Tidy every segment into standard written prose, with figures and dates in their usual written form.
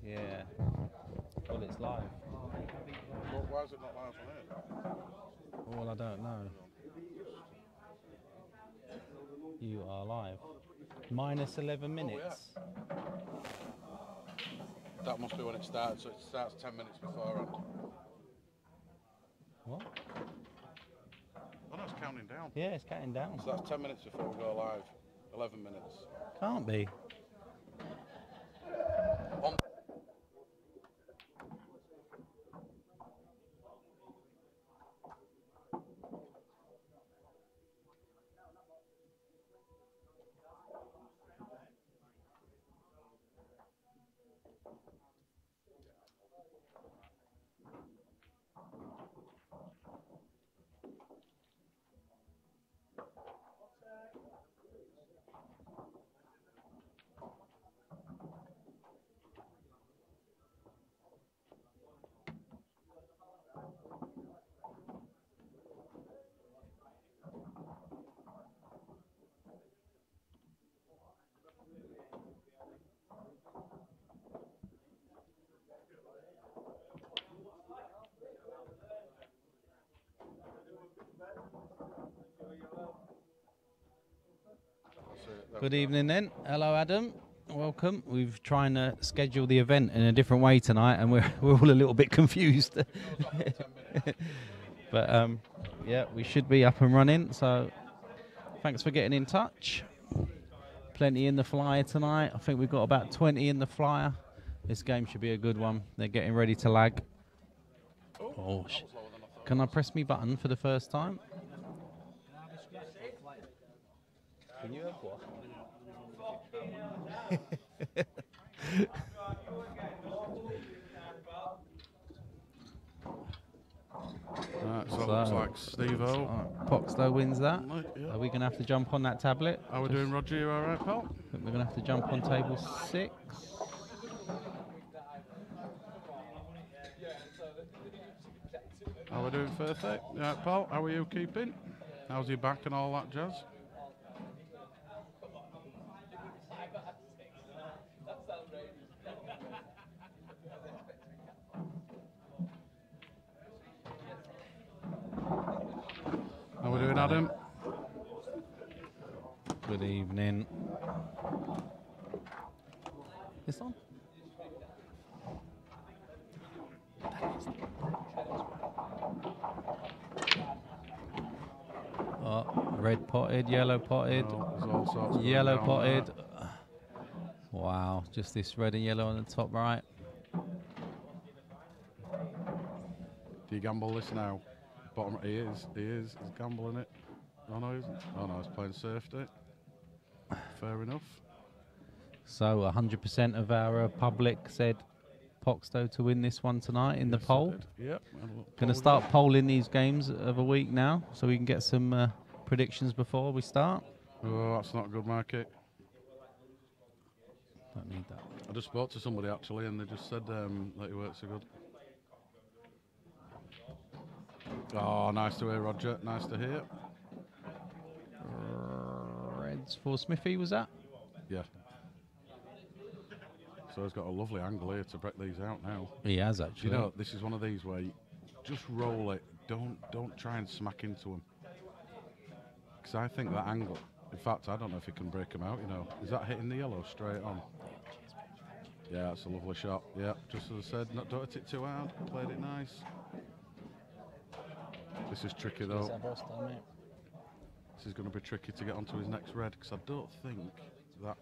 Yeah. Well, it's live. Well, why is it not live on here? Well, I don't know. You are live. Minus 11 minutes. Oh, yeah. That must be when it starts, so it starts 10 minutes beforehand. What? Oh no, it's counting down. Yeah, it's counting down. So that's 10 minutes before we go live. 11 minutes. Can't be. On Good evening then. Hello, Adam. Welcome. We've trying to schedule the event in a different way tonight, and we're all a little bit confused. But yeah, we should be up and running. So thanks for getting in touch. Plenty in the flyer tonight. I think we've got about 20 in the flyer. This game should be a good one. They're getting ready to lag. Oh, can I press me button for the first time? Can you have what? Right, so it looks like Steve-O. Poxton wins that. Yeah. Are we going to have to jump on that tablet? How are we doing, Roger? You all right, pal? I think we're going to have to jump on table 6. How are we doing, Firthy? Yeah, pal. How are you keeping? How's your back and all that jazz? How we doing, Adam? Good evening. This on? Oh, red potted, yellow potted, yellow potted. Wow, just this red and yellow on the top right. Do you gamble this now? Bottom, he is. He's gambling it. Oh no, he isn't. Oh no, he's playing safety. Fair enough. So 100% of our public said Poxton to win this one tonight in the poll. Yep. Going to start polling these games of a week now, so we can get some predictions before we start. Oh, that's not good, market. Don't need that. I just spoke to somebody actually, and they just said that he works so good. Oh, nice to hear, Roger. Nice to hear. Reds for Smithy, was that? Yeah. So he's got a lovely angle here to break these out now. He has actually. You know, this is one of these where you just roll it. Don't try and smack into them. Because I think that angle In fact, I don't know if he can break him out, you know. Is that hitting the yellow straight on? Yeah, that's a lovely shot. Yeah, just as I said, don't hit it too hard. Played it nice. This is tricky though. This is going to be tricky to get onto his next red because I don't think that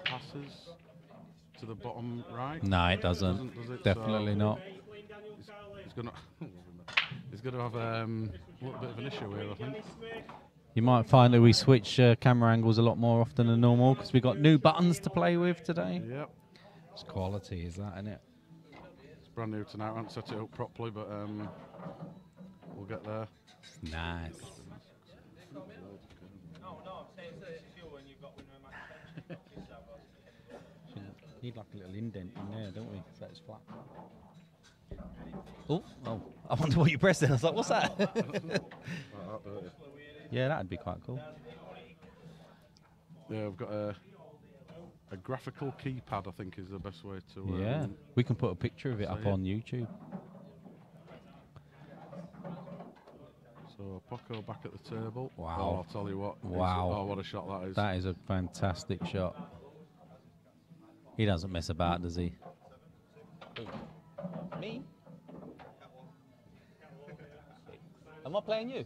passes to the bottom right. No, it doesn't. Does it? Definitely So not. He's going to. He's going to have a little bit of an issue here, I think. You might find that we switch camera angles a lot more often than normal because we've got new buttons to play with today. Yep. It's quality, is that, isn't it? It's brand new tonight. I haven't set it up properly, but we'll get there. Nice. Need like a little indent in there, don't we? So it's flat. Oh, I wonder what you pressed then. I was like, what's that? Yeah, that'd be quite cool. Yeah, I've got a graphical keypad, I think is the best way to... Yeah, we can put a picture of it up on YouTube. So, Paco back at the table. Wow. Oh, I'll tell you what. Wow. Oh, what a shot that is. That is a fantastic shot. He doesn't mess about, does he? Me? Am I playing you?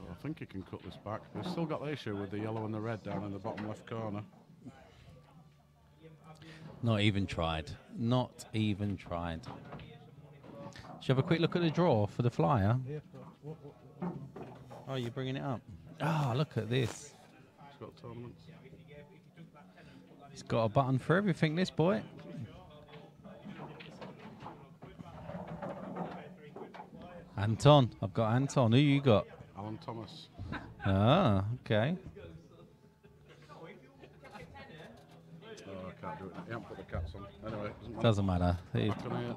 I think he can cut this back. We've still got the issue with the yellow and the red down in the bottom left corner. Not even tried. Not even tried. Should you have a quick look at the draw for the flyer? Yeah. Oh, you're bringing it up. Oh, look at this. He's got tournaments. He's got a button for everything, this boy. Anton. I've got Anton. Who you got? Alan Thomas. Ah, okay. Oh, I can't do it. He hasn't put the cats on. Anyway, Doesn't matter. Back on here.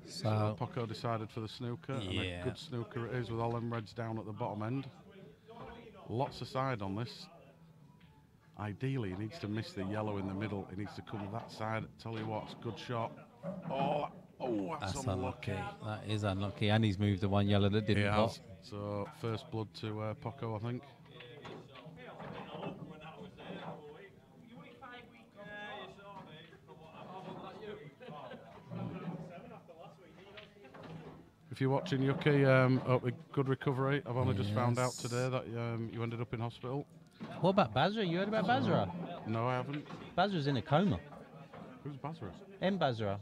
So Paco decided for the snooker, and a good snooker it is with all them reds down at the bottom end. Lots of side on this. Ideally, he needs to miss the yellow in the middle. He needs to come that side. Tell you what, it's a good shot. Oh, that's unlucky. That is unlucky, and he's moved the one yellow that didn't pop. So first blood to Paco, I think. If you're watching, Yuki, hope a good recovery. I've only just found out today that you ended up in hospital. What about Basra? You heard about Basra? No, I haven't. Basra's in a coma. Who's Basra? Basra.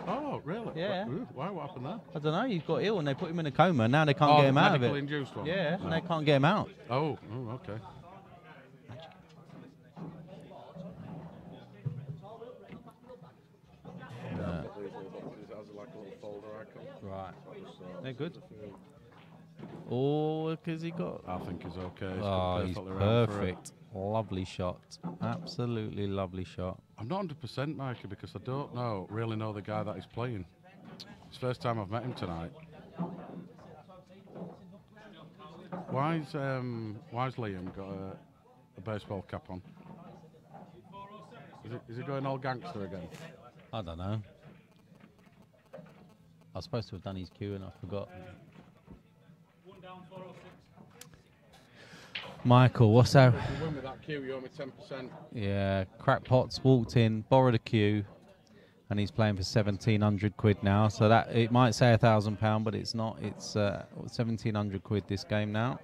Oh, really? Yeah. Why? What happened there? I don't know. He got ill and they put him in a coma. Now they can't get him out of it. Induced one? Yeah, and they can't get him out. Oh, okay. Right. They're good. Oh, because he got... I think he's okay. He's perfect. Lovely shot. Absolutely lovely shot. I'm not 100%, Mikey, because I don't really know the guy that he's playing. It's the first time I've met him tonight. Why's Liam got a baseball cap on? Is he going all gangster again? I don't know. I was supposed to have done his cue and I forgot. Michael, what's that? If you win with that cue, you owe me 10%. Yeah, Crackpot's walked in, borrowed a cue, and he's playing for 1,700 quid now. So that it might say £1,000, but it's not. It's 1,700 quid this game now.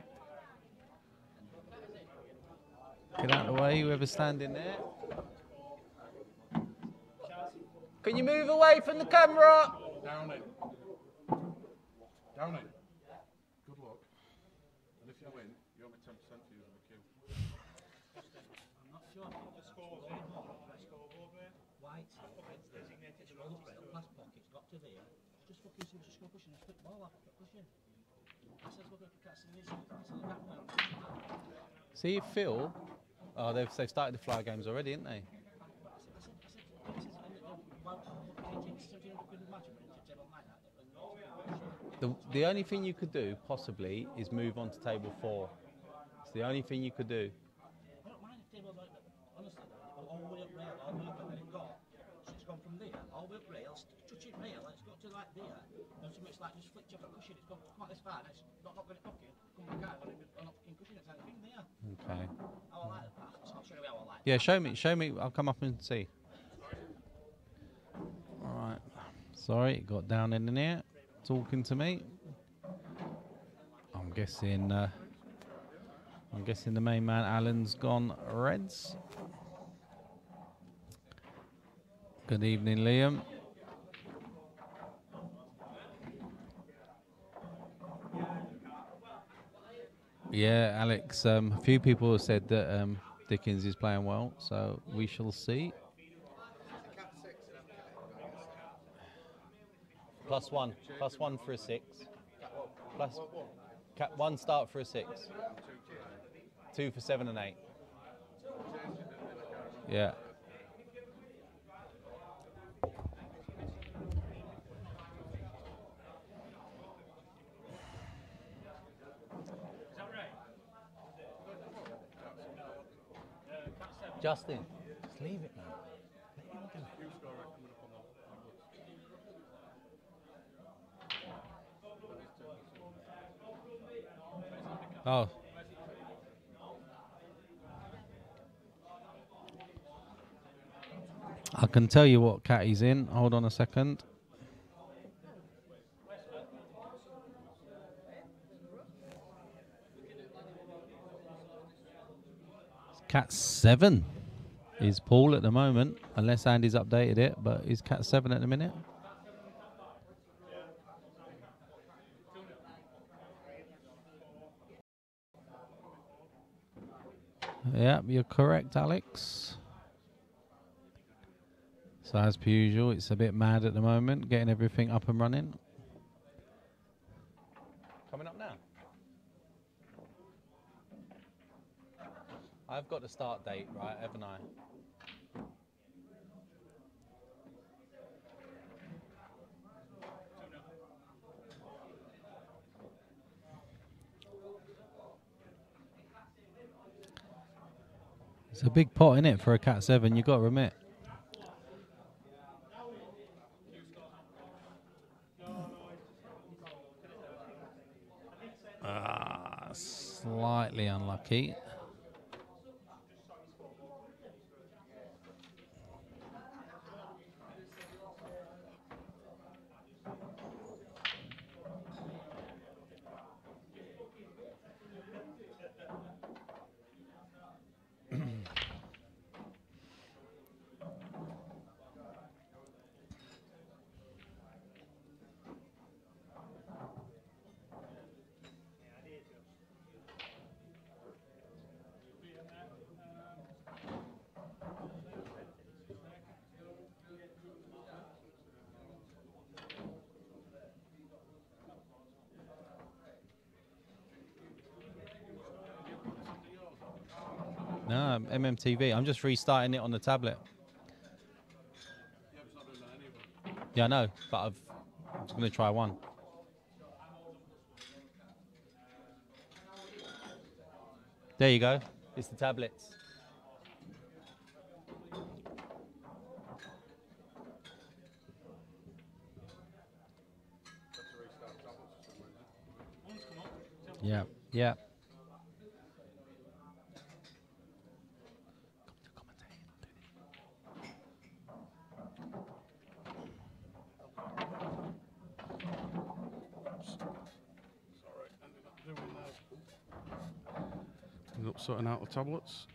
Get out of the way, whoever's standing there. Can you move away from the camera? Down it. Down it. Good luck. And if you win, you owe me 10% for using the cue. I'm not sure what the score's in. Scoreboard, mate. White. It's designated to roll spread. Last pocket's got to there. Just fucking just go pushing and split the ball up. Pushing. I said, look at the cats in this. See Phil. Oh, they've started the fly games already, haven't they? The only thing you could do, possibly, is move on to table 4. It's the only thing you could do. I don't mind if tables like that. Honestly, all the way up rail, all the way up, and then it's gone from there, all the way up rail, touching rail, and it's got to like there, and so it's like just flicked up a cushion, it's gone quite this far, and it's not got it pocket, come back out, and not fucking cushion, it's like a thing there. Okay. How I like that. I'll show you how I like Yeah, show me. I'll come up and see. All right. Sorry, it got down in there, talking to me. I'm guessing the main man Alan's gone Reds. Good evening, Liam. Yeah, Alex. A few people have said that Dickens is playing well, so we shall see. +1 for a 6. Plus cap 1 start for a 6. 2 for 7 and 8. Yeah. Justin, just leave it, man. Oh. I can tell you what cat he's in. Hold on a second. Cat 7 is Paul at the moment, unless Andy's updated it, but he's cat 7 at the minute. Yeah, you're correct, Alex. So as per usual, it's a bit mad at the moment, getting everything up and running. Coming up now. I've got the start date, right, haven't I? It's a big pot, innit, for a cat 7, you got to admit. Slightly unlucky. No, MMTV. I'm just restarting it on the tablet. Yeah, I know, but I'm just going to try one. There you go. It's the tablets. Yeah, yeah. Ended up sorting out the tablets.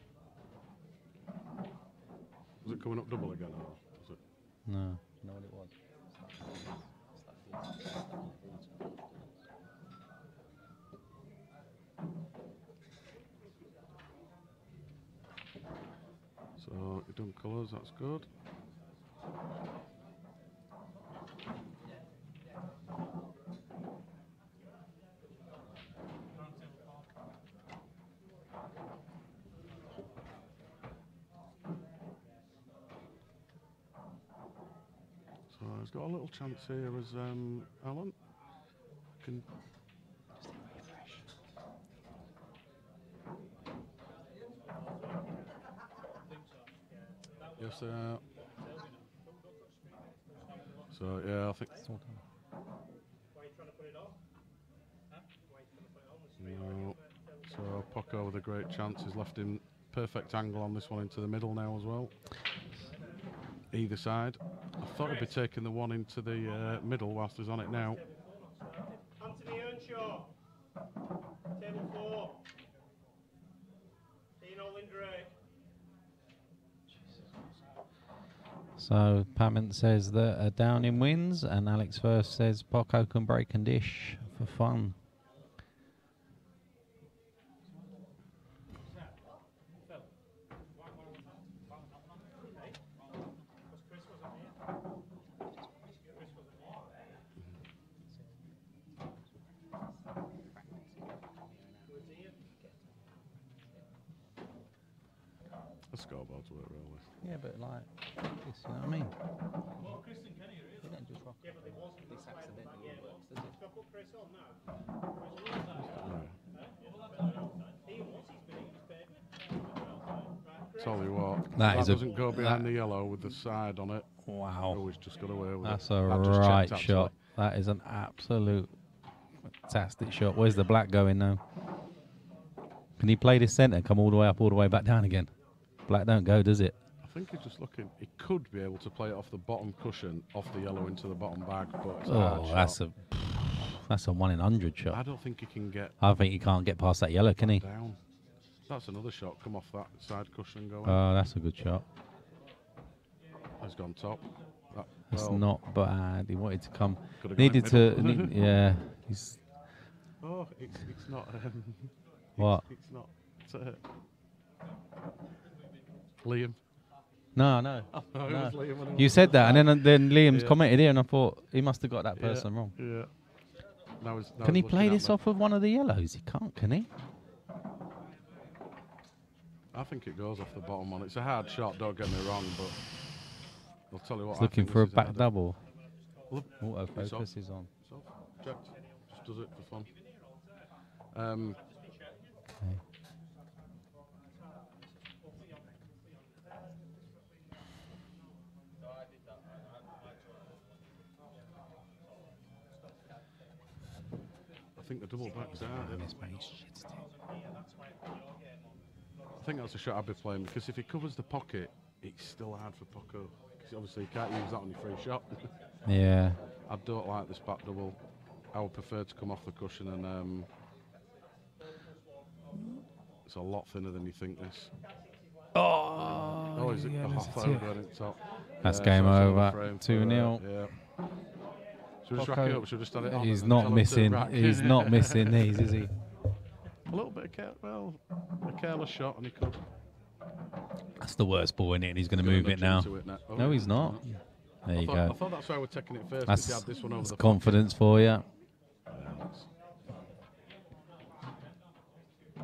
Was it coming up double again? Or was it? No, know what it was. So you've done colours, that's good. So he's got a little chance here as Alan. can. Yes, they are. So yeah, I think. No. So Paco with a great chance has left him perfect angle on this one into the middle now as well. Either side. I thought he'd be taking the one into the middle whilst he's on it now. Anthony Earnshaw, table 4. Dino Lindrake. So Pamment says that Downing wins, and Alex First says Paco can break and dish for fun. The scoreboard's work really. Yeah, but like this, you know what I mean? Well, Chris and Kenny really. They don't just rock. Yeah, but they wasn't. This accidentally works, does it? Shall I put Chris on now? Tell you what, That doesn't go behind the yellow with the side on it. Wow. Oh, he's just got away with That's it. a right shot. That is an absolute fantastic shot. Where's the black going now? Can he play this centre, come all the way up, all the way back down again? Black don't go, does it? I think he's just looking. He could be able to play it off the bottom cushion, off the yellow into the bottom bag, but it's a hard shot. That's a 1 in 100 shot. I don't think he can get. I think he can't get past that yellow, can he? Down. That's another shot. Come off that side cushion going. Oh, that's a good shot. He's gone top. That's not bad. He wanted to come. Needed to. Yeah. He's. Oh, it's not. What? It's not. Liam. No. No. It was Liam You said that, and then Liam's commented here, and I thought he must have got that person wrong. Yeah. Can he play this off of one of the yellows? He can't, can he? I think it goes off the bottom one. It's a hard shot, don't get me wrong, but I'll tell you what. He's looking for a back double. Autofocus is on. It's off. Checked. Just does it for fun. Okay. I think the double back's out. I think that's a shot I'd be playing, because if he covers the pocket, it's still hard for Paco. Because obviously you can't use that on your free shot. Yeah. I don't like this back double. I would prefer to come off the cushion, and it's a lot thinner than you think this. Oh, is it? yeah, I thought it went in top. That's game over. 2-0. Yeah. Should we just rack it up? Should we just have it on? He's not missing. He's not missing these, is he? A little bit of a careless shot, and he could. That's the worst ball in it, and he's going to move it now. No, he's not. There you go. I thought that's why we're taking it first. That's, he had this one over the confidence for you.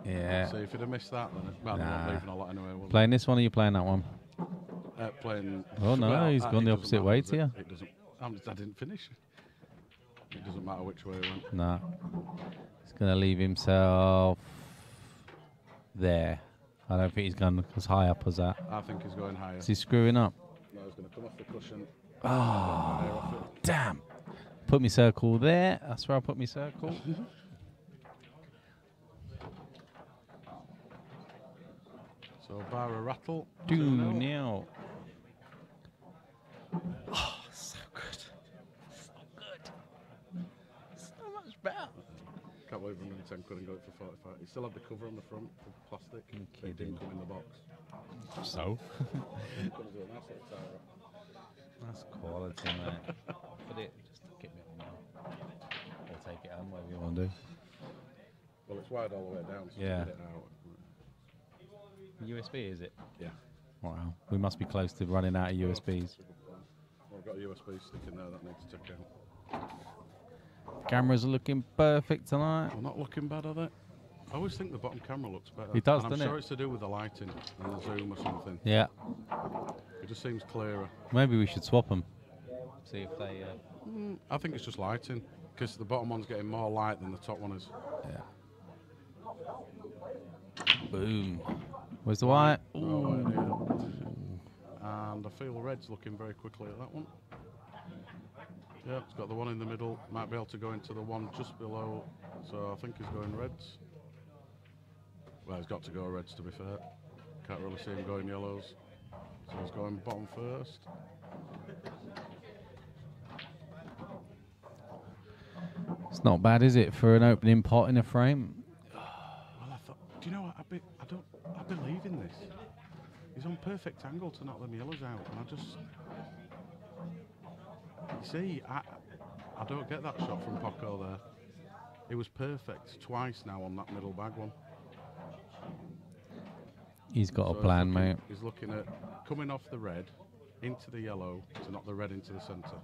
Yeah. So if you'd have missed that, then I'm not leaving a lot anyway. Playing this one, or are you playing that one? Playing. Oh no, he's gone the opposite way to you. It doesn't. I didn't finish. It doesn't matter which way he went. No. He's going to leave himself there. I don't think he's gone as high up as that. I think he's going higher. Is he screwing up? No, he's going to come off the cushion. Oh, damn. Put me circle there. That's where I put me circle. So bar a rattle. 2-0. Oh, so good. So good. So much better. Can't believe 110 couldn't go it for 45. He still had the cover on the front of plastic. It didn't come in the box. So? That's quality, mate. Put it, just get me on now. Or take it home, whatever you want to do. Well, it's wired all the way down, so yeah. Get it out. USB, is it? Yeah. Wow. We must be close to running out of USBs. Well, I've got a USB stick in there that needs to check out. Cameras are looking perfect tonight. Well, not looking bad, are they? I always think the bottom camera looks better. It does, and doesn't it? I'm sure it's to do with the lighting and the zoom or something. Yeah. It just seems clearer. Maybe we should swap them. See if they I think it's just lighting, because the bottom one's getting more light than the top one is. Yeah. Boom. Where's the white? And I feel red's looking very quickly at that one. Yeah, it's got the one in the middle. Might be able to go into the one just below. So I think he's going reds. Well, he's got to go reds, to be fair. Can't really see him going yellows. So he's going bottom first. It's not bad, is it, for an opening pot in a frame? Well, I thought, do you know what? I believe in this. He's on perfect angle to knock them yellows out, and I just... You see, I don't get that shot from Paco there. It was perfect twice now on that middle bag one. He's got a plan, mate. He's looking at coming off the red into the yellow to knock the red into the centre.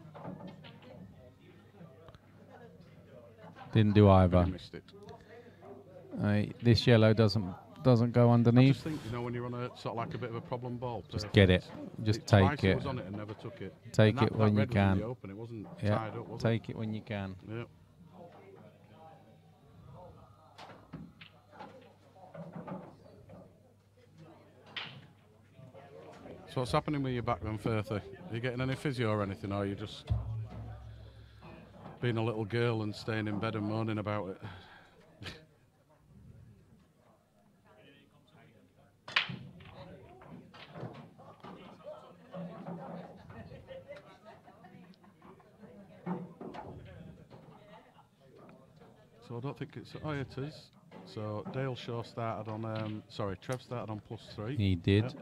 Didn't do either. He missed it. This yellow doesn't go underneath. I just think, you know, when you're on a sort of like a bit of a problem ball, just get it. Just take it. Was on it and never took it. Take it when you can. Was in the open. It wasn't tied up, was take it when you can. Yeah. So what's happening with your back then, Firthy? Are you getting any physio or anything, or are you just being a little girl and staying in bed and moaning about it? So I don't think it's... Oh, it is. So Dale Shaw started on... Trev started on +3. He did. Yep.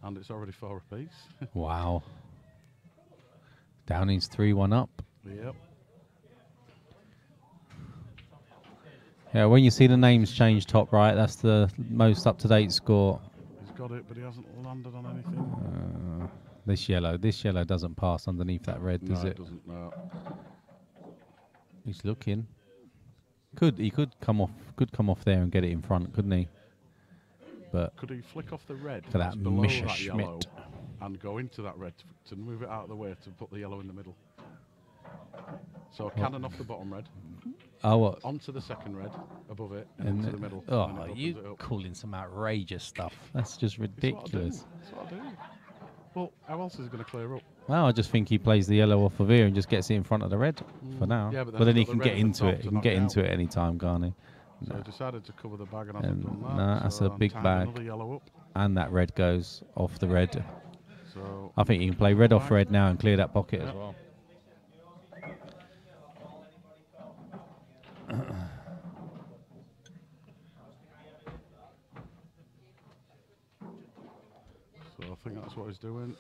And it's already 4 apiece. Wow. Downing's 3-1 up. Yep. Yeah, when you see the names change top right, that's the most up-to-date score. He's got it, but he hasn't landed on anything. This yellow doesn't pass underneath that red, does it? No, it doesn't, no. He's looking. He could come off there and get it in front, couldn't he? But could he flick off the red for that below that yellow Schmidt and go into that red to move it out of the way to put the yellow in the middle? So cannon off the bottom red. Oh, what? Onto the second red above it and into the middle. Oh, you calling some outrageous stuff. That's just ridiculous. That's what I do. Well, how else is it going to clear up? Well, I just think he plays the yellow off of here and just gets it in front of the red for now. Yeah, but then he can get into it. He can get into it any time, can't he? So I decided to cover the bag and hasn't done that. No, that's a big bag. Yellow up. And that red goes off the red. So I think you can play red off red now and clear that pocket as well. So I think that's what he's doing.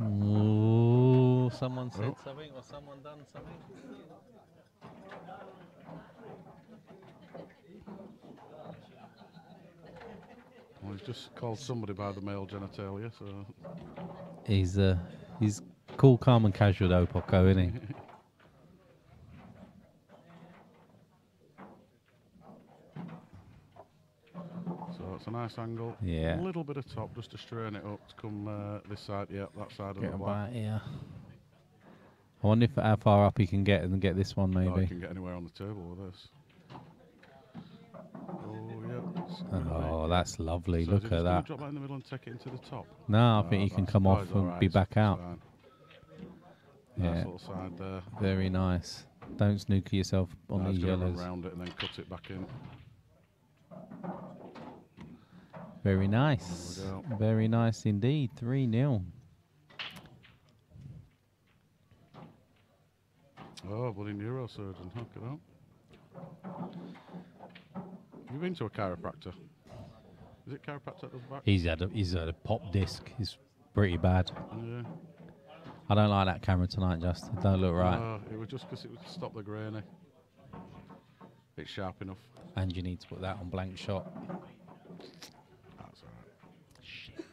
Ooh, someone said something or someone done something. Well, he's just called somebody by the male genitalia, so... He's cool, calm and casual though, Paco, isn't he? So it's a nice angle. Yeah. A little bit of top just to strain it up to come this side, that side of the black. Yeah. I wonder how far up he can get and get this one, maybe. Oh, he can get anywhere on the table with this. Oh, that's lovely. So look at that. Drop that in the middle and take it into the top. No, I think he can come off and be back out. Nice little side there. Very nice. Don't snooker yourself on these yellows. Run around it and then cut it back in. Very nice. Very nice indeed. 3-0. Oh, bloody neurosurgeon. Look at that. Have you been to a chiropractor? Is it chiropractor that does back? He's had a pop disc. He's pretty bad. Yeah. I don't like that camera tonight, Justin. It don't look right. It was just because it would stop the grainy. It's sharp enough. And you need to put that on blank shot. That's alright. Shit.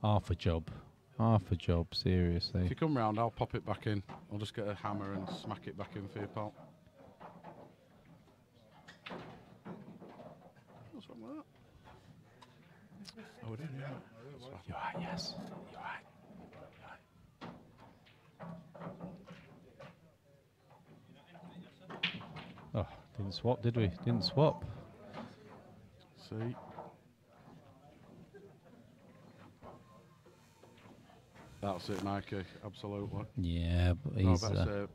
Half a job. Half a job, seriously. If you come round, I'll pop it back in. I'll just get a hammer and smack it back in for you, pal. What's wrong with that? Oh, it is, yeah. You're right, yes. You're right. Didn't swap, did we? Didn't swap. See. That's it, Mikey. Absolutely. Yeah, but No, I he's... better say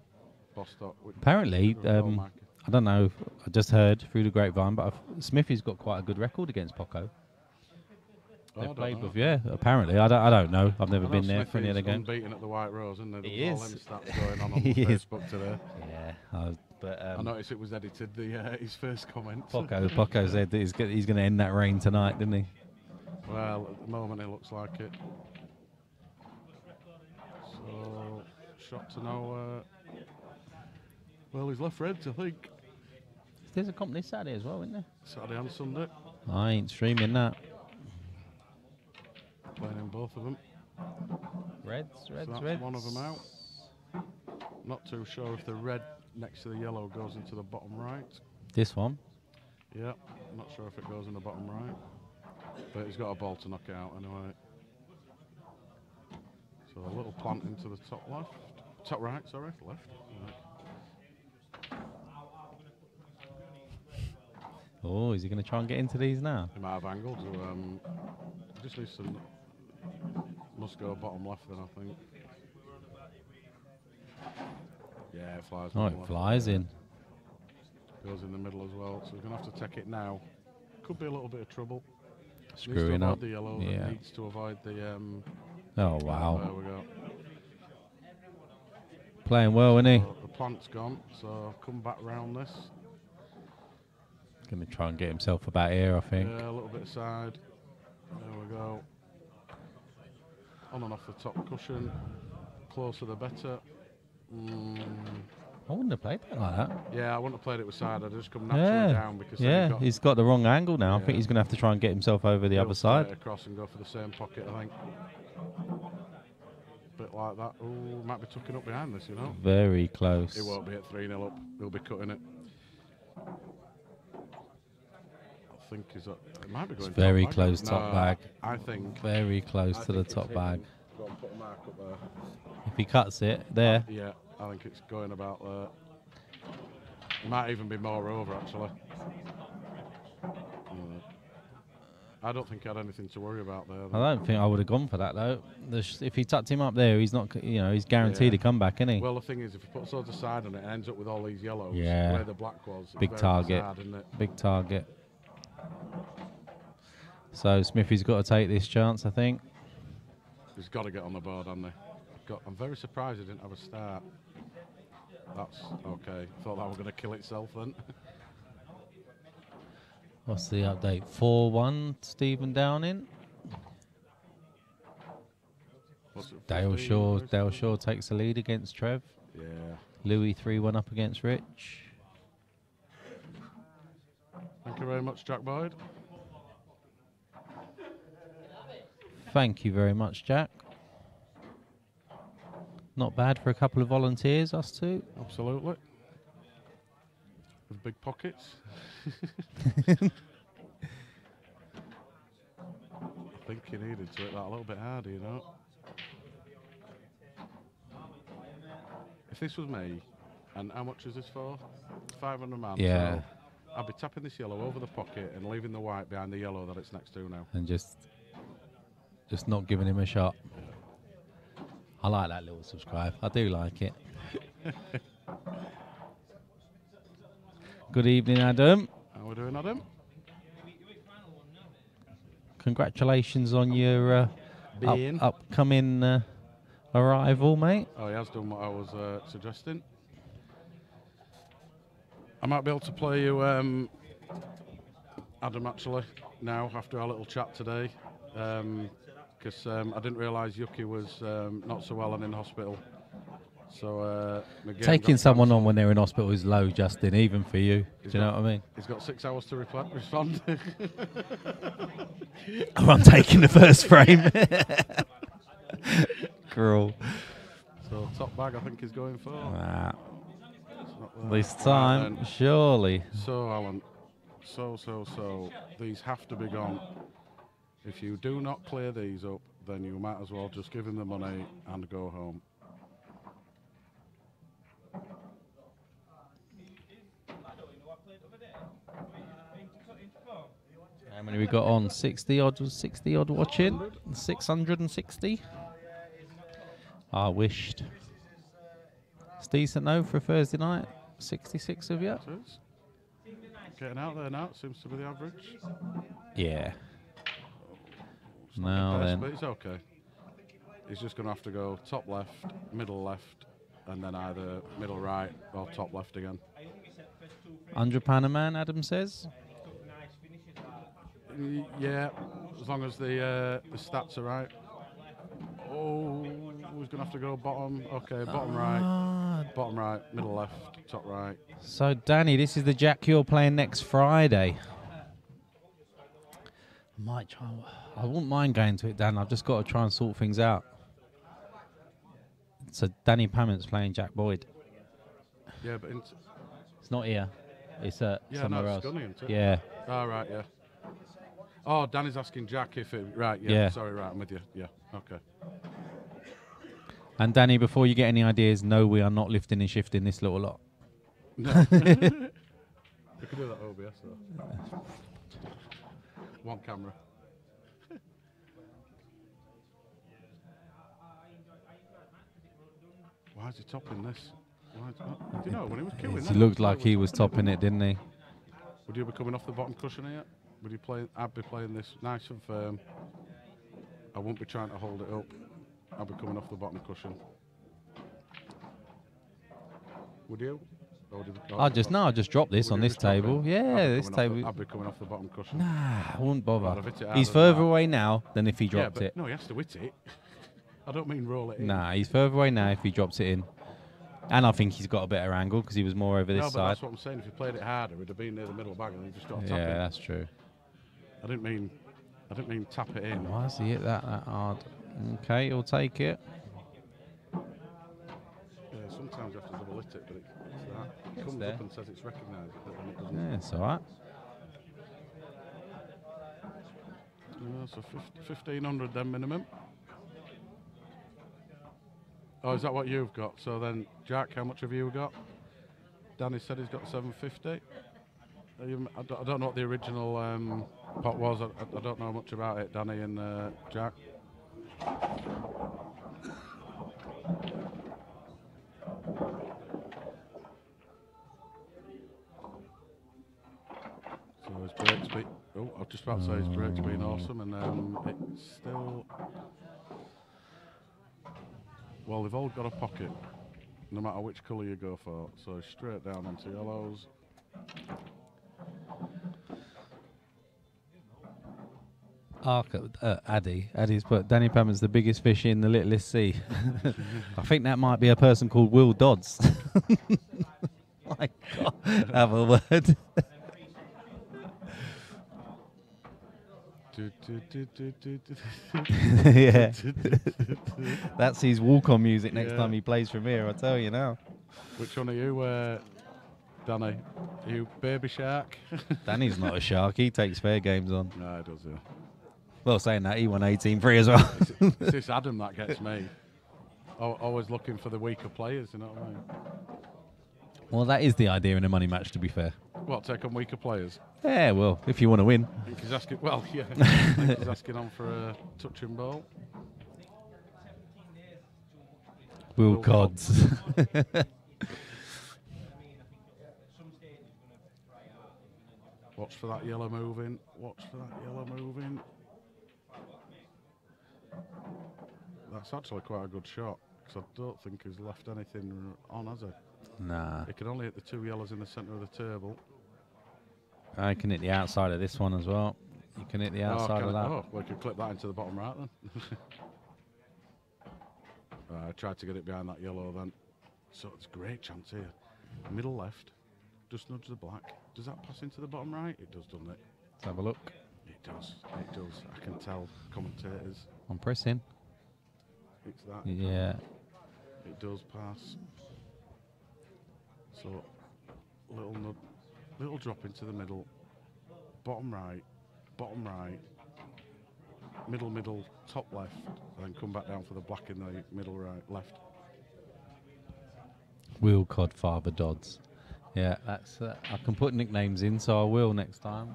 Bostock. apparently, Mikey. I don't know, I just heard through the grapevine, but Smithy's got quite a good record against Paco. They've played with, yeah, apparently. I don't know. I've never been there for any of the games. Unbeaten at the White Rose, isn't there? He There's all is. them stats going on Facebook today. Yeah, but I noticed it was edited, his first comment. Paco said that he's going to end that reign tonight, didn't he? Well, at the moment it looks like it. So, shot to nowhere. Well, he's left reds, I think. There's a company Saturday as well, isn't there? Saturday and Sunday. I ain't streaming that. Playing in both of them. Reds. So that's one of them out. Not too sure if the red next to the yellow goes into the bottom right. This one? Yeah, not sure if it goes in the bottom right. But he's got a ball to knock it out anyway. So a little plant into the top left. Top right, sorry. Left. Right. Oh, is he going to try and get into these now? He might have angled. So, just needs some. Must go bottom left then, I think. Yeah, it flies. Oh, it flies in. Goes in the middle as well. So we're going to have to take it now. Could be a little bit of trouble. Screwing up. The yellow. Yeah. Needs to avoid the. Oh, wow. There we go. Playing well, isn't he? So the plant's gone, so come back round this. Going to try and get himself about here, I think. Yeah, a little bit aside. There we go. On and off the top cushion. Closer the better. I wouldn't have played that like that. Yeah, I wouldn't have played it with side. I'd just come naturally down because he's got the wrong angle now. I think he's going to have to try and get himself over the other side. Across and go for the same pocket, I think. Bit like that. Oh, might be tucking up behind this, you know. Very close. It won't be at 3-0 up. He'll be cutting it. I think it might be going. It's very top close bag. top bag. I think. Very close to the top bag. Go and put a mark up there. If he cuts it there. Yeah, I think it's going about there. It might even be more over actually. I don't think I had anything to worry about there. Though. I don't think I would have gone for that though. If he tucked him up there, he's not. He's guaranteed a comeback, isn't he? Well, the thing is, if he puts loads of side on it, it ends up with all these yellows. Yeah. Where the black was. Big target. Hard, isn't it? Big target. So Smithy's got to take this chance, I think. He's got to get on the board, hasn't he? I'm very surprised he didn't have a start. That's okay. Thought that was going to kill itself then. What's the update? 4-1, Stephen Downing. Dale Shaw takes the lead against Trev. Yeah. Louis 3-1 up against Rich. Thank you very much, Jack Boyd. Thank you very much, Jack. Not bad for a couple of volunteers, us two. Absolutely. With big pockets. I think he needed to hit that a little bit harder, you know. If this was me, and how much is this for? 500 man. Yeah. So I'd be tapping this yellow over the pocket and leaving the white behind the yellow that it's next to now. And just not giving him a shot. I like that little subscribe. I do like it. Good evening, Adam. How are we doing, Adam? Congratulations on your upcoming arrival, mate. Oh, he has done what I was suggesting. I might be able to play you Adam, actually, now, after our little chat today. Because I didn't realise Yuki was not so well and in hospital. So taking someone on when they're in hospital is low, Justin, even for you. Do you know what I mean? He's got 6 hours to respond. Oh, I'm taking the first frame. Cruel. So top bag, I think he's going for. This time, surely. So Alan, so these have to be gone. If you do not clear these up, then you might as well just give him the money and go home. How many we got on? 60 odd watching? 660? I wished. It's decent though for a Thursday night. 66 of you? It is. Getting out there now, it seems to be the average. Yeah. It's not Now the best, then. but it's okay. He's just going to have to go top left, middle left, and then either middle right or top left again. £100 a man, Adam says. Yeah, as long as the stats are right. Oh, who's going to have to go bottom? Okay, bottom right, middle left, top right. So, Danny, this is the Jack you're playing next Friday. I wouldn't mind going to it, Dan. I've just got to try and sort things out. So, Danny Pament's playing Jack Boyd. Yeah, but It's not here. It's somewhere else. Gunny, isn't it? Yeah. Oh, right, yeah. Oh, Danny's asking Jack if it... Right, yeah. Sorry, right, I'm with you. Yeah, okay. And Danny, before you get any ideas, no, we are not lifting and shifting this little lot. No. We could do that OBS, though. One camera. Why is he topping this? Do you know, when he was queuing... He looked like he was topping it, didn't he? Would you be coming off the bottom cushion here? Would you play? I'd be playing this nice and firm. I won't be trying to hold it up. I'll be coming off the bottom cushion. Would you? I'll just drop this on this table. Yeah, this table. I'd be coming off the bottom cushion. Nah, I wouldn't bother. Right, He's further away now than if he dropped it. No, he has to hit it. I don't mean roll it in. Nah, he's further away now if he drops it in. And I think he's got a better angle because he was more over this but side. That's what I'm saying. If he played it harder, he'd have been near the middle bag and he just got tapping. Yeah, that's true. I didn't mean tap it in. Why does he hit that hard? Okay, he'll take it. Yeah, sometimes you have to double hit it, but it's that. It comes up and says it's recognised, but then it doesn't. Yeah, it's all right. So 1,500 then minimum. Oh, is that what you've got? So then, Jack, how much have you got? Danny said he's got 750. I don't know what the original pot was. I don't know much about it, Danny and Jack. So his break's been... Oh, I was just about to say his break's been awesome, and it's still... Well, they've all got a pocket, no matter which colour you go for. So straight down onto yellows. Addy's put Danny Pament's the biggest fish in the littlest sea. I think that might be a person called Will Dodds. My God, have a word. Yeah. That's his walk-on music next time he plays from here, I tell you now. Which one are you, Danny? Are you Baby Shark? Danny's not a shark, he takes fair games on. No, he does, yeah. Well, saying that, he won 18-3 as well. It's this Adam that gets me. Always looking for the weaker players, you know what I mean? Well, that is the idea in a money match, to be fair. What, take on weaker players? Yeah, well, if you want to win. I think he's asking, well, yeah. I think he's asking on for a touching ball. Will Cods. Watch for that yellow moving. Watch for that yellow moving. That's actually quite a good shot, because I don't think he's left anything on, has he? Nah. He can only hit the two yellows in the centre of the table. I can hit the outside of this one as well. You can hit the outside of that. Oh, well, we could clip that into the bottom right then. I tried to get it behind that yellow then. So it's a great chance here. Middle left. Just nudge the black. Does that pass into the bottom right? It does, doesn't it? Let's have a look. It does. It does. I can tell commentators. I'm pressing. It's that. Yeah. It does pass. So, little drop into the middle. Bottom right. Middle, top left. And then come back down for the black in the middle right, left. Will Cod Father Dodds. Yeah, that's. I can put nicknames in, so I will next time.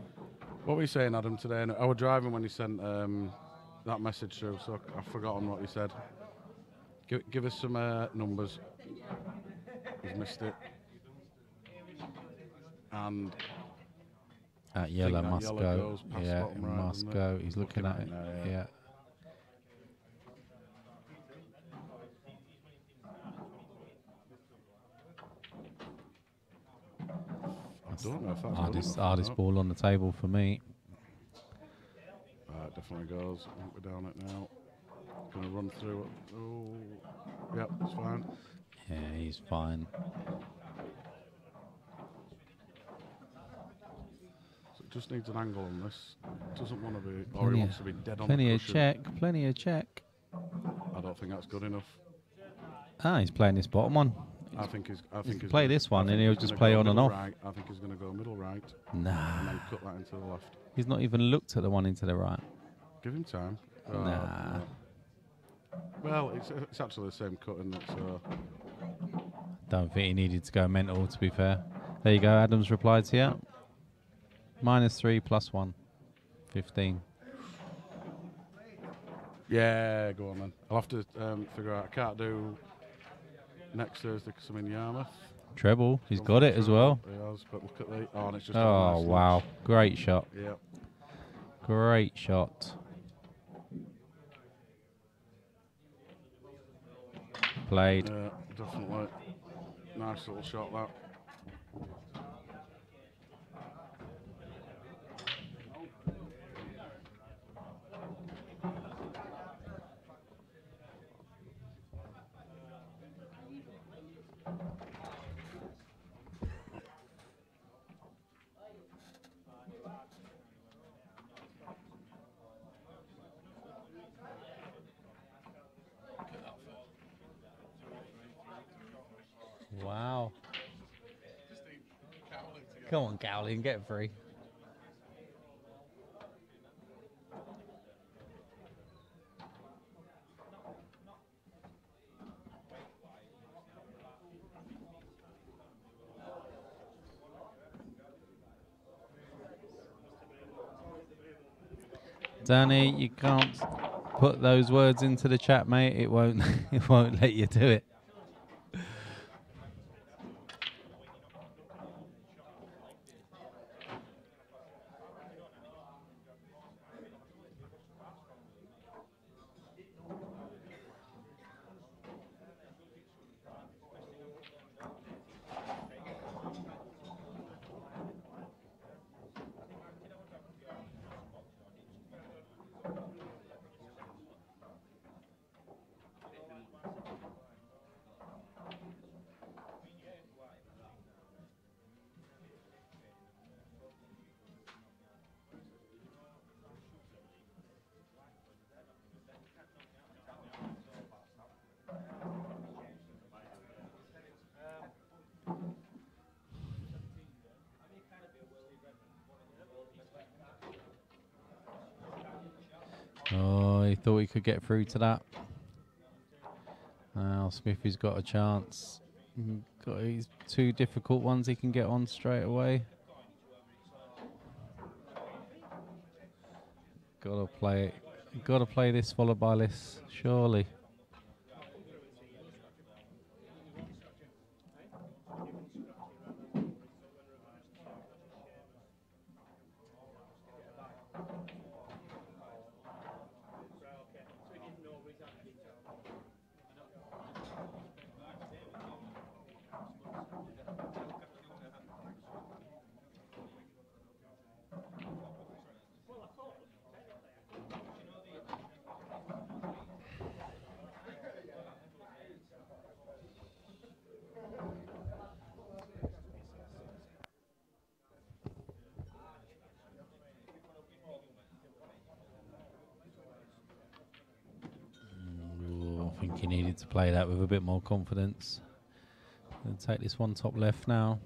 What were you saying, Adam, today? I was driving when you sent that message through, so I've forgotten what you said. Give us some numbers. He's missed it. And that yellow must yellow go. goes past Yeah, bottom it right, must doesn't go. He's looking at it. now, Yeah. I don't know if that's hardest ball on the table for me. Right, definitely goes. We're down it now. Gonna run through it. Oh, yep, it's fine. Yeah, he's fine. So it just needs an angle on this. It doesn't want to be, or he wants to be dead on the Plenty of cushion. check, plenty of check. I don't think that's good enough. Ah, he's playing this bottom one. I think he's play this one and he'll just play on and off. Right. I think he's going to go middle right. Nah. And then cut that into the left. He's not even looked at the one into the right. Give him time. Nah. No. Well, it's actually the same cut, isn't it? So. Don't think he needed to go mental, to be fair. There you go, Adam's replied to you. -3 +1. 15. Yeah, go on then. I'll have to figure out. I can't do next Thursday because I'm in Yarmouth. Treble, he's got it as well. He has, but look at the... Oh, and it's just... Oh, wow. Great shot. Yeah. Great shot. Played. Yeah, definitely. Nice little shot, that. Wow. Come on, Cowley, get free. Danny, you can't put those words into the chat, mate. It won't. It won't let you do it. Oh, he thought he could get through to that. Now Smithy's got a chance. Got his 2 difficult ones he can get on straight away. Gotta play it. Gotta play this followed by this, surely. I think he needed to play that with a bit more confidence. Gonna take this one top left now.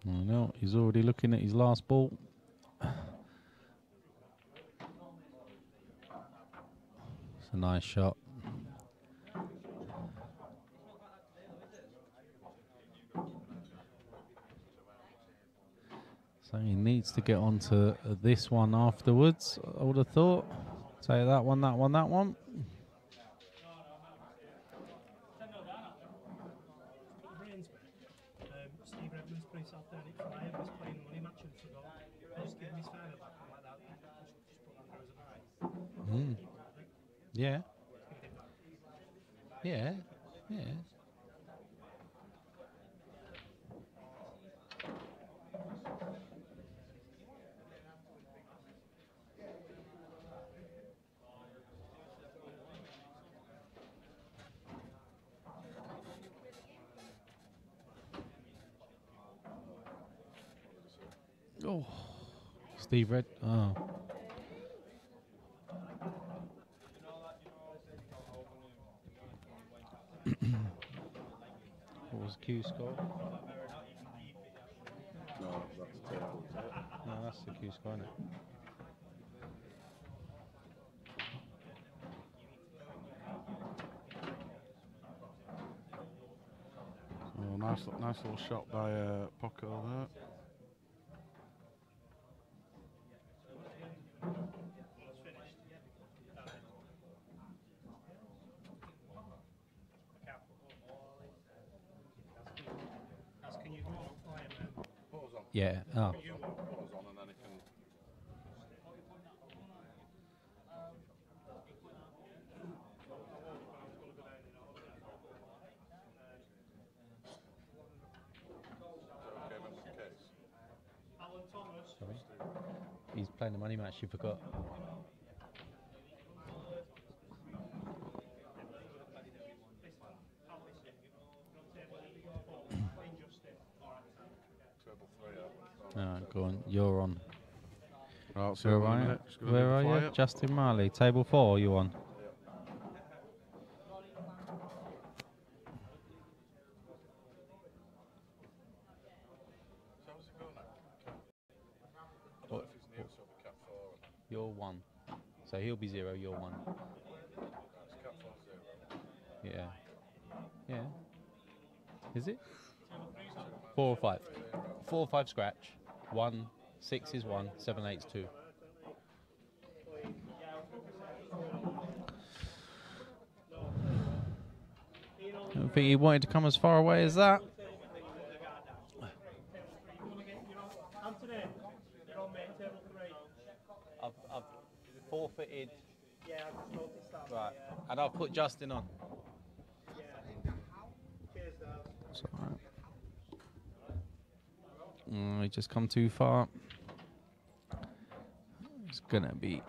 Oh no, he's already looking at his last ball. It's a nice shot. So he needs to get onto this one afterwards, I would have thought. Say that one, that one, that one. Steve Redmond's put himself down at 5, was playing a money match and forgot. I just give him his fiver back like that. Just put that through as a buy. Yeah. Yeah. Yeah. Oh, Steve Red. Oh. What was Q score? No, that's table. No, that's the Q score, isn't it? Oh, nice little shot by Paco there. Yeah. Oh. Sorry. He's playing the money match, you forgot. Alright, go on. You're on. Right, Where are you? Where are you? Justin Marley. Table 4, you on? You're 1. So he'll be 0, you're 1. Yeah. Yeah. Is it? 4 or 5? 4 or 5 scratch. 1, 6 is 1, 7, 8 is 2. I don't think he wanted to come as far away as that. I've forfeited. Yeah, I just noticed that. Right, and I've put Justin on. Cheers, Dad. It's all right. He just come too far. It's gonna be.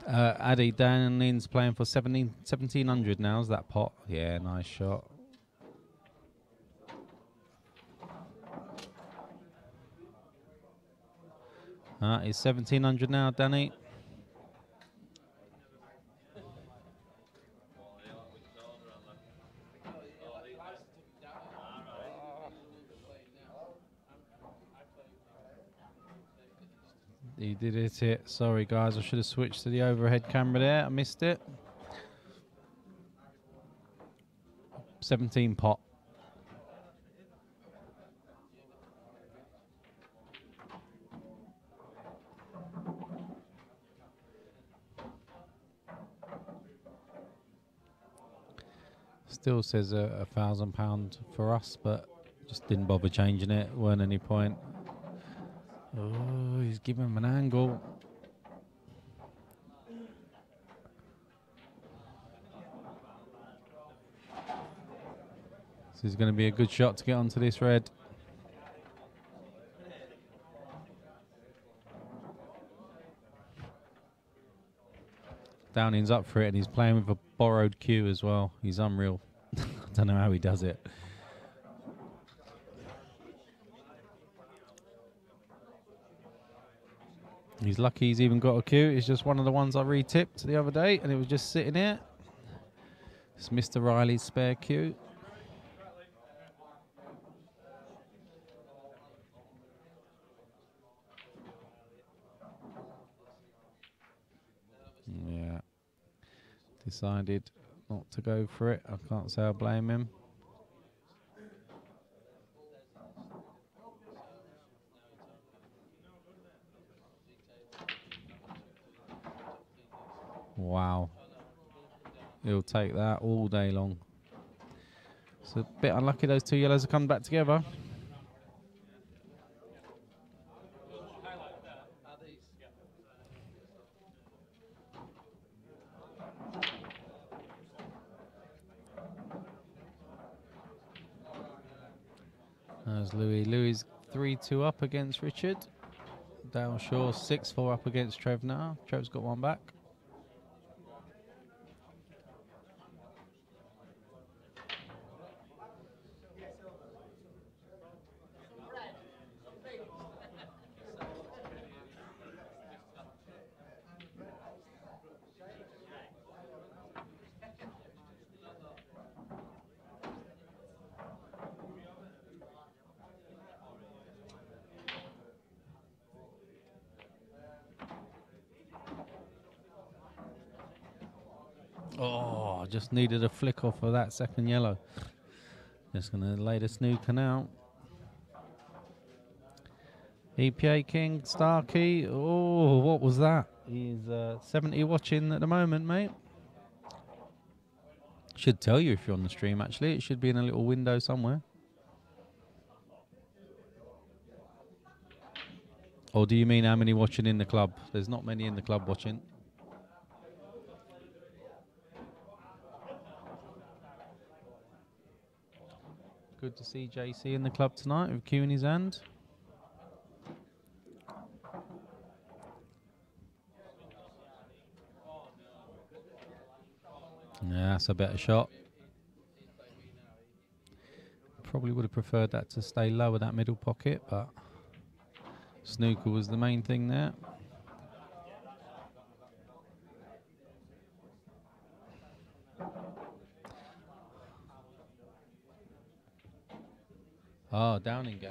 Addy Dannin's playing for 1700 now. Is that pot? Yeah, nice shot. It's 1700 now, Danny. He did hit it. Sorry, guys. I should have switched to the overhead camera there. I missed it. 17 pot. Still says £1,000 for us, but just didn't bother changing it. Weren't any point. Oh, he's giving him an angle. This is going to be a good shot to get onto this red. Downing's up for it, and he's playing with a borrowed cue as well. He's unreal. I don't know how he does it. He's lucky he's even got a cue. It's just one of the ones I re-tipped the other day, and it was just sitting here. It's Mr. Riley's spare cue. decided not to go for it. I can't say I blame him. Wow. He'll take that all day long. It's a bit unlucky those two yellows have come back together. There's Louis. Louis 3-2 up against Richard. Dalshaw 6-4 up against Trev now. Trev's got one back. Oh, just needed a flick off of that second yellow. Just going to lay the snooker now. EPA King, Starkey. Oh, what was that? He's 70 watching at the moment, mate. Should tell you if you're on the stream, actually. It should be in a little window somewhere. Or do you mean how many watching in the club? There's not many in the club watching. Good to see JC in the club tonight with Q in his hand. Yeah, that's a better shot. Probably would have preferred that to stay lower, that middle pocket, but snooker was the main thing there. Oh, Downing game.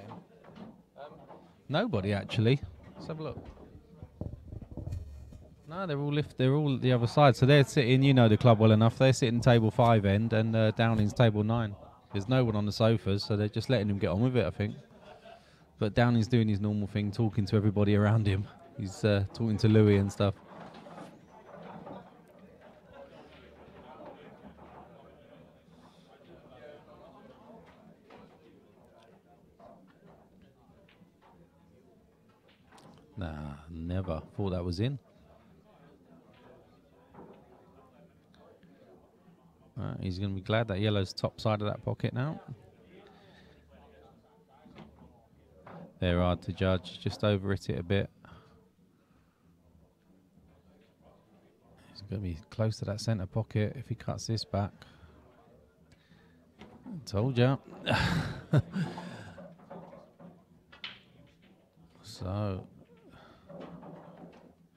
Nobody actually. Let's have a look. No, they're all the other side. So they're sitting, you know the club well enough. They're sitting table 5 end and Downing's table 9. There's no one on the sofas, so they're just letting him get on with it, I think. But Downing's doing his normal thing, talking to everybody around him. He's talking to Louis and stuff. Nah, never thought that was in. He's going to be glad that yellow's top side of that pocket now. They're hard to judge, just overhit it a bit. He's going to be close to that centre pocket if he cuts this back. Told ya. So,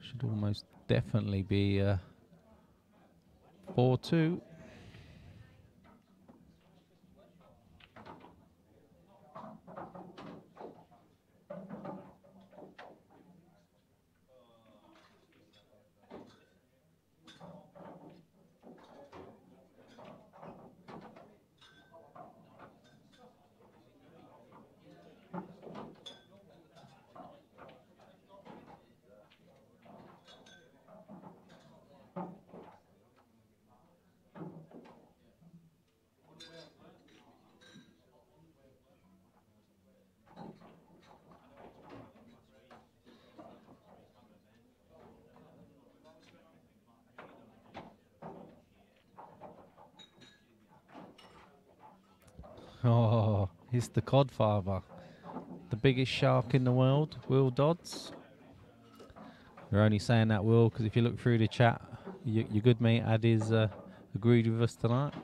should almost definitely be 4-2. Oh, he's the Codfather. The biggest shark in the world, Will Dodds. We're only saying that, Will, because if you look through the chat, your good mate Ad is agreed with us tonight.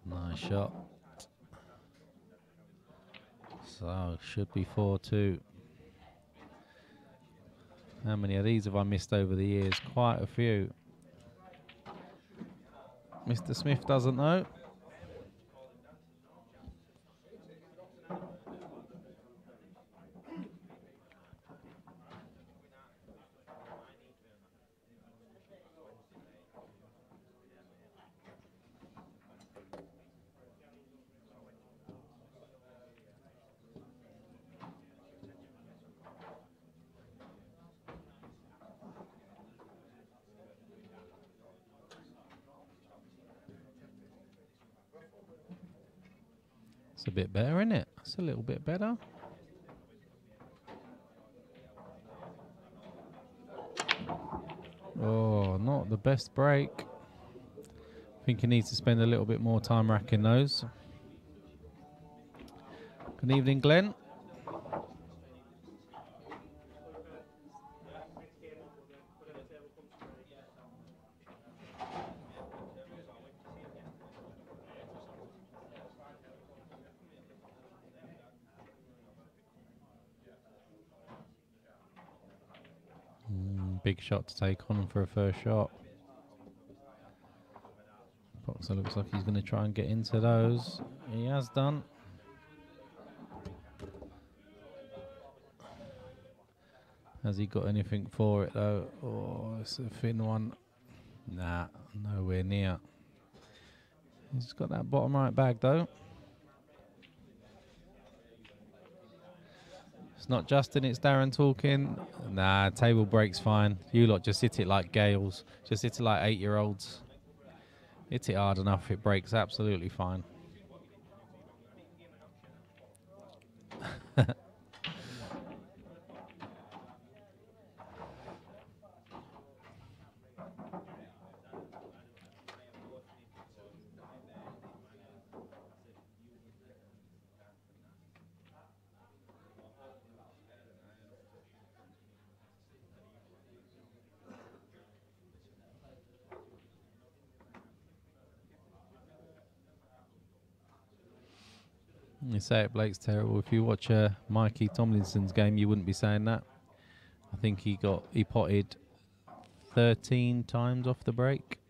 Nice shot. So, should be 4-2. How many of these have I missed over the years? Quite a few. Mr. Smith doesn't know. It's a bit better, isn't it? It's a little bit better. Oh, not the best break. I think he needs to spend a little bit more time racking those. Good evening, Glenn. Big shot to take on for a first shot. Poxton looks like he's going to try and get into those. He has done. Has he got anything for it though? Oh, it's a thin one. Nah, nowhere near. He's got that bottom right bag though. It's not Justin, it's Darren talking. Nah, table break's fine. You lot just hit it like gales. Just hit it like 8-year-olds. Hit it hard enough, it breaks absolutely fine. You say it, Blake's terrible. If you watch Mikey Tomlinson's game, you wouldn't be saying that. I think he potted 13 times off the break.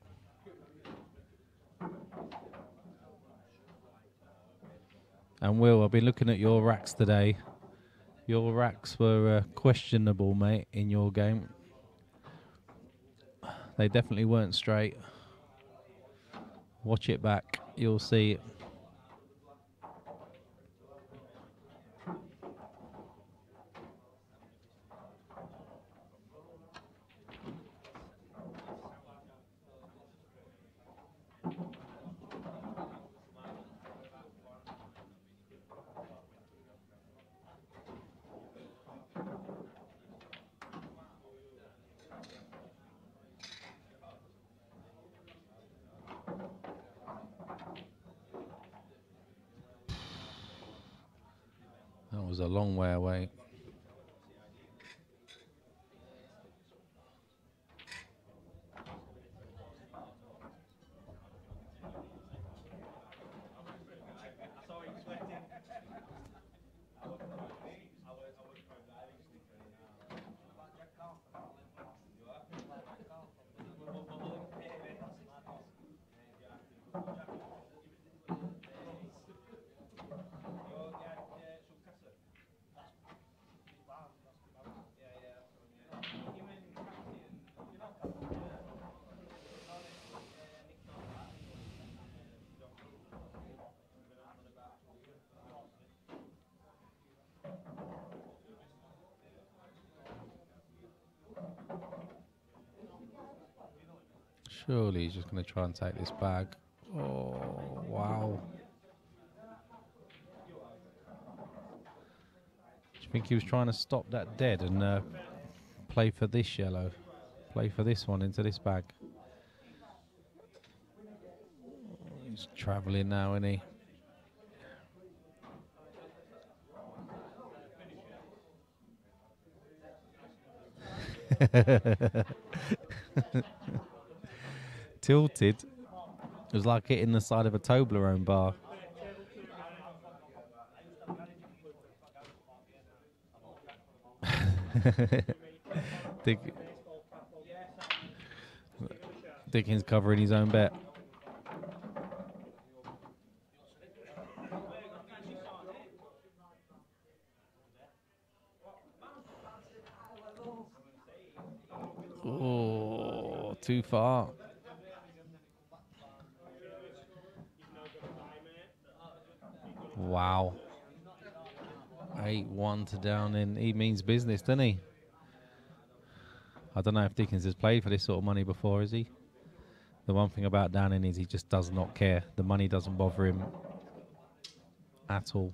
And Will, I've been looking at your racks today. Your racks were questionable, mate, in your game. They definitely weren't straight. Watch it back, you'll see it. That was a long way away. Surely he's just going to try and take this bag. Oh, wow. Do you think he was trying to stop that dead and play for this yellow? Play for this one into this bag. He's travelling now, isn't he? Tilted. It was like hitting the side of a Toblerone bar. Dickens covering his own bet. Oh, too far. Wow. 8-1 to down in. He means business, doesn't he? I don't know if Dickens has played for this sort of money before, is he? The one thing about Downing is he just does not care. The money doesn't bother him. at all.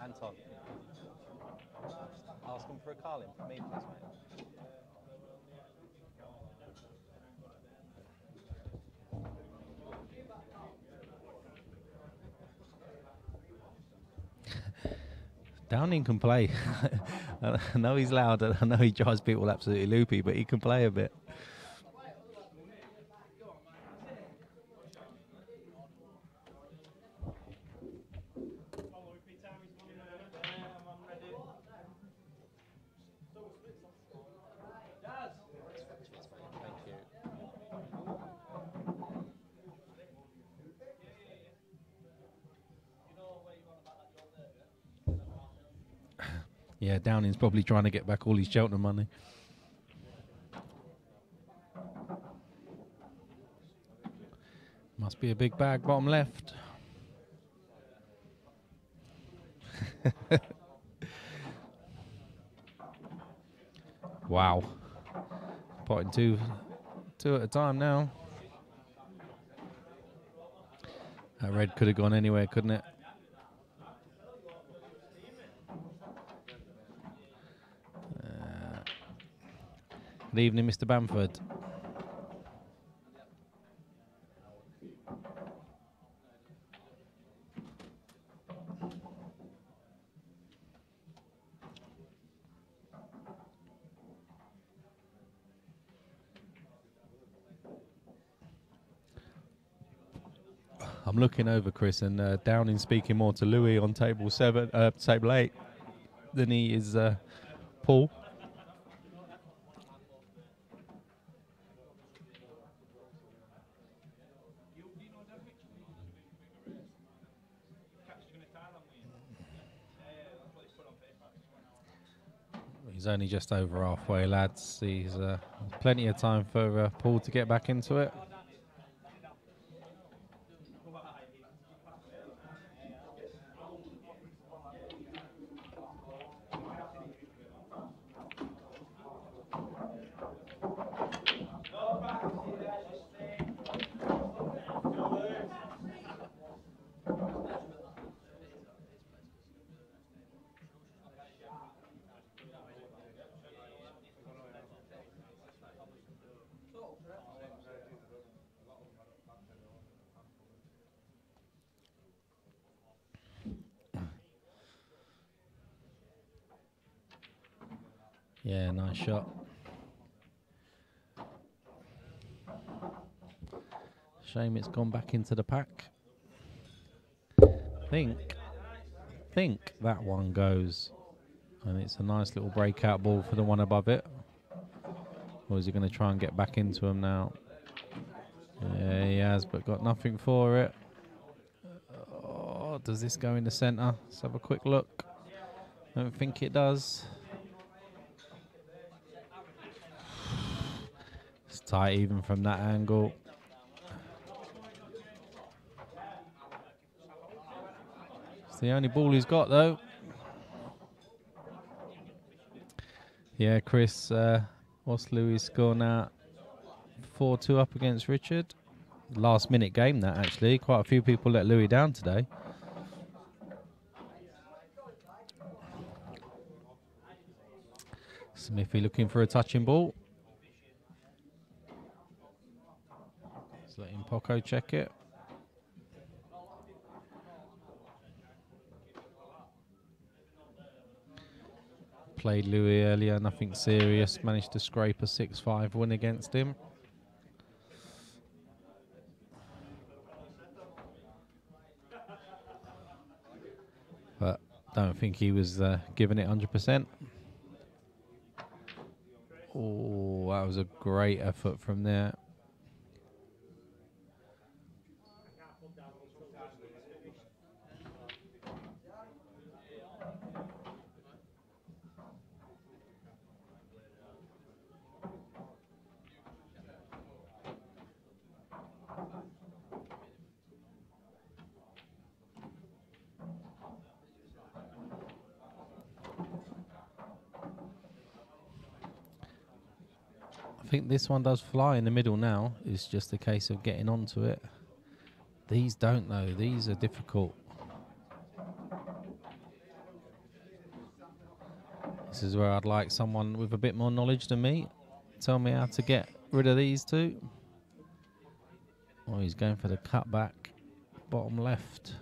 Anton. Ask him for a Carlin for me, please, mate. Downing can play. I know he's loud, and I know he drives people absolutely loopy, but he can play a bit. Yeah, Downing's probably trying to get back all his Cheltenham money. Must be a big bag, bottom left. Wow. Potting two at a time now. That red could have gone anywhere, couldn't it? Good evening, Mr. Bamford. I'm looking over, Chris, and Downing speaking more to Louis on table 8 than he is Paul. He's only just over halfway, lads. He's plenty of time for Paul to get back into it. Yeah, nice shot. Shame it's gone back into the pack. Think that one goes. And it's a nice little breakout ball for the one above it. Or is he going to try and get back into him now? Yeah, he has, but got nothing for it. Oh, does this go in the centre? Let's have a quick look. Don't think it does. It's tight even from that angle. It's the only ball he's got, though. Yeah, Chris, what's Louis' score now? 4-2 up against Richard. Last minute game, that actually. Quite a few people let Louis down today. Smithy looking for a touching ball. Just letting Paco check it. Played Louis earlier, nothing serious. Managed to scrape a 6-5 win against him. But don't think he was giving it 100%. Oh, that was a great effort from there. I think this one does fly in the middle now. It's just a case of getting onto it. These don't though. These are difficult. This is where I'd like someone with a bit more knowledge than me. Tell me how to get rid of these two. Oh, he's going for the cutback. Bottom left.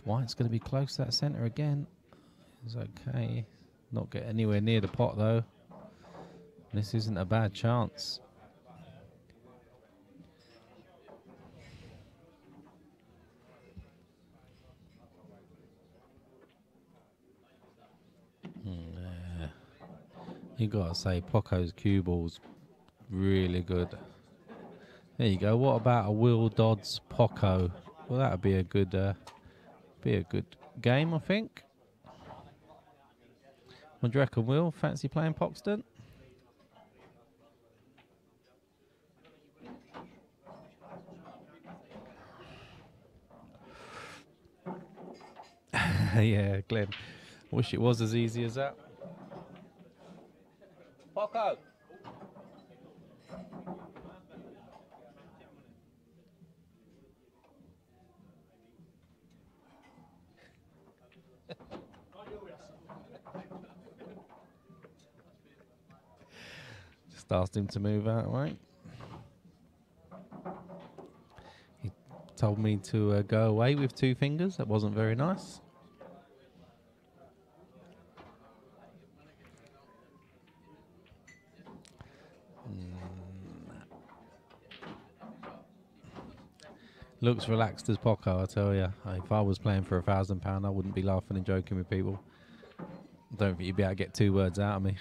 White's going to be close to that centre again. It's okay. Not get anywhere near the pot though. This isn't a bad chance. You gotta say, Paco's cue ball's really good. There you go. What about a Will Dodds Paco? Well, that would be a good game, I think. What do you reckon, Will? Fancy playing Poxton? Yeah, Glenn. Wish it was as easy as that. Paco! Just asked him to move out, right? He told me to go away with 2 fingers. That wasn't very nice. Looks relaxed as Paco, I tell you. If I was playing for £1,000, I wouldn't be laughing and joking with people. I don't think you'd be able to get 2 words out of me.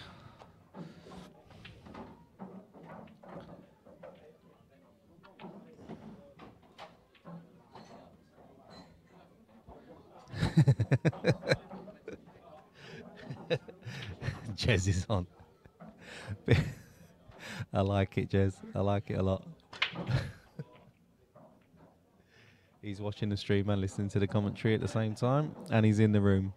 Jez is on. I like it, Jez. I like it a lot. He's watching the stream and listening to the commentary at the same time, and he's in the room.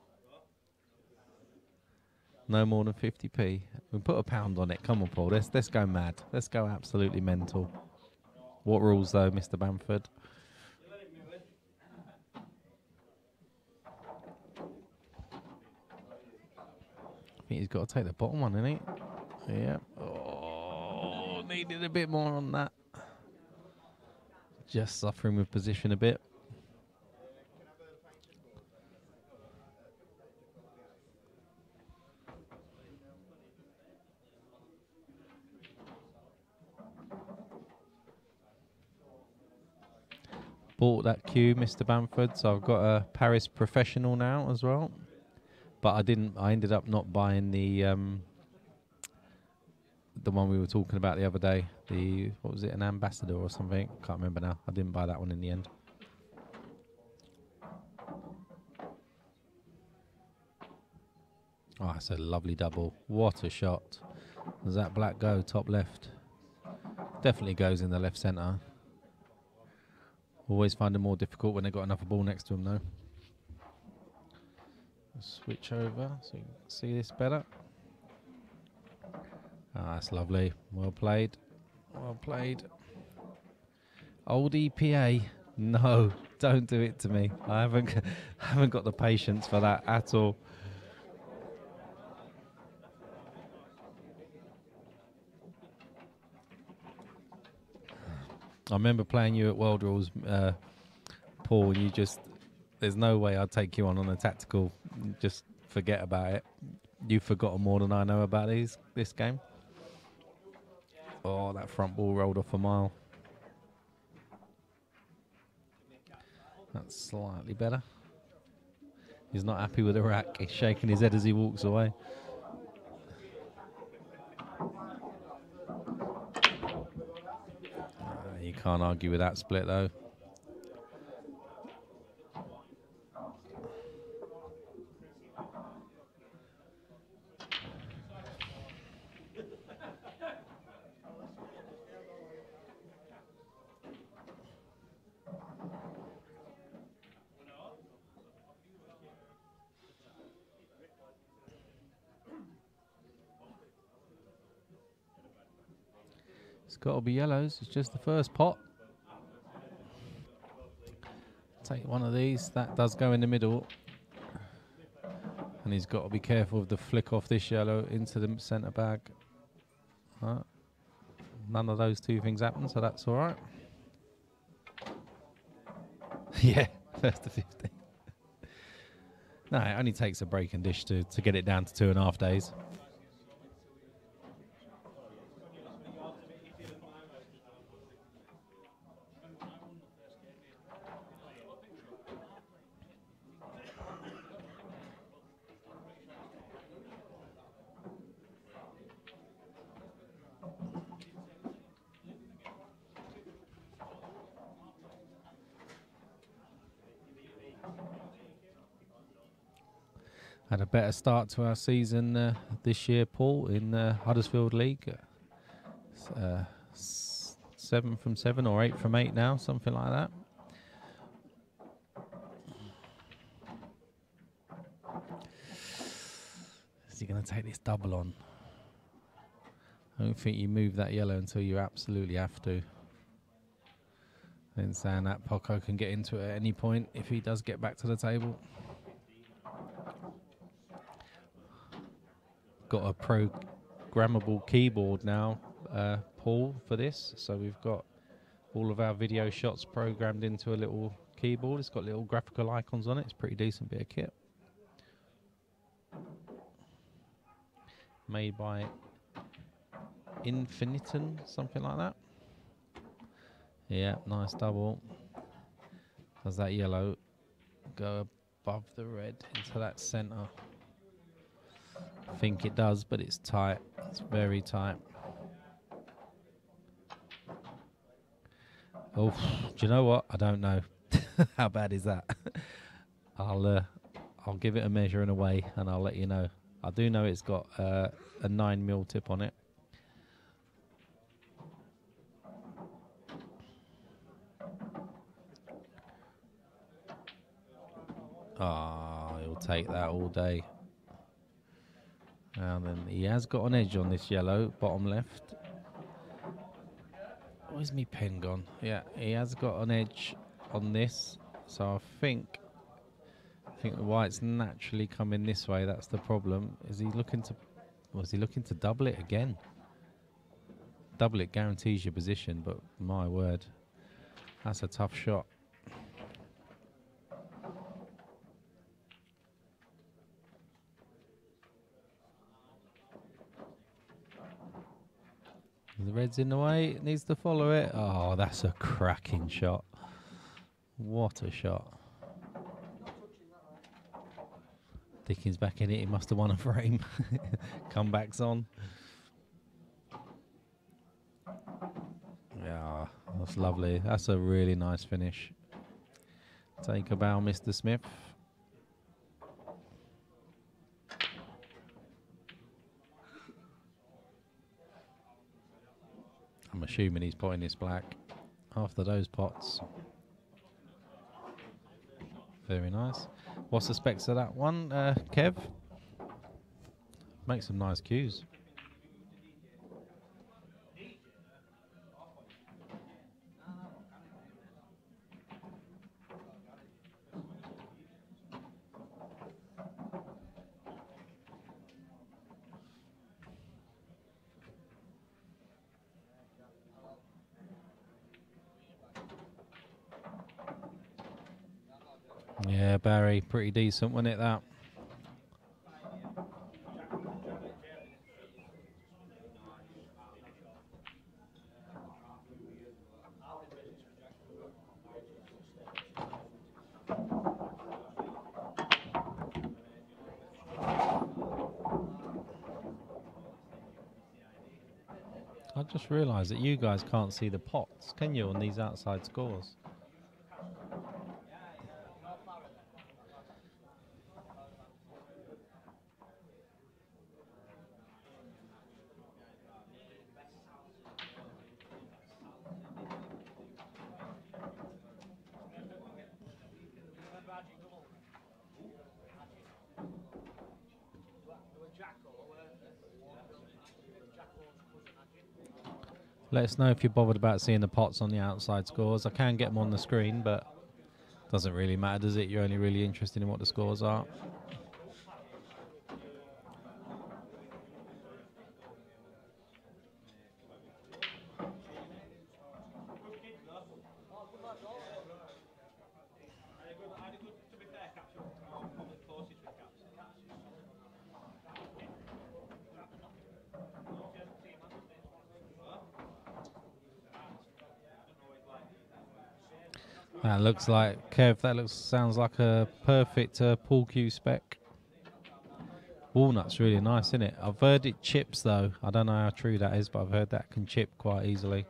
No more than 50p. We put £1 on it. Come on, Paul. Let's go mad. Let's go absolutely mental. What rules, though, Mr. Bamford? I think he's got to take the bottom one, isn't he? Yeah. Oh, needed a bit more on that. Just suffering with position a bit. Bought that cue, Mr. Bamford, so I've got a Paris Professional now as well. But I ended up not buying the one we were talking about the other day. What was it, an Ambassador or something? Can't remember now. I didn't buy that one in the end. Oh, it's a lovely double. What a shot. Does that black go top left? Definitely goes in the left centre. Always find it more difficult when they've got another ball next to them though. Switch over so you can see this better. Ah, that's lovely. Well played. Well played. Old EPA. No, don't do it to me. I haven't got the patience for that at all. I remember playing you at World Rules, Paul, and there's no way I'd take you on a tactical. Just forget about it. You've forgotten more than I know about this game. Oh, that front ball rolled off a mile. That's slightly better. He's not happy with the rack. He's shaking his head as he walks away. You can't argue with that split, though. got to be yellows. It's just the first pot. Take one of these. That does go in the middle. And he's got to be careful of the flick off this yellow into the centre bag. None of those two things happen, so that's all right. Yeah, first to 15. No, it only takes a break and dish to get it down to 2.5 days. Had a better start to our season this year, Paul, in the Huddersfield League. 7 from 7 or 8 from 8 now, something like that. Is he going to take this double on? I don't think you move that yellow until you absolutely have to. Then saying that Paco can get into it at any point if he does get back to the table. Got a programmable keyboard now, Paul, for this. So we've got all of our video shots programmed into a little keyboard. It's got little graphical icons on it. It's a pretty decent bit of kit. Made by Infiniton, something like that. Yeah, nice double. Does that yellow go above the red into that centre? I think it does, but it's tight. It's very tight. Oh, do you know what? I don't know. How bad is that? I'll give it a measure and a weigh, and I'll let you know. I do know it's got a 9mm tip on it. Ah, he'll take that all day. And then he has got an edge on this yellow, bottom left. Where's my pen gone? Yeah, he has got an edge on this. So I think the white's naturally coming this way. That's the problem. Is he looking to... Was he looking to double it again? Double it guarantees your position, but my word, that's a tough shot. The red's in the way, it needs to follow it. Oh, that's a cracking shot. What a shot. Dickens back in it, he must have won a frame. Comeback's on. Yeah, that's lovely. That's a really nice finish. Take a bow, Mr. Smith. I'm assuming he's potting this black after those pots. Very nice. What's the specs of that one, Kev? Make some nice cues. Yeah, Barry, pretty decent, wasn't it, that? I just realised that you guys can't see the pots, can you, on these outside scores? Let us know if you're bothered about seeing the pots on the outside scores. I can get them on the screen, but doesn't really matter, does it? You're only really interested in what the scores are. That looks like, Kev, sounds like a perfect pool cue spec. Walnut's really nice, isn't it? I've heard it chips though. I don't know how true that is, but I've heard that can chip quite easily.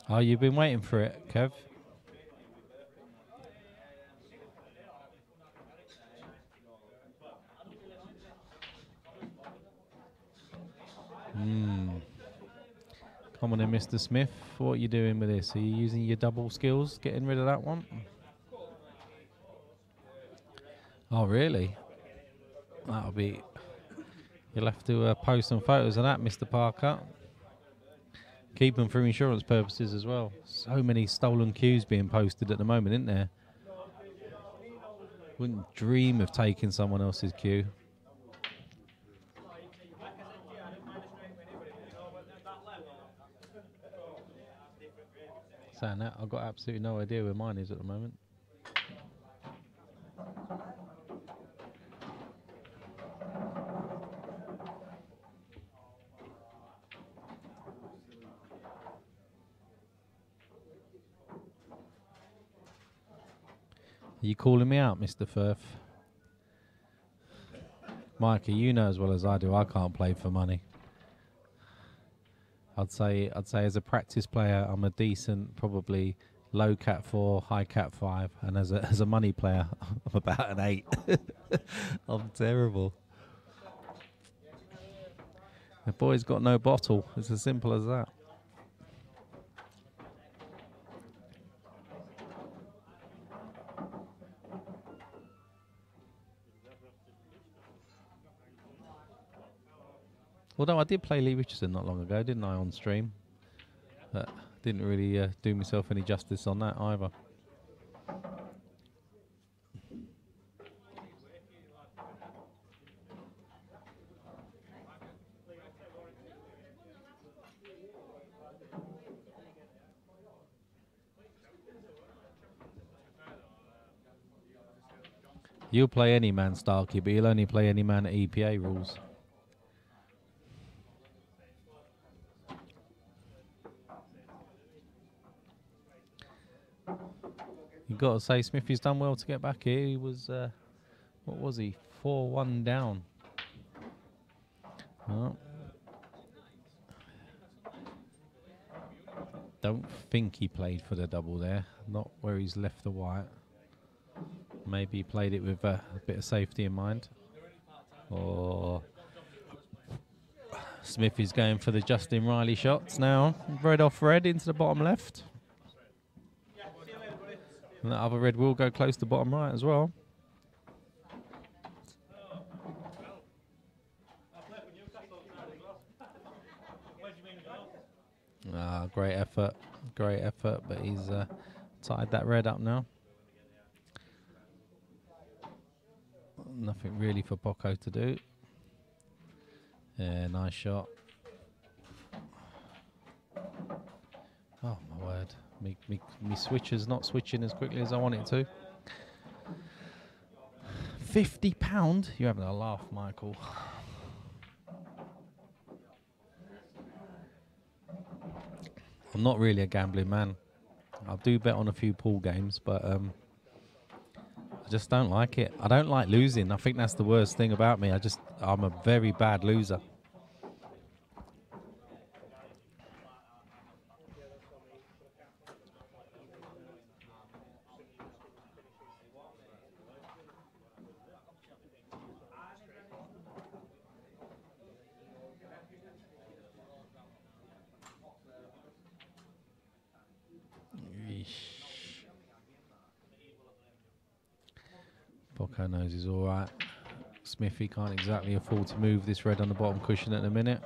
Oh, you've been waiting for it, Kev? Come on in, Mr. Smith. What are you doing with this? Are you using your double skills, getting rid of that one? Oh, really? That'll be... You'll have to post some photos of that, Mr. Parker. Keep them for insurance purposes as well. So many stolen cues being posted at the moment, isn't there? Wouldn't dream of taking someone else's cue. Saying that, I've got absolutely no idea where mine is at the moment. Are you calling me out, Mr. Firth? Mikey, you know as well as I do, I can't play for money. I'd say as a practice player, I'm a decent, probably low cat 4, high cat 5, and as a money player, I'm about an 8. I'm terrible. The boy's got no bottle. It's as simple as that. Although I did play Lee Richardson not long ago, didn't I, on stream? But didn't really do myself any justice on that either. You'll play any man, Starkey, but you'll only play any man at EPA rules. You've got to say, Smithy's done well to get back here. He was, what was he, 4-1 down. Oh. Don't think he played for the double there. Not where he's left the white. Maybe he played it with a bit of safety in mind. Or Smithy's going for the Justin Riley shots now. Red off red into the bottom left. And that other red will go close to bottom right as well. Great effort, but he's tied that red up now. Nothing really for Paco to do. Yeah, nice shot. Oh my word. Me switcher's not switching as quickly as I want it to. £50? You're having a laugh, Michael. I'm not really a gambling man. I do bet on a few pool games, but I just don't like it. I don't like losing. I think that's the worst thing about me. I'm a very bad loser. Paco knows he's all right. Smithy can't exactly afford to move this red on the bottom cushion at the minute.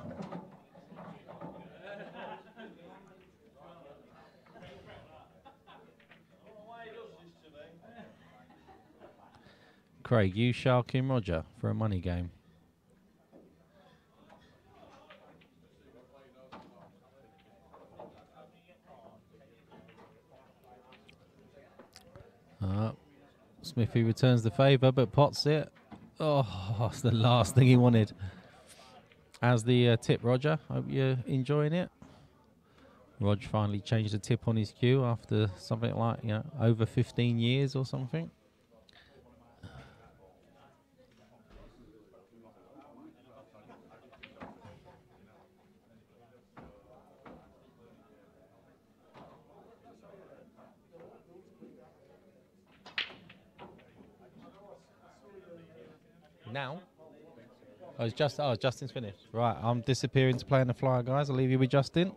Craig, you sharking Roger for a money game. Smithy returns the favour, but pots it. Oh, that's the last thing he wanted. As the tip, Roger. Hope you're enjoying it. Rog finally changed the tip on his cue after something like, over 15 years or something. Now? Oh, Justin's finished. Right, I'm disappearing to play in the flyer, guys. I'll leave you with Justin.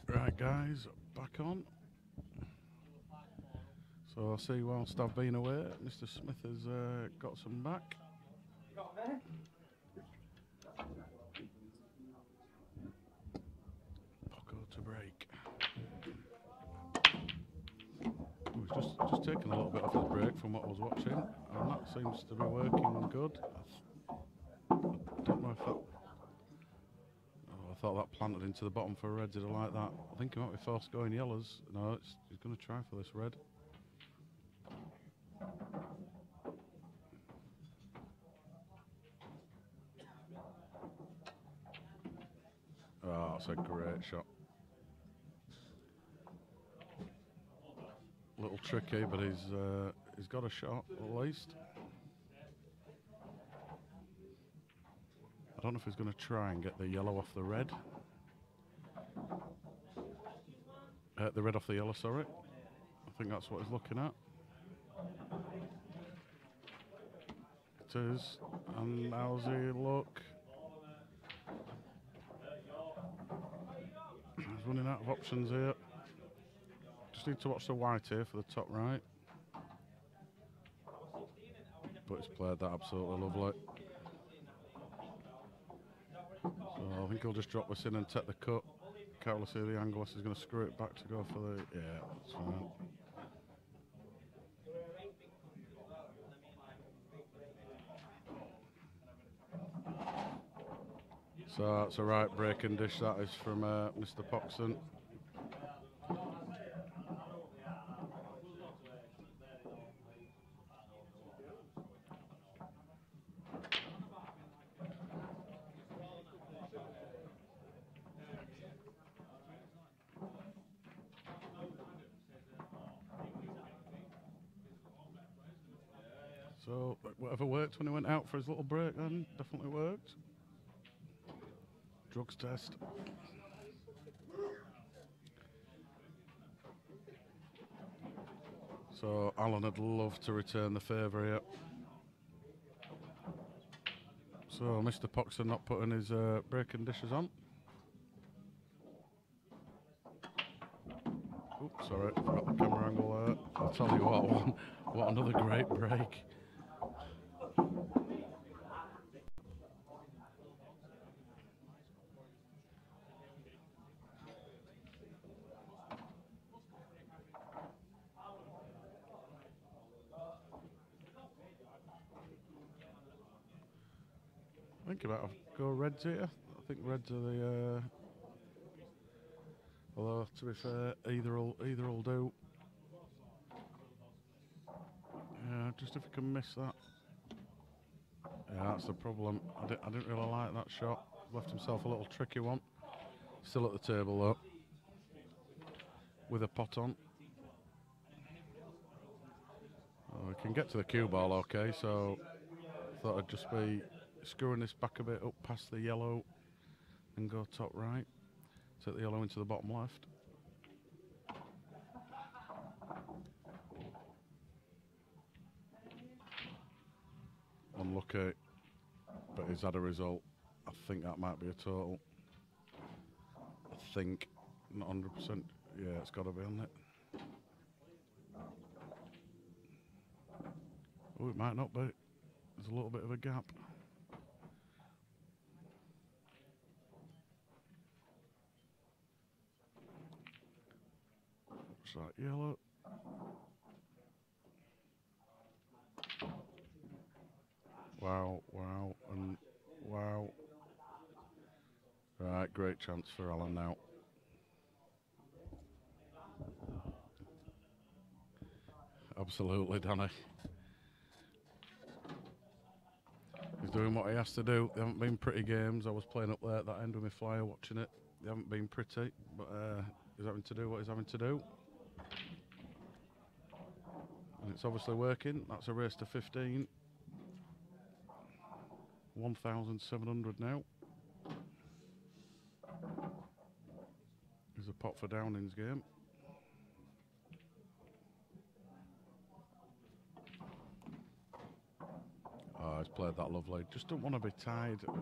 Right, guys, back on. So I see whilst I've been away, Mr. Smith has got some back. Paco to break. Oh, he's just taken a little bit off his break from what I was watching, and that seems to be working good. I don't know if that... Oh, I thought that planted into the bottom for reds. Did I like that? I think he might be forced going yellows. No, he's going to try for this red. Oh, that's a great shot. A little tricky, but he's got a shot at least. I don't know if he's going to try and get the yellow off the red. The red off the yellow, sorry. I think that's what he's looking at. It is. And how's he look? He's running out of options here. Just need to watch the white here for the top right. But he's played that absolutely lovely. So I think he'll just drop this in and take the cut. Can't really see the angle, he's going to screw it back to go for the... Yeah, that's fine. So that's a right breaking dish, that is from Mr. Poxton. So whatever worked when he went out for his little break then definitely worked. Drugs test. So Alan would love to return the favour here. So Mr. Poxton not putting his breaking dishes on. Oops, sorry, forgot the camera angle there. I'll tell you what another great break. I think about go Reds here. I think Reds are the. Although to be fair, either'll do. Yeah, just if you can miss that. Yeah, that's the problem. I didn't really like that shot. Left himself a little tricky one. Still at the table though, with a pot on. Oh, we can get to the cue ball, okay. So thought I'd just be screwing this back a bit up past the yellow and go top right. Take the yellow into the bottom left. Unlucky, but he's had a result. I think that might be a total. I think, not 100%. Yeah, it's got to be on it. Oh, it might not be. There's a little bit of a gap. What's that, yellow? Wow, wow, and wow. Right, great chance for Alan now. Absolutely, Danny. He's doing what he has to do. They haven't been pretty games. I was playing up there at that end with my flyer watching it. They haven't been pretty, but he's having to do what he's having to do. And it's obviously working. That's a race to 15. 1,700 now. There's a pot for Downing's game. Oh, he's played that lovely. Just don't want to be tied. Oh.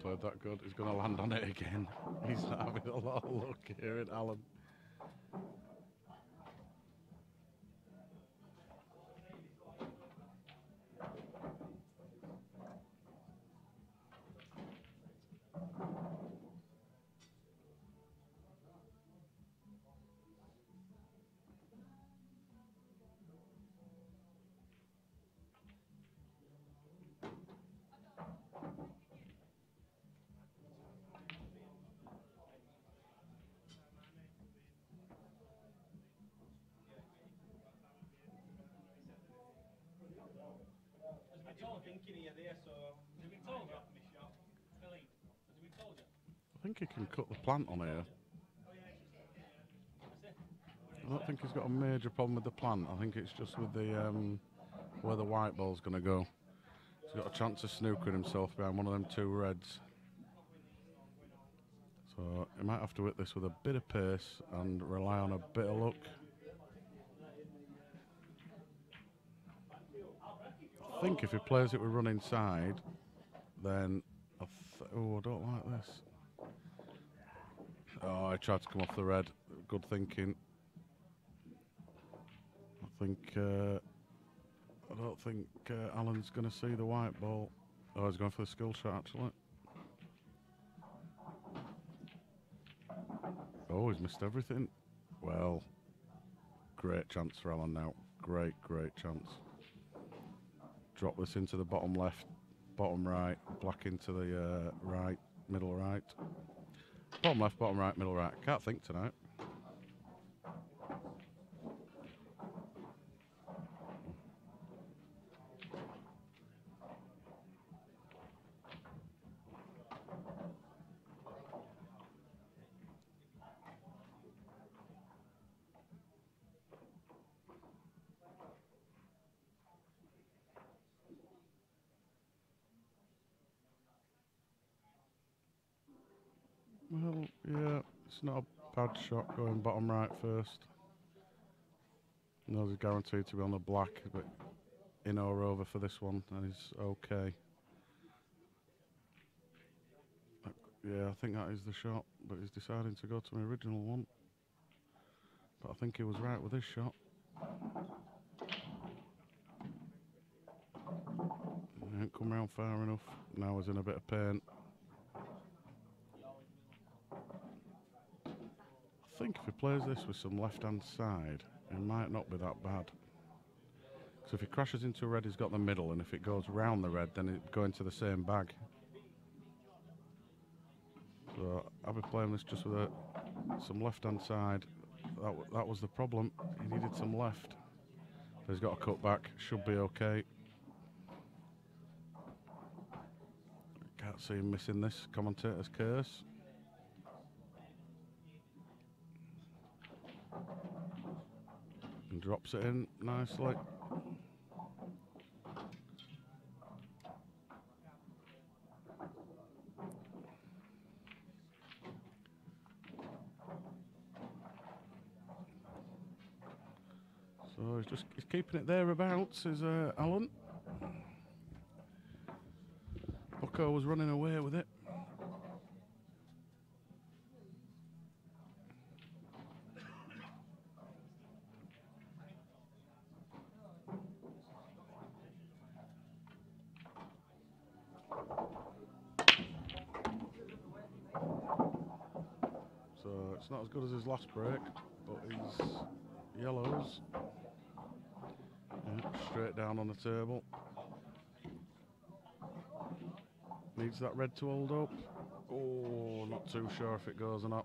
Played that good. He's going to land on it again. He's not having a lot of luck here in Alan. I think he can cut the plant on here. I don't think he's got a major problem with the plant. I think it's just with the where the white ball's going to go. He's got a chance of snookering himself behind one of them two reds. So he might have to hit this with a bit of pace and rely on a bit of luck. I think if he plays it with run inside, then I don't like this. Oh, I tried to come off the red. Good thinking. I don't think Alan's going to see the white ball. Oh, he's going for the skill shot actually. Oh, he's missed everything. Well, great chance for Alan now. Great chance. Drop this into the bottom left. bottom right, black into the right, middle right. Bottom left, bottom right, middle right. Can't think tonight. Well, yeah, it's not a bad shot going bottom right first. Knows he's guaranteed to be on the black, but in or over for this one, and he's okay. Yeah, I think that is the shot, but he's deciding to go to my original one. But I think he was right with this shot. He ain't come round far enough. Now he's in a bit of pain. I think if he plays this with some left-hand side, it might not be that bad. So if he crashes into a red, he's got the middle, and if it goes round the red, then it go into the same bag. So I'll be playing this just with some left-hand side. That was the problem. He needed some left. But he's got a cut back. Should be okay. Can't see him missing this. Commentator's curse. And drops it in nicely. So he's keeping it thereabouts, is Alan. Paco was running away with it. So it's not as good as his last break, but he's yellows. Yeah, straight down on the table. Needs that red to hold up. Oh, not too sure if it goes or not.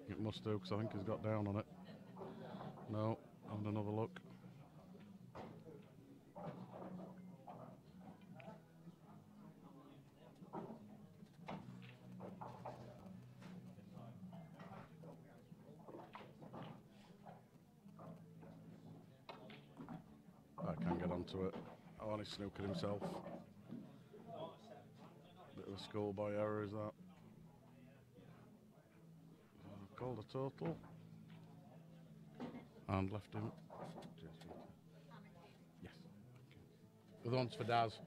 It must do, because I think he's got down on it. No, have another look. I can't get onto it. Oh, and he snookered himself. Bit of a schoolboy error, is that? Called a total. And left him. Yes. The one's for Daz.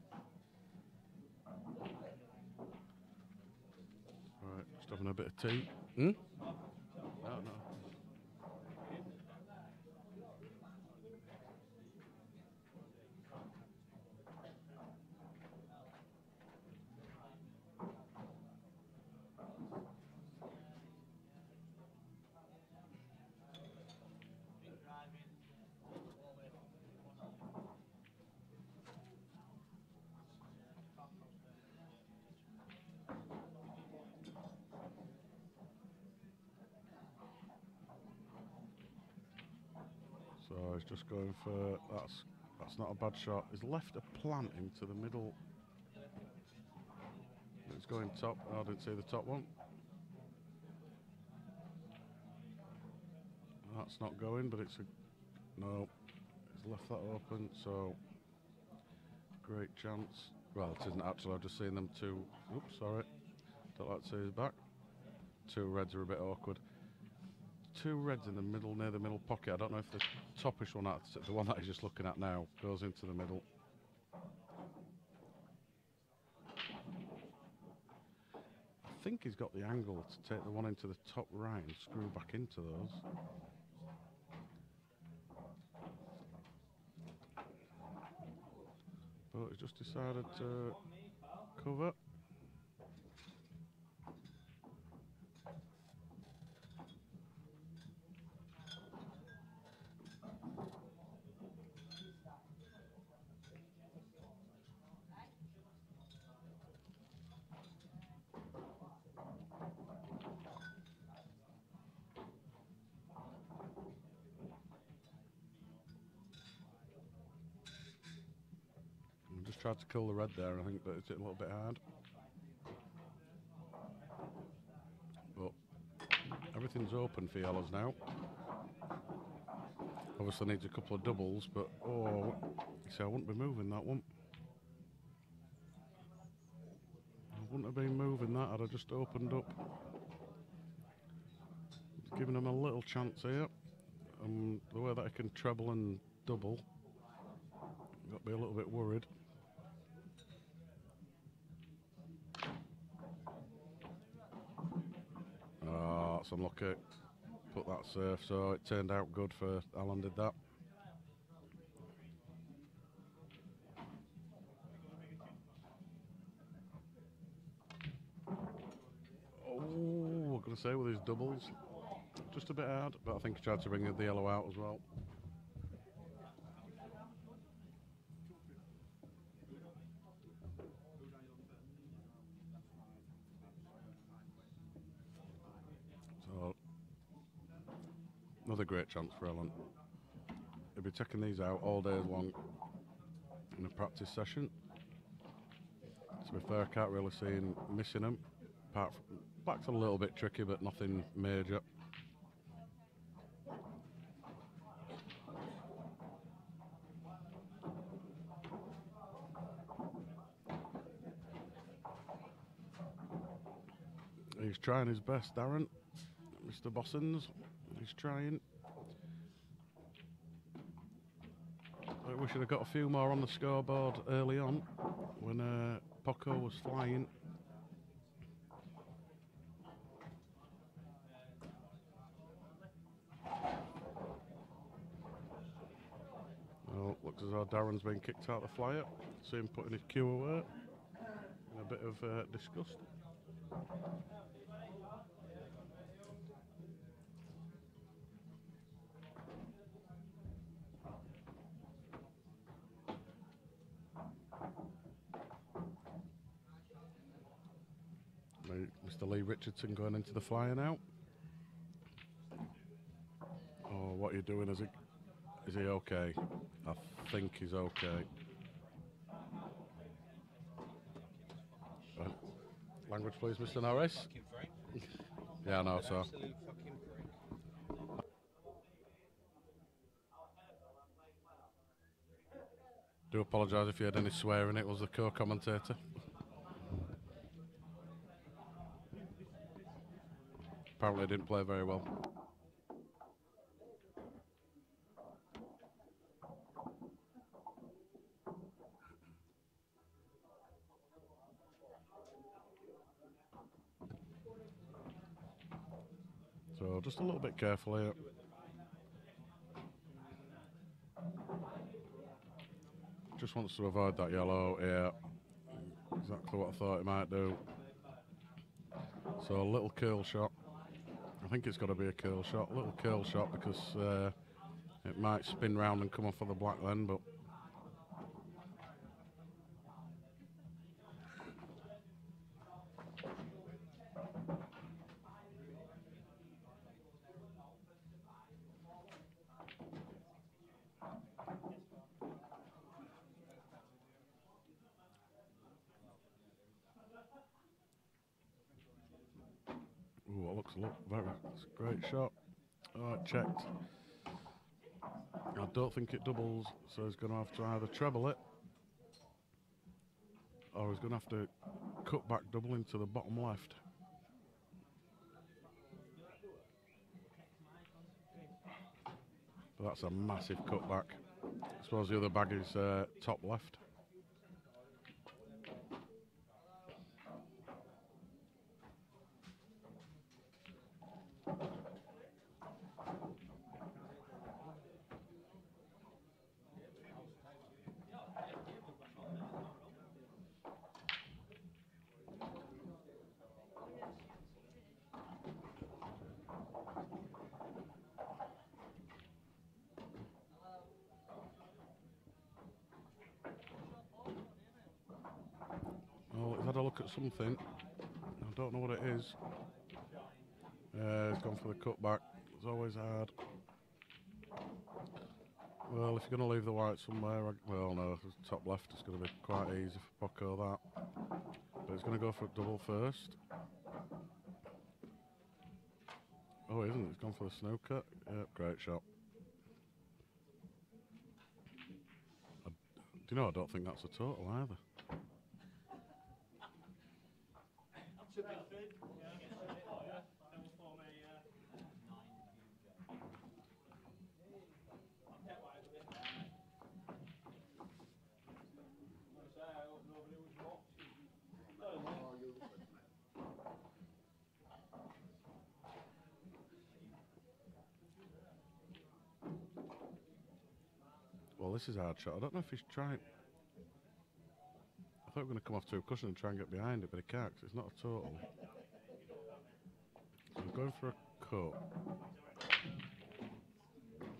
Alright, just having a bit of tea. No, no. So he's just going for that's not a bad shot. He's left a plant into the middle. It's going top. Oh, I didn't see the top one. That's not going, but it's a no. He's left that open, so great chance. Well, it isn't actually. I've just seen them two. Oops, sorry. Don't like to see his back. Two reds are a bit awkward. Two reds in the middle, near the middle pocket. I don't know if the toppish one, the one that he's just looking at now, goes into the middle. I think he's got the angle to take the one into the top right and screw back into those. But he's just decided to cover. tried to kill the red there, I think, but it's a little bit hard. But everything's open for yellows now. Obviously needs a couple of doubles, but oh, see, I wouldn't be moving that one. I wouldn't have been moving that, I'd have just opened up. Giving him a little chance here. The way that I can treble and double, I've got to be a little bit worried. Oh, that's unlucky. Put that safe, so it turned out good for Alan did that. Oh, I'm going to say with his doubles, just a bit hard, but I think he tried to bring the yellow out as well. So, another great chance for Alan. He'll be taking these out all day long in a practice session. To be fair, I can't really see him missing them. Apart from, black's a little bit tricky, but nothing major. He's trying his best, Darren. Mr. Bossins, he's trying. We should have got a few more on the scoreboard early on when Paco was flying. Well, looks as though Darren's been kicked out of the flyer. See him putting his cue away in a bit of disgust. Mr. Lee Richardson going into the flyer now. Oh, what are you doing? Is he okay? I think he's okay. Language please, Mr. Norris. Yeah, I know, so. Do apologise if you had any swearing, it was the co-commentator. Apparently didn't play very well. So just a little bit careful here. Just wants to avoid that yellow, yeah. Exactly what I thought he might do. So a little curl shot. I think it's got to be a curl shot, a little curl shot, because it might spin round and come off of the black then, but ooh, it looks it's a great shot. Oh, it checked. I don't think it doubles, so he's going to have to either treble it, or he's going to have to cut back double into the bottom left. But that's a massive cutback. I suppose the other bag is top left. Well, he's had a look at something. I don't know what it is. He's gone for the cutback. It's always hard. Well, if you're going to leave the white somewhere, well, no, top left is going to be quite easy for Paco, that. But he's going to go for a double first. Oh, he isn't. He's gone for the snooker. Yep, great shot. Do you know, I don't think that's a total either. Well, this is a hard shot. I don't know if he's trying. I thought we were going to come off to a cushion and try and get behind it, but he can't, 'cause it's not a total. So we're going for a cut.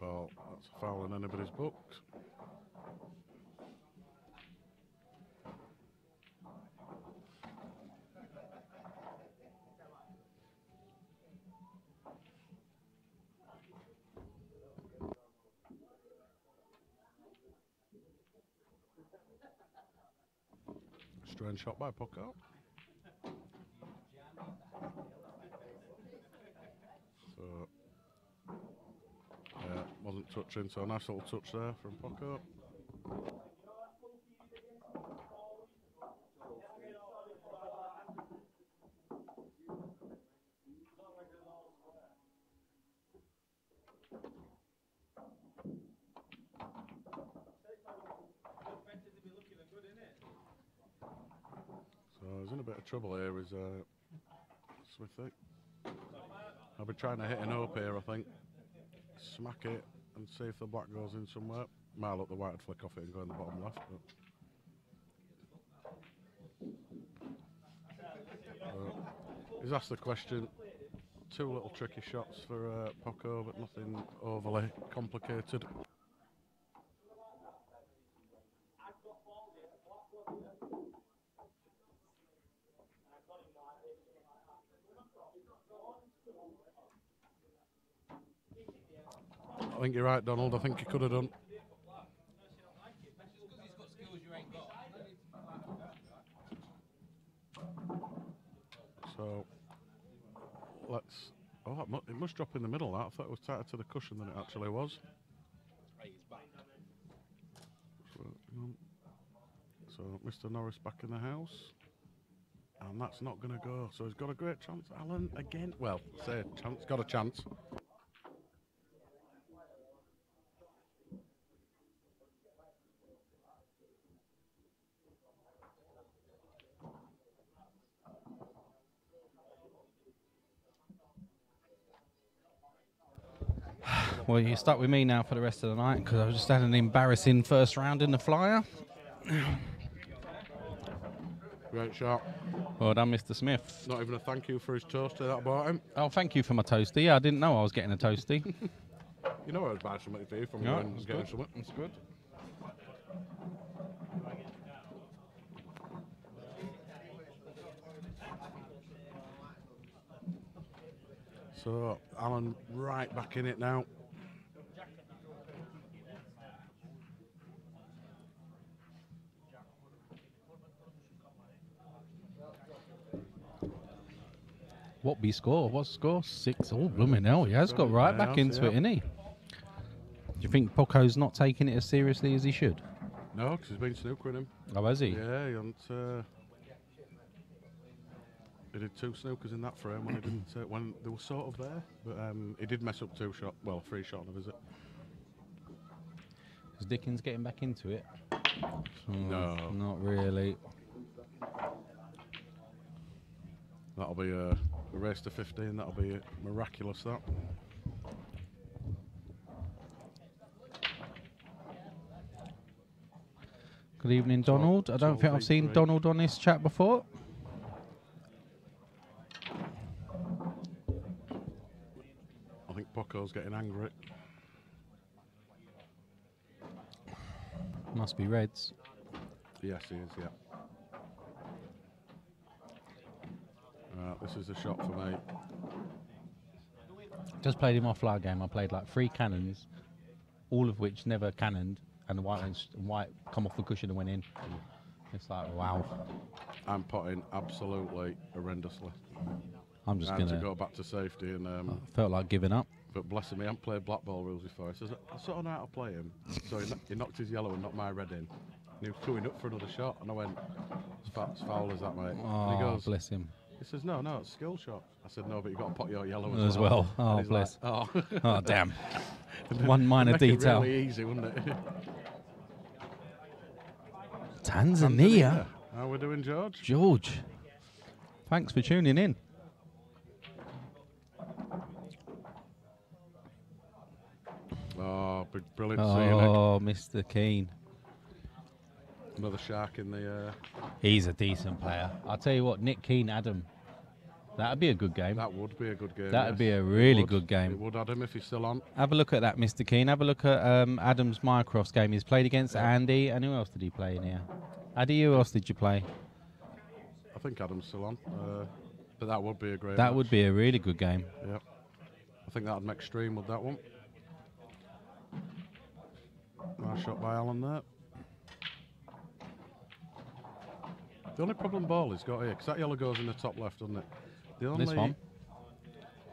Well, that's a foul in anybody's books. Strange shot by Paco. So, yeah, wasn't touching, so a nice little touch there from Paco. So he's in a bit of trouble here, is Smithy. I'll be trying to hit an up here, I think. Smack it and see if the black goes in somewhere. Might look the white would flick off it and go in the bottom left. But he's asked the question. 2 little tricky shots for Paco, but nothing overly complicated. I think you're right, Donald. I think he could have done. So let's. Oh, it must drop in the middle. That I thought it was tighter to the cushion than it actually was. So Mr. Norris back in the house, and that's not going to go. So he's got a great chance. Alan again. Well, say chance. Got a chance. Well, you're stuck with me now for the rest of the night because I just had an embarrassing first round in the flyer. Great shot. Well done, Mr. Smith. Not even a thank you for his toasty that I bought him. Oh, thank you for my toasty. Yeah, I didn't know I was getting a toasty. You know I was buying something for you from No, when it's getting good. something. It's good. So Alan right back in it now. What be score? What's score? 6. Oh, blooming hell. He has got right back into it, innit he? Do you think Paco's not taking it as seriously as he should? No, because he's been snookering him. Oh, has he? Yeah, he did 2 snookers in that frame when he didn't. When they were sort of there, but he did mess up 2 shot. Well, 3 shot on a visit. Is Dickens getting back into it? No, Not really. That'll be a race to 15. That'll be miraculous. That. Good evening, Donald. I don't think I've seen Donald on this chat before. I think Paco's getting angry. Must be Reds. Yes, he is. Yeah. This is the shot for me. Just played in my fly game. I played like 3 cannons. all of which never cannoned, and the white come off the cushion and went in. It's like, wow. I'm putting absolutely horrendously. I'm just I going had to go back to safety and felt like giving up. but bless him, he hadn't played Blackball rules before. He says, I sort of know how to play him. So he knocked his yellow and knocked my red in. And he was queuing up for another shot, and I went, as foul as that, mate. And he goes, bless him. He says, no, it's a skill shot. I said, no, but you've got to pot your yellow As well. Oh, And he's bless. like, Oh, damn. One minor It'd make it detail. really easy, wouldn't it? Tanzania. How we doing, George? George. Thanks for tuning in. Oh, brilliant seeing it. Oh, Mr. Keane. Another shark in the... He's a decent player. I'll tell you what, Nick Keane, Adam. That'd be a good game. That would be a good game. That'd yes. be a really It good game. It would, Adam, if he's still on. Have a look at that, Mr. Keane. Have a look at Adam's Mycroft's game. He's played against Andy. And who else did he play in here? Addy, who else did you play? I think Adam's still on. But that would be a great That match. would be a really good game. Yep. I think that'd make stream with that one. Nice shot by Alan there. The only problem ball he's got here, because that yellow goes in the top left, doesn't it? The only This one?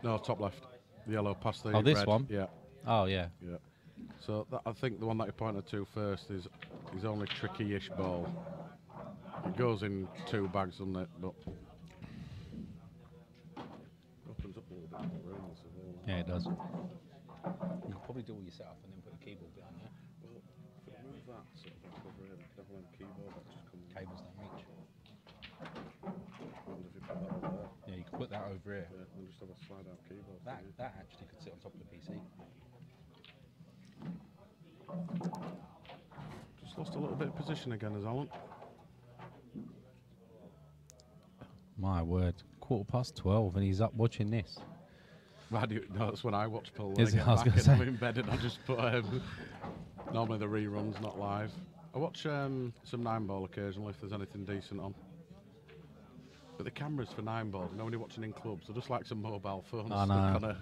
No, top left. The yellow past the Oh, this red. one? Yeah. Oh, yeah. Yeah. So I think the one that you pointed to first is his only tricky-ish ball. It goes in two bags, doesn't it? But opens up a little bit more room as well. Yeah, it does. You could probably do all your setup and then put a keyboard behind there. Well, if I move that sort of back over here, we could have one keyboard that just comes. Cables don't reach. What if you put that over there? Yeah, you could put that over here. Yeah, and just have a slide-out keyboard. That actually could sit on top of the PC. Just lost a little bit of position again, as Alan. My word. 12:15 and he's up watching this. No, that's when I watch Paul. Is When it? I I was get gonna back and say. I'm in bed and I just put normally the reruns, not live. I watch some 9-ball occasionally if there's anything decent on. But the cameras for 9-ball, you know, when you're watching in clubs, they're just like some mobile phones. I know.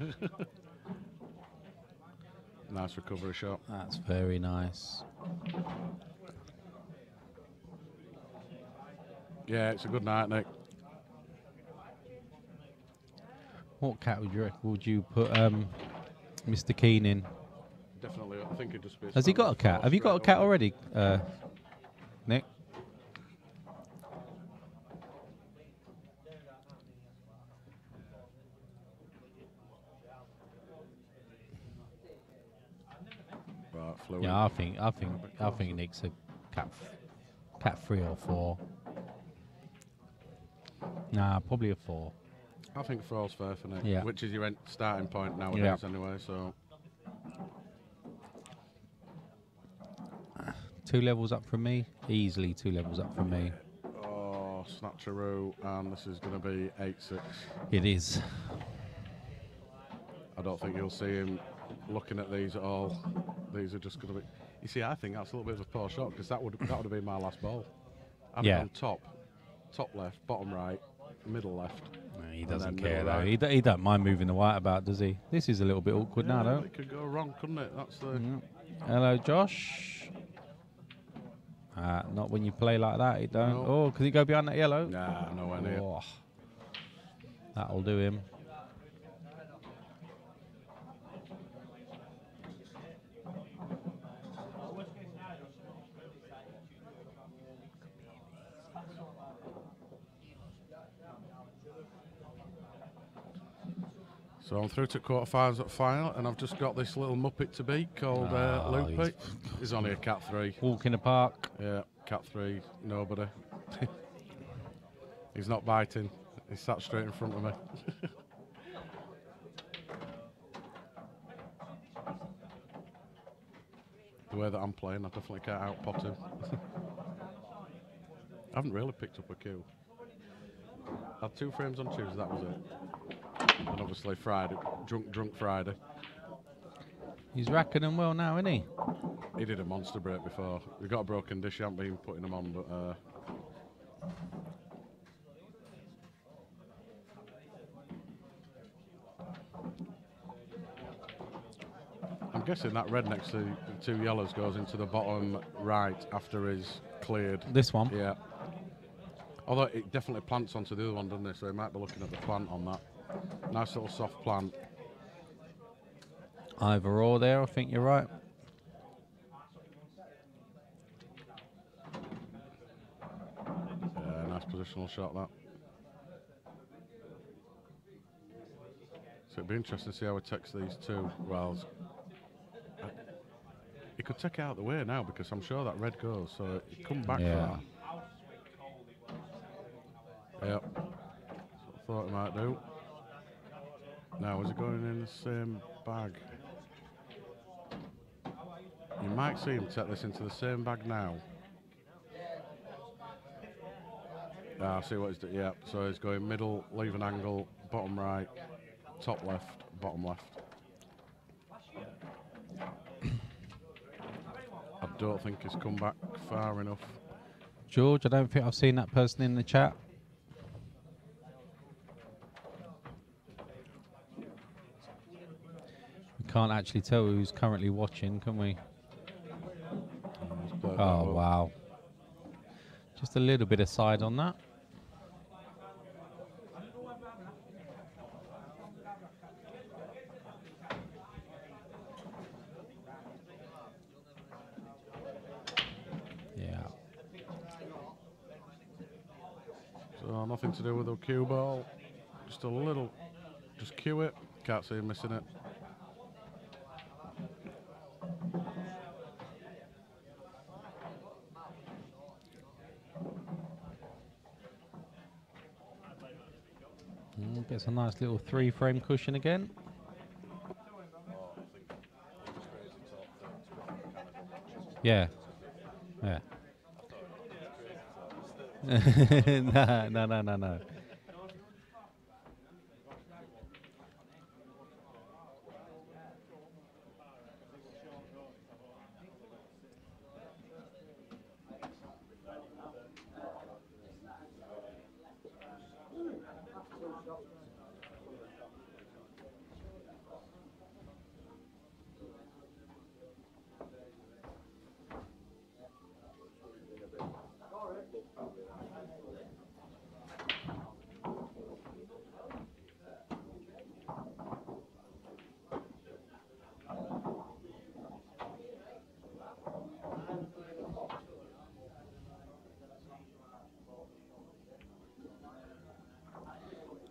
Nice recovery shot. That's very nice. Yeah, it's a good night, Nick. What cat would you put Mr. Keane in? Definitely, I think it'd just be. Has he got a cat? Have you got a cat already, Nick? Right, fluid. Yeah, I think Nick's a cat 3 or 4. Nah, probably a 4. I think 4's fair for Nick, Yeah. which is your starting point nowadays Yeah. anyway, so. 2 levels up from me. Easily 2 levels up from me. Oh, snatcheroo, and this is going to be 8-6. It is. I don't think you'll see him looking at these at all. These are just going to be. You see, I think that's a little bit of a poor shot because that would have been my last ball. I'd Yeah. have gone top left, bottom right, middle left. He and doesn't then care middle though. right. He don't mind moving the white about, does he? This is a little bit awkward now, though. It could go wrong, couldn't it? That's the. Hello, Josh. Not when you play like that. It don't. No. Oh, can he go behind that yellow? Nah, nowhere near. Oh, that'll do him. So I'm through to quarterfinals at final, and I've just got this little muppet to beat called Loopy. He's only a cat 3. Walk in the park. Yeah, cat 3, nobody. He's not biting. He's sat straight in front of me. The way that I'm playing, I definitely can't outpot him. I haven't really picked up a cue. I had 2 frames on Tuesday, that was it. And obviously Friday, drunk Friday. He's racking them well now, isn't he? He did a monster break before. We got a broken dish, I haven't been putting them on, but I'm guessing that red next to the 2 yellows goes into the bottom right after he's cleared. This one? Yeah. Although it definitely plants onto the other one, doesn't it? So he might be looking at the plant on that. Nice little soft plant. Either or there, I think you're right. Yeah, nice positional shot, that. So it'd be interesting to see how he takes these 2 wells. He could take it out of the way now because I'm sure that red goes, so he'd come back for that. Yep. That's what I thought he might do. Now, is it going in the same bag? You might see him take this into the same bag now. I see what he's doing. Yeah, so he's going middle, leave an angle, bottom right, top left, bottom left. I don't think he's come back far enough. George, I don't think I've seen that person in the chat. We can't actually tell who's currently watching, can we? Oh, wow. Just a little bit of side on that. Yeah. So nothing to do with the cue ball. Just a little. Just cue it. Can't see him missing it. Gets a nice little 3-frame cushion again. Yeah. Yeah. No.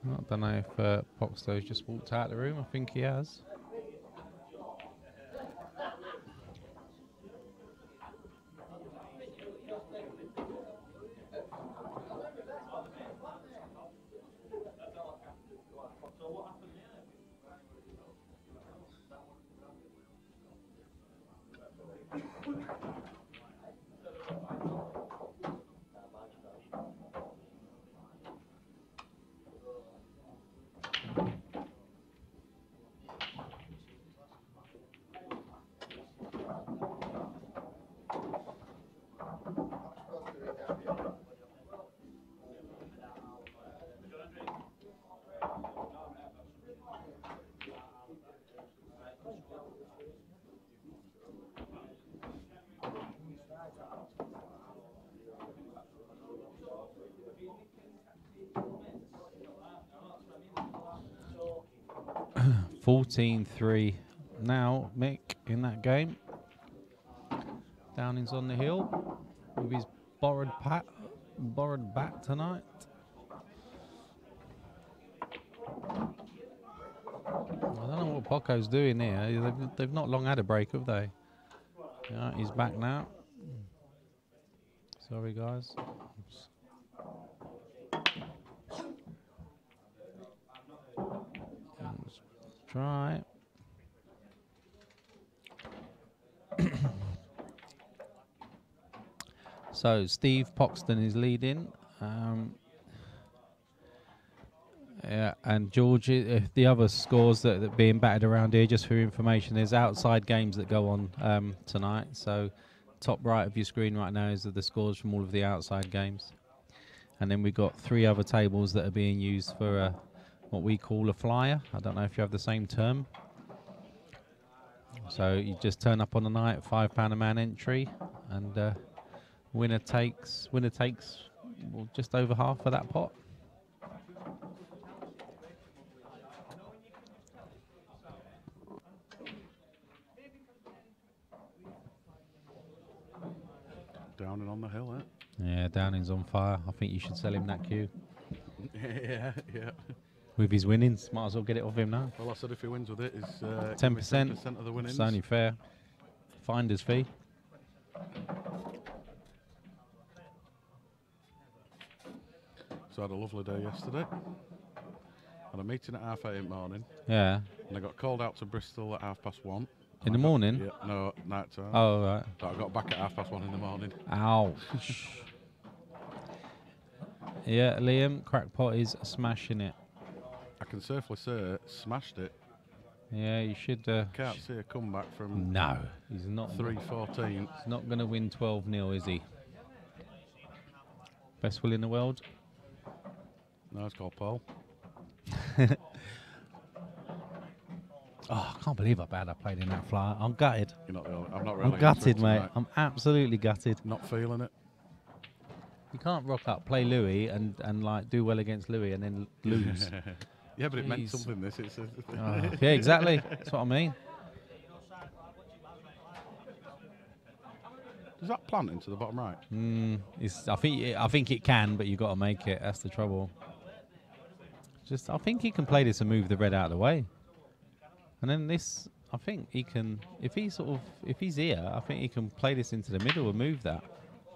I don't know if Poxton's just walked out of the room. I think he has. (14-3) now, Mick, in that game. Downing's on the hill with his borrowed bat tonight. I don't know what Paco's doing here. They've not long had a break, have they? Yeah, he's back now. Sorry, guys. Let's try. So Steve Poxton is leading. Yeah, and George, if the other scores that are being batted around here, just for information, there's outside games that go on tonight. So top right of your screen right now is the scores from all of the outside games. And then we've got 3 other tables that are being used for what we call a flyer. I don't know if you have the same term. So you just turn up on the night, £5 a man entry, and winner takes well, just over half of that pot. Downing on the hill, eh? Yeah, Downing's on fire. I think you should sell him that cue. Yeah. With his winnings, might as well get it off him now. Well, I said if he wins with it, it's 10% of the winnings. It's only fair. Finder's fee. So I had a lovely day yesterday. Had a meeting at 8:30 in the morning. Yeah. And I got called out to Bristol at 1:30. In the morning? Yeah, no, night time. Oh, right. So I got back at 1:30 in the morning. Ouch. Yeah, Liam, Crackpot is smashing it. I can safely say smashed it. Yeah, you should. Can't see a comeback from No, he's not. 3-14. He's not going to win 12-0, is he? Best will in the world. No, it's called Paul. Oh, I can't believe how bad I played in that flyer. I'm gutted. You're not really, I'm not really. I'm gutted, into it mate. tonight. I'm absolutely gutted. Not feeling it. You can't rock up, play Louis, and like do well against Louis, and then lose. Yeah, but it meant Jeez. something. This. It's Yeah, exactly. That's what I mean. Does that plant into the bottom right? I think it can, but you got to make it. That's the trouble. I think he can play this and move the red out of the way, and then this. I think he can. If he's here, I think he can play this into the middle and move that.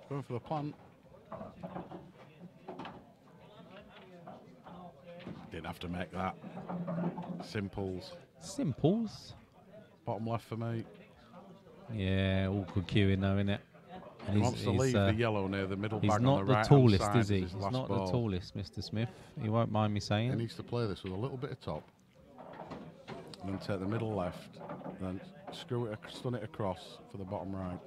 Going for the plant. Didn't have to make that. Simples. Simples. Bottom left for me. Yeah, awkward queuing though, innit? He wants to leave the yellow near the middle he's bag not on the the right tallest, side is he? his He's last not ball. the tallest, Mr. Smith. He won't mind me saying. He needs to play this with a little bit of top. And then take the middle left. Then screw it, stun it across for the bottom right.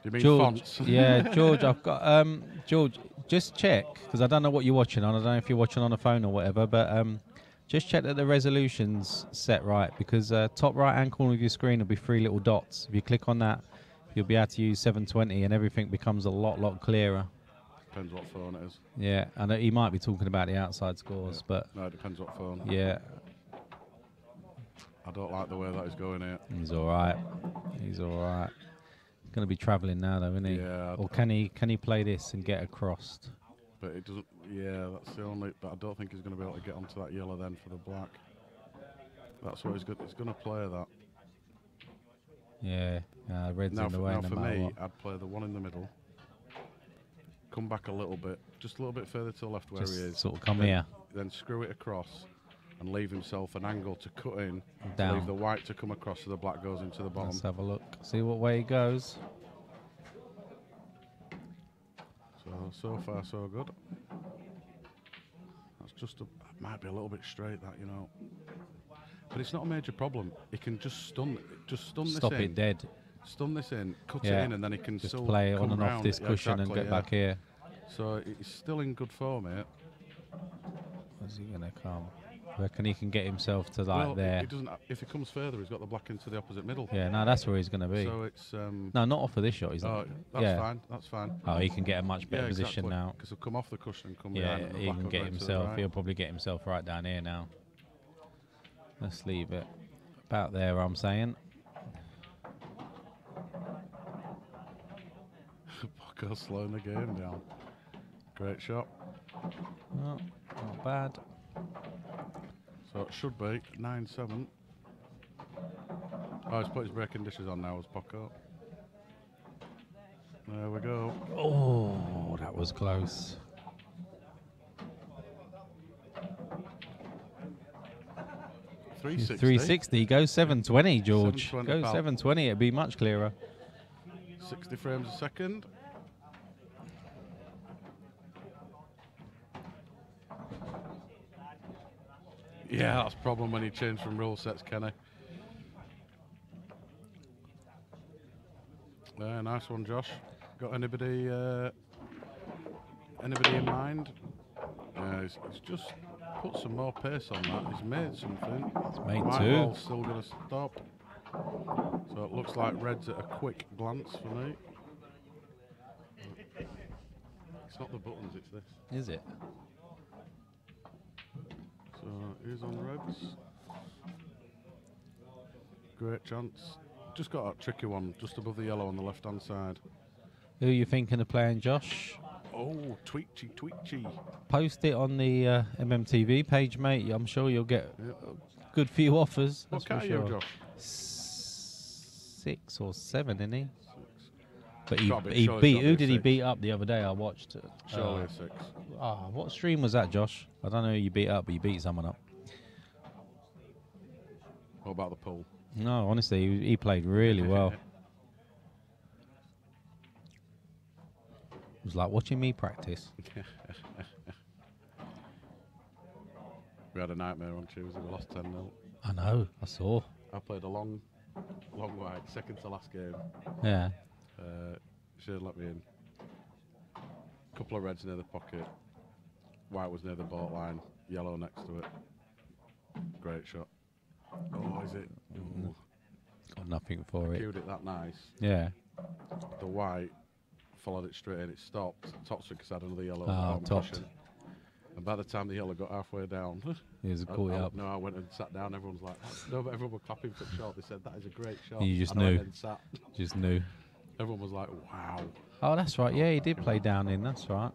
Do you mean George, fonts? yeah, George, I've got George, just check, because I don't know what you're watching on. I don't know if you're watching on a phone or whatever, but just check that the resolution's set right, because top right hand corner of your screen will be 3 little dots. If you click on that, you'll be able to use 720 and everything becomes a lot clearer. Depends what phone it is. Yeah, I know he might be talking about the outside scores, but No, it depends what phone. yeah. I don't like the way that is going here. He's all right. He's all right. He's going to be travelling now, though, isn't he? Yeah. Or can he play this and get across? But it doesn't. Yeah, that's the only. But I don't think he's going to be able to get onto that yellow then for the black. That's what he's going to play that. Yeah, red's Now in the for, way now no for matter me, what. I'd play the one in the middle. Come back a little bit, just a little bit further to the left where Just he is. sort of come then, here. Then screw it across and leave himself an angle to cut in. Down. Leave the white to come across so the black goes into the bottom. Let's have a look. See what way he goes. So far so good. That's just might be a little bit straight, that, you know. But it's not a major problem. He can just stun this in. Stop it dead. Stun this in, cut Yeah. it in, and then he can Just still play come on and off round. this Yeah, cushion exactly, and get yeah. back here. So he's still in good form here. Where's he going to come? I reckon he can get himself to like Well, there. He doesn't. If he comes further, he's got the black into the opposite middle. Yeah, no, that's where he's going to be. So it's. No, not off of this shot. He's Oh, not. that's yeah. fine. That's fine. Oh, he can get a much better position now. Because he'll come off the cushion and come Yeah, behind. And the he black can will get go into the himself. right. He'll probably get himself right down here now. Let's leave it about there. I'm saying. Paco slowing the game down. Great shot. No, not bad. So it should be 9-7. Oh, he's put his breaking dishes on now as Paco. There we go. Oh, that was close. 360. 360. Go 720, George. 720, Go pal. 720. It'd be much clearer. 60 frames a second. Yeah, that's a problem when you change from rule sets, Kenny. Yeah, nice one, Josh. Got anybody in mind? Yeah, it's just put some more pace on that. He's made something. It's made White two. ball's still going to stop. So it looks like red's at a quick glance for me. It's not the buttons, it's this. Is it? So he's on reds. Great chance. Just got a tricky one just above the yellow on the left-hand side. Who are you thinking of playing, Josh? Oh, Tweetchy. Post it on the MMTV page, mate. I'm sure you'll get Yep. a good few offers. What That's cat for are you, sure. Josh? 6 or 7, isn't he? But Gotta be- he surely it's beat. gotta Who be did he 6. beat up the other day? I watched it. Surely a 6. What stream was that, Josh? I don't know who you beat up, but you beat someone up. What about the pool? No, honestly, he played really well. It was like watching me practice. We had a nightmare on Tuesday. We lost 10-0. I know, I saw. I played a long white, second to last game. Yeah. Should let me in. Couple of reds near the pocket. White was near the baud line. Yellow next to it. Great shot. Oh, is it? Ooh. Got nothing for it. Cued it that nice. Yeah. The white followed it straight in. It stopped. Topped because I had another yellow. Topped. Cushion. And by the time the yellow got halfway down, He was caught up. No, I went and sat down. Everyone's like, no, but everyone were clapping for the shot. They said that is a great shot. You just and I knew. went and sat. Just knew. Everyone was like, wow. Oh, that's right. Yeah, he did play down in. That's right.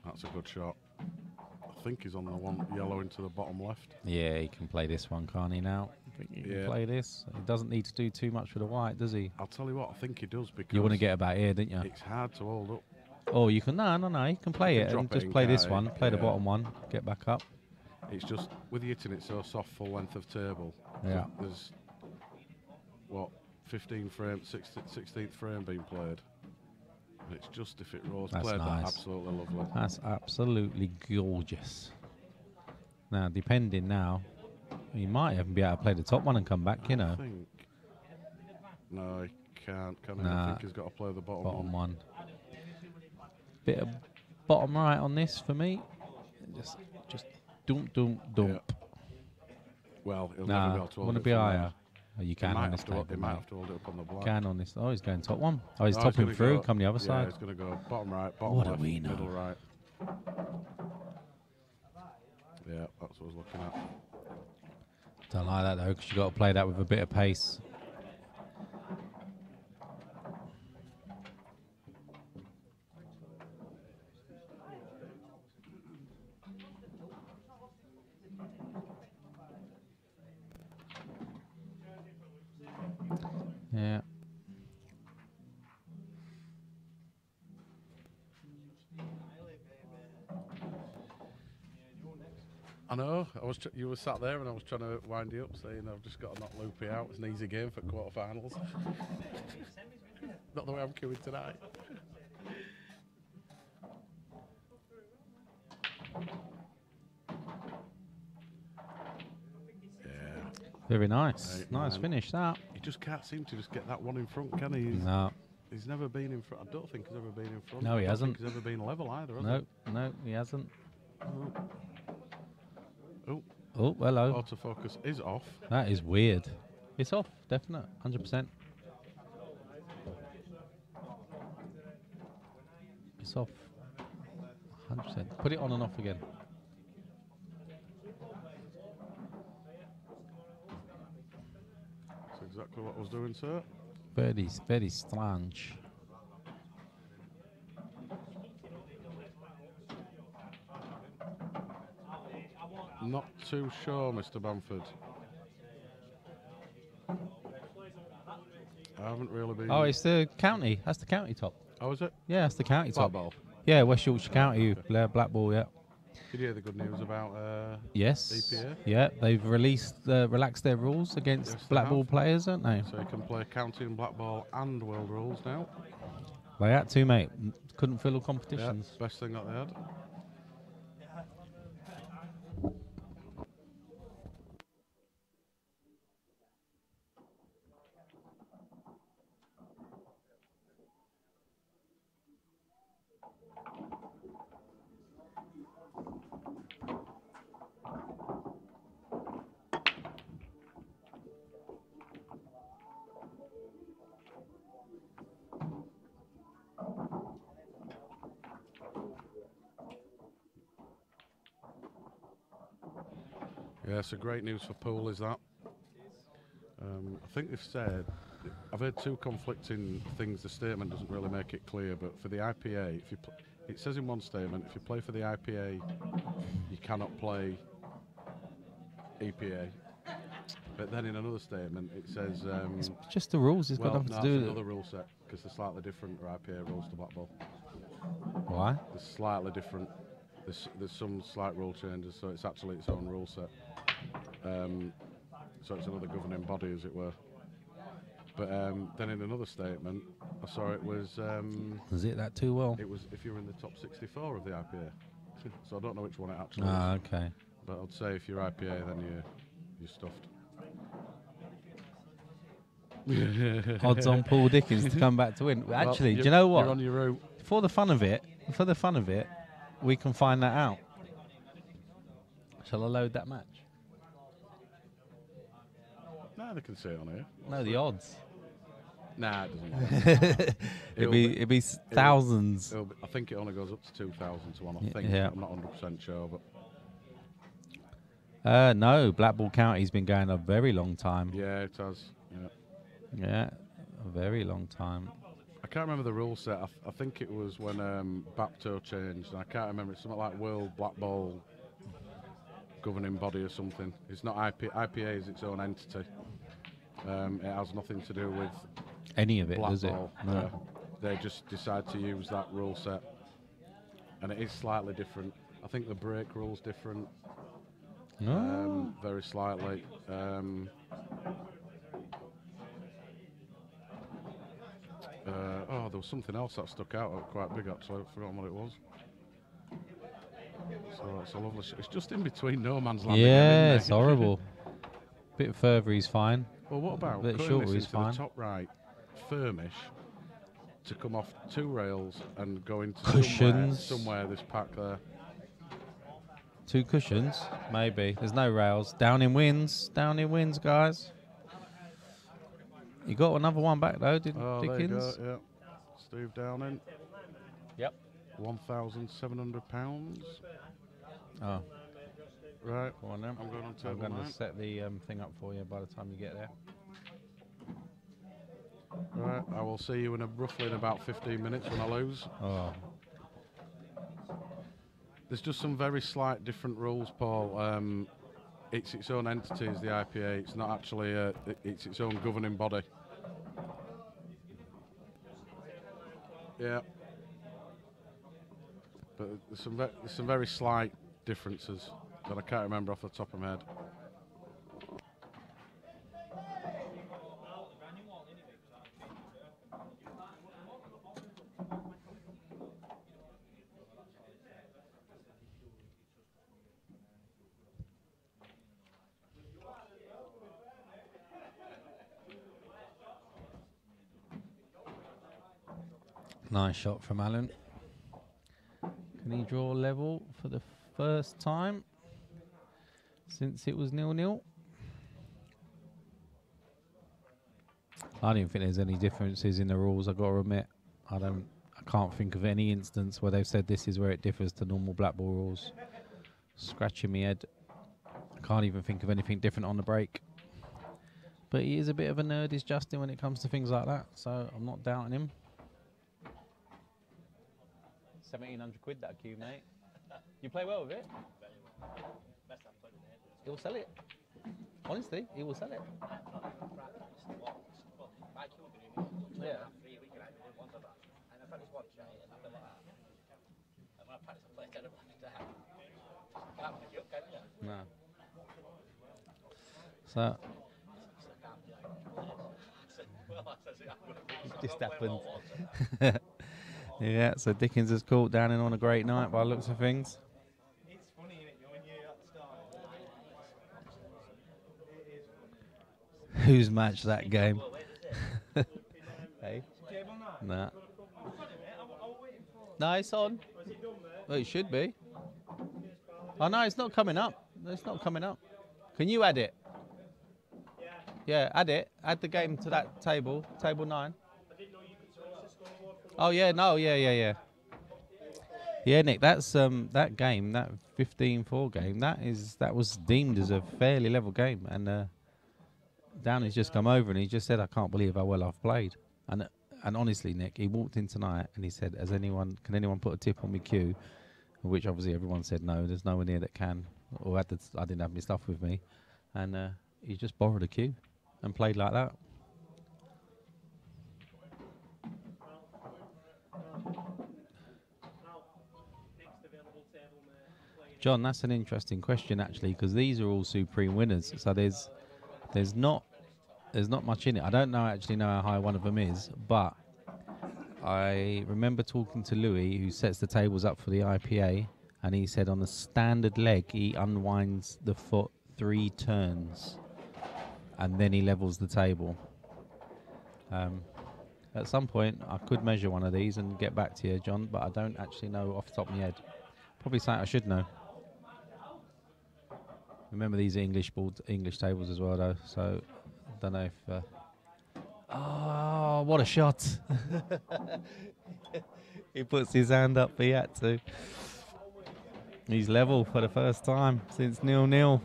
That's a good shot. I think he's on the one yellow into the bottom left. Yeah, he can play this one, can't he now? He can play this. He doesn't need to do too much for the white, does he? I'll tell you what, I think he does because You want to get about here, didn't you? it's hard to hold up. Oh, you can. No. You can play You it can and drop it just in, play this can't one. you? Play the Yeah. bottom one. Get back up. It's just with you hitting it so soft, full length of table. Yeah. There's what 15 frames, 16th frame being played. And it's just if it rolls, That's played nice. that absolutely lovely. That's absolutely gorgeous. Now, depending now, he might even be able to play the top one and come back, you I know. think. No, he can't. Can he? I Nah. think he's got to play the bottom Bottom one. one. Bit of bottom right on this for me. Just dump. Yeah. Well, he'll never be Nah, able to hold want to it be from higher. there. Oh, you He can might on this have to hold- table, He might mate. have to hold it up on the black. Can on this. Oh, he's going top one. Oh, he's No, topping gonna through. go- Come the other yeah, side. he's going to go bottom right, bottom What do left, we know? middle right. Yeah, that's what I was looking at. Don't like that though, because you got to play that with a bit of pace. Yeah. I know. You were sat there, and I was trying to wind you up, saying I've just got to knock Loopy out. It's an easy game for quarterfinals. Not the way I'm queuing tonight. Yeah. Very nice. Right, Nice man. finish that. He just can't seem to just get that one in front, can he? No. He's never been in front. I don't think he's ever been in front. No, he I don't hasn't. think he's ever been level either, has No, he hasn't. he? Oh, Oh, hello. autofocus is off. That is weird. It's off, definite, 100%. It's off, 100%. Put it on and off again. That's exactly what I was doing, sir. Very strange. Not too sure, Mr. Bamford. I haven't really been. Oh, it's the county. That's the county top. Oh, is it? Yeah, that's the county top. Blackball. Yeah, West Yorkshire County, Blackball, yeah. Did you hear the good news about Yes. EPA? Yeah, they've relaxed their rules against Yes, they Blackball have. players, haven't they? So you can play county and Blackball and world rules now? They had to, mate. Couldn't fill all Yeah, competitions. best thing that they had. Yeah, so great news for pool is that. I think they've said, I've heard two conflicting things. The statement doesn't really make it clear, but for the IPA, if you it says in one statement, if you play for the IPA, you cannot play EPA. But then in another statement, it says... it's just the rules. It's got nothing to do with it. another rule set, because they're slightly different for IPA rules to Blackball. Why? They're slightly different. There's some slight rule changes, so it's actually its own rule set. So it's another governing body, as it were. But then in another statement, I saw it was... was it that too well? It was if you're in the top 64 of the IPA. So I don't know which one it actually Ah, is. okay. But I'd say if you're IPA, then you're stuffed. Odds on Paul Dickens to come back to win. Well, Actually, do you know what? You're on your route. For the fun of it, we can find that out. Shall I load that match? No, they can see it on here. No, the odds. Nah, it doesn't matter. it'd be thousands. I think it only goes up to 2,000 to 1. I think. Yeah. I'm not 100% sure, No, but Blackball County's been going a very long time. yeah, it has. Yeah. Yeah, a very long time. I can't remember the rule set. I think it was when Bapto changed. And I can't remember. It's something like World Blackball governing body or something. It's not IPA is its own entity. It has nothing to do with Any of it, does it? Blackball. No. They just decide to use that rule set, and it is slightly different. I think the break rule's different, very slightly. There was something else that stuck out quite big actually. I've forgotten what it was. So it's a lovely. It's just in between no man's land. Yeah, it's horrible. Bit further, he's fine. Well, what about Bit putting shorter, this he's into fine. the top right, firmish, to come off 2 rails and go into Cushions. somewhere this pack there. 2 cushions, maybe. There's no rails. Down in wins, guys. You got another one back though, didn't There you Dickens? go, yeah. Steve Downing. Yep. £1,700. Oh, Right. go on then. I'm going on I'm table going 9. to set the thing up for you by the time you get there. Right. I will see you roughly in about 15 minutes when I lose. Oh, There's just some very slight different rules, Paul. It's its own entity as the IPA. It's not actually it's its own governing body. Yeah. But there's some very slight differences that I can't remember off the top of my head. nice shot from Alan. Can he draw level for the first time since it was 0-0? I don't think there's any differences in the rules, I've got to admit. I can't think of any instance where they've said this is where it differs to normal Blackball rules. Scratching me head. I can't even think of anything different on the break. But he is a bit of a nerd, is Justin, when it comes to things like that, so I'm not doubting him. 1,700 quid that cue, mate. You play well with it? He'll sell it. Honestly, he will sell it. Yeah. No. So it just happened. Yeah, so Dickens has caught Darren on a great night by the looks of things. It's funny, isn't it, when you're at the start. Who's matched that game? Hey? Nah. No, it's on. Well, it should be. Oh no, it's not coming up. It's not coming up. Can you add it? Yeah, add it. Add the game to that table, table 9. Oh yeah, no, yeah. Yeah, Nick, that's that game, that 15-4 game, that was deemed as a fairly level game, and Downey's just come over and he just said, "I can't believe how well I've played." And honestly, Nick, he walked in tonight and he said, "Can anyone put a tip on me cue?" Which obviously everyone said no. There's no one here that can, or I didn't have my stuff with me, and he just borrowed a cue and played like that. John, that's an interesting question actually, because these are all supreme winners. So there's not much in it. I don't actually know how high one of them is, but I remember talking to Louis, who sets the tables up for the IPA, and he said on a standard leg he unwinds the foot 3 turns, and then he levels the table. At some point, I could measure one of these and get back to you, John, but I don't actually know off the top of my head. Probably something I should know. Remember, these are English tables as well, though, so I don't know if... oh, what a shot. He puts his hand up, he had to. He's level for the first time since 0-0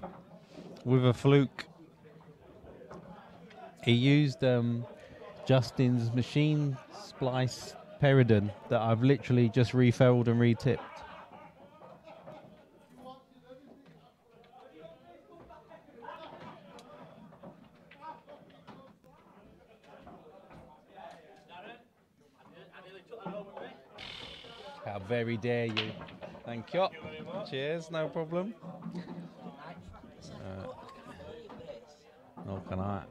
with a fluke. He used Justin's machine splice Peridon that I've literally just refilled and retipped. How very dare you. Thank you. Cheers, no problem. Nor can I.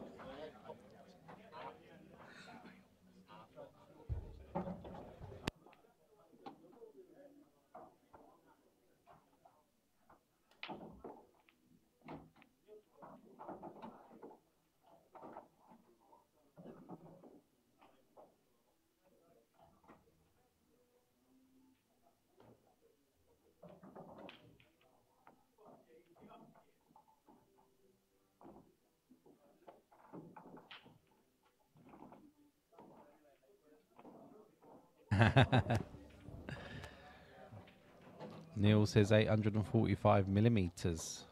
Neil says 845 millimeters.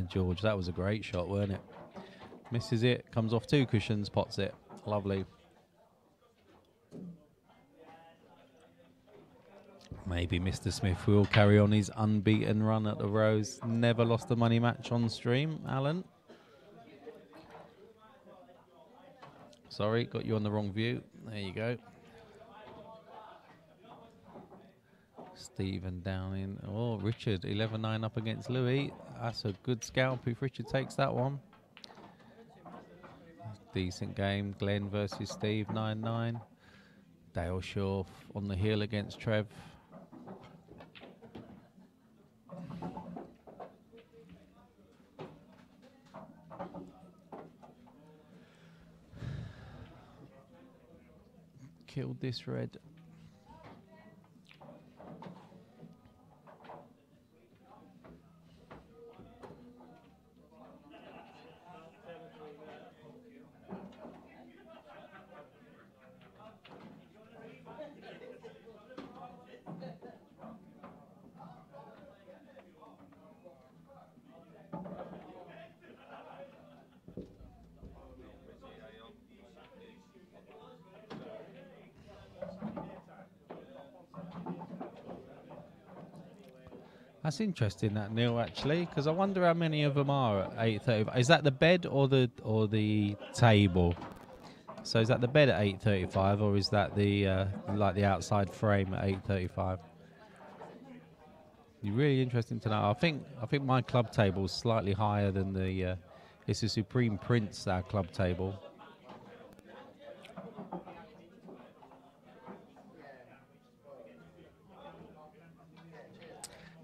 George, that was a great shot, weren't it? Misses it, comes off 2 cushions, pots it. Lovely. Maybe Mr. Smith will carry on his unbeaten run at the Rose. Never lost a money match on stream, Alan. Sorry, got you on the wrong view. There you go. Stephen Downing. Oh, Richard, 11-9 up against Louis. That's a good scalp if Richard takes that one. Decent game. Glenn versus Steve, 9-9. Dale Shaw on the heel against Trev. Killed this red. That's interesting, that, Neil, actually, because I wonder how many of them are at 8:35. Is that the bed or the table? So is that the bed at 8:35, or is that the like the outside frame at 8:35? You're really interesting to know. I think my club table is slightly higher than the. It's a Supreme Prince, our club table.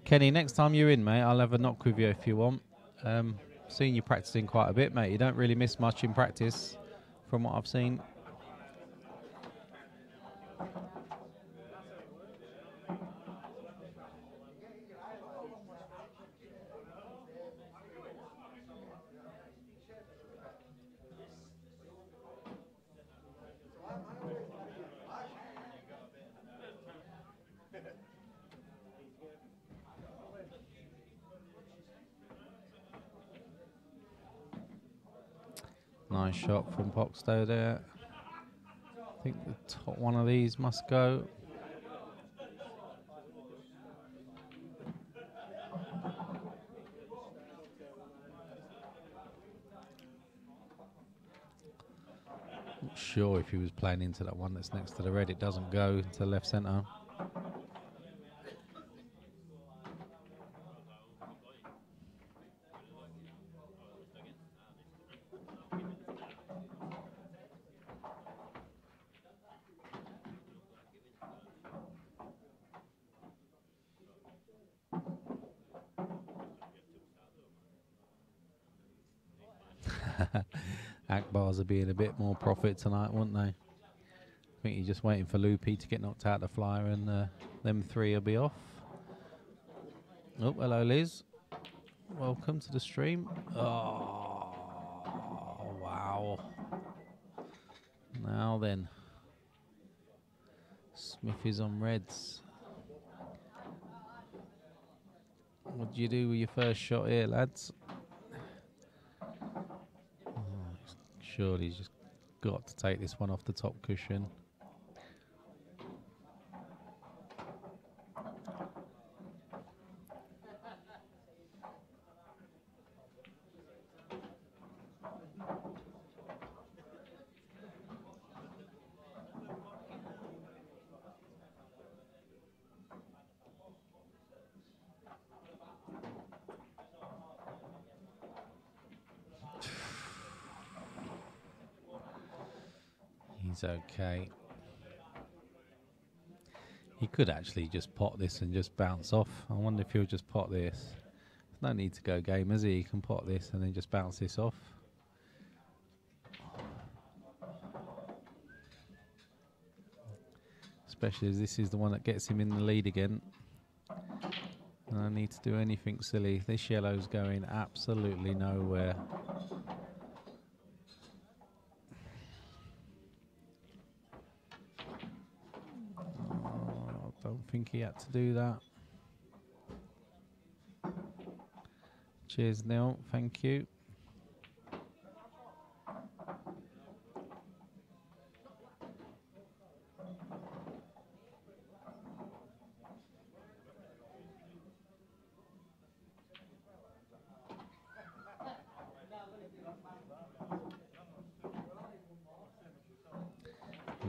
Kenny, next time you're in, mate, I'll have a knock with you if you want. Seen you practicing quite a bit, mate. You don't really miss much in practice, from what I've seen. Nice shot from Poxton there. I think the top one of these must go. Not sure if he was playing into that one that's next to the red. It doesn't go to left centre. Akbars are being a bit more profit tonight, weren't they? I think you're just waiting for Loopy to get knocked out the flyer and them three will be off. Oh, hello Liz. Welcome to the stream. Oh, wow. Now then. Smith is on reds. What do you do with your first shot here, lads? Surely he's just got to take this one off the top cushion. He's okay. He could actually just pot this and just bounce off. I wonder if he'll just pot this. No need to go game, is he? He can pot this and then just bounce this off. Especially as this is the one that gets him in the lead again. And I need to do anything silly. This yellow's going absolutely nowhere. Don't think he had to do that. Cheers, Neil. Thank you.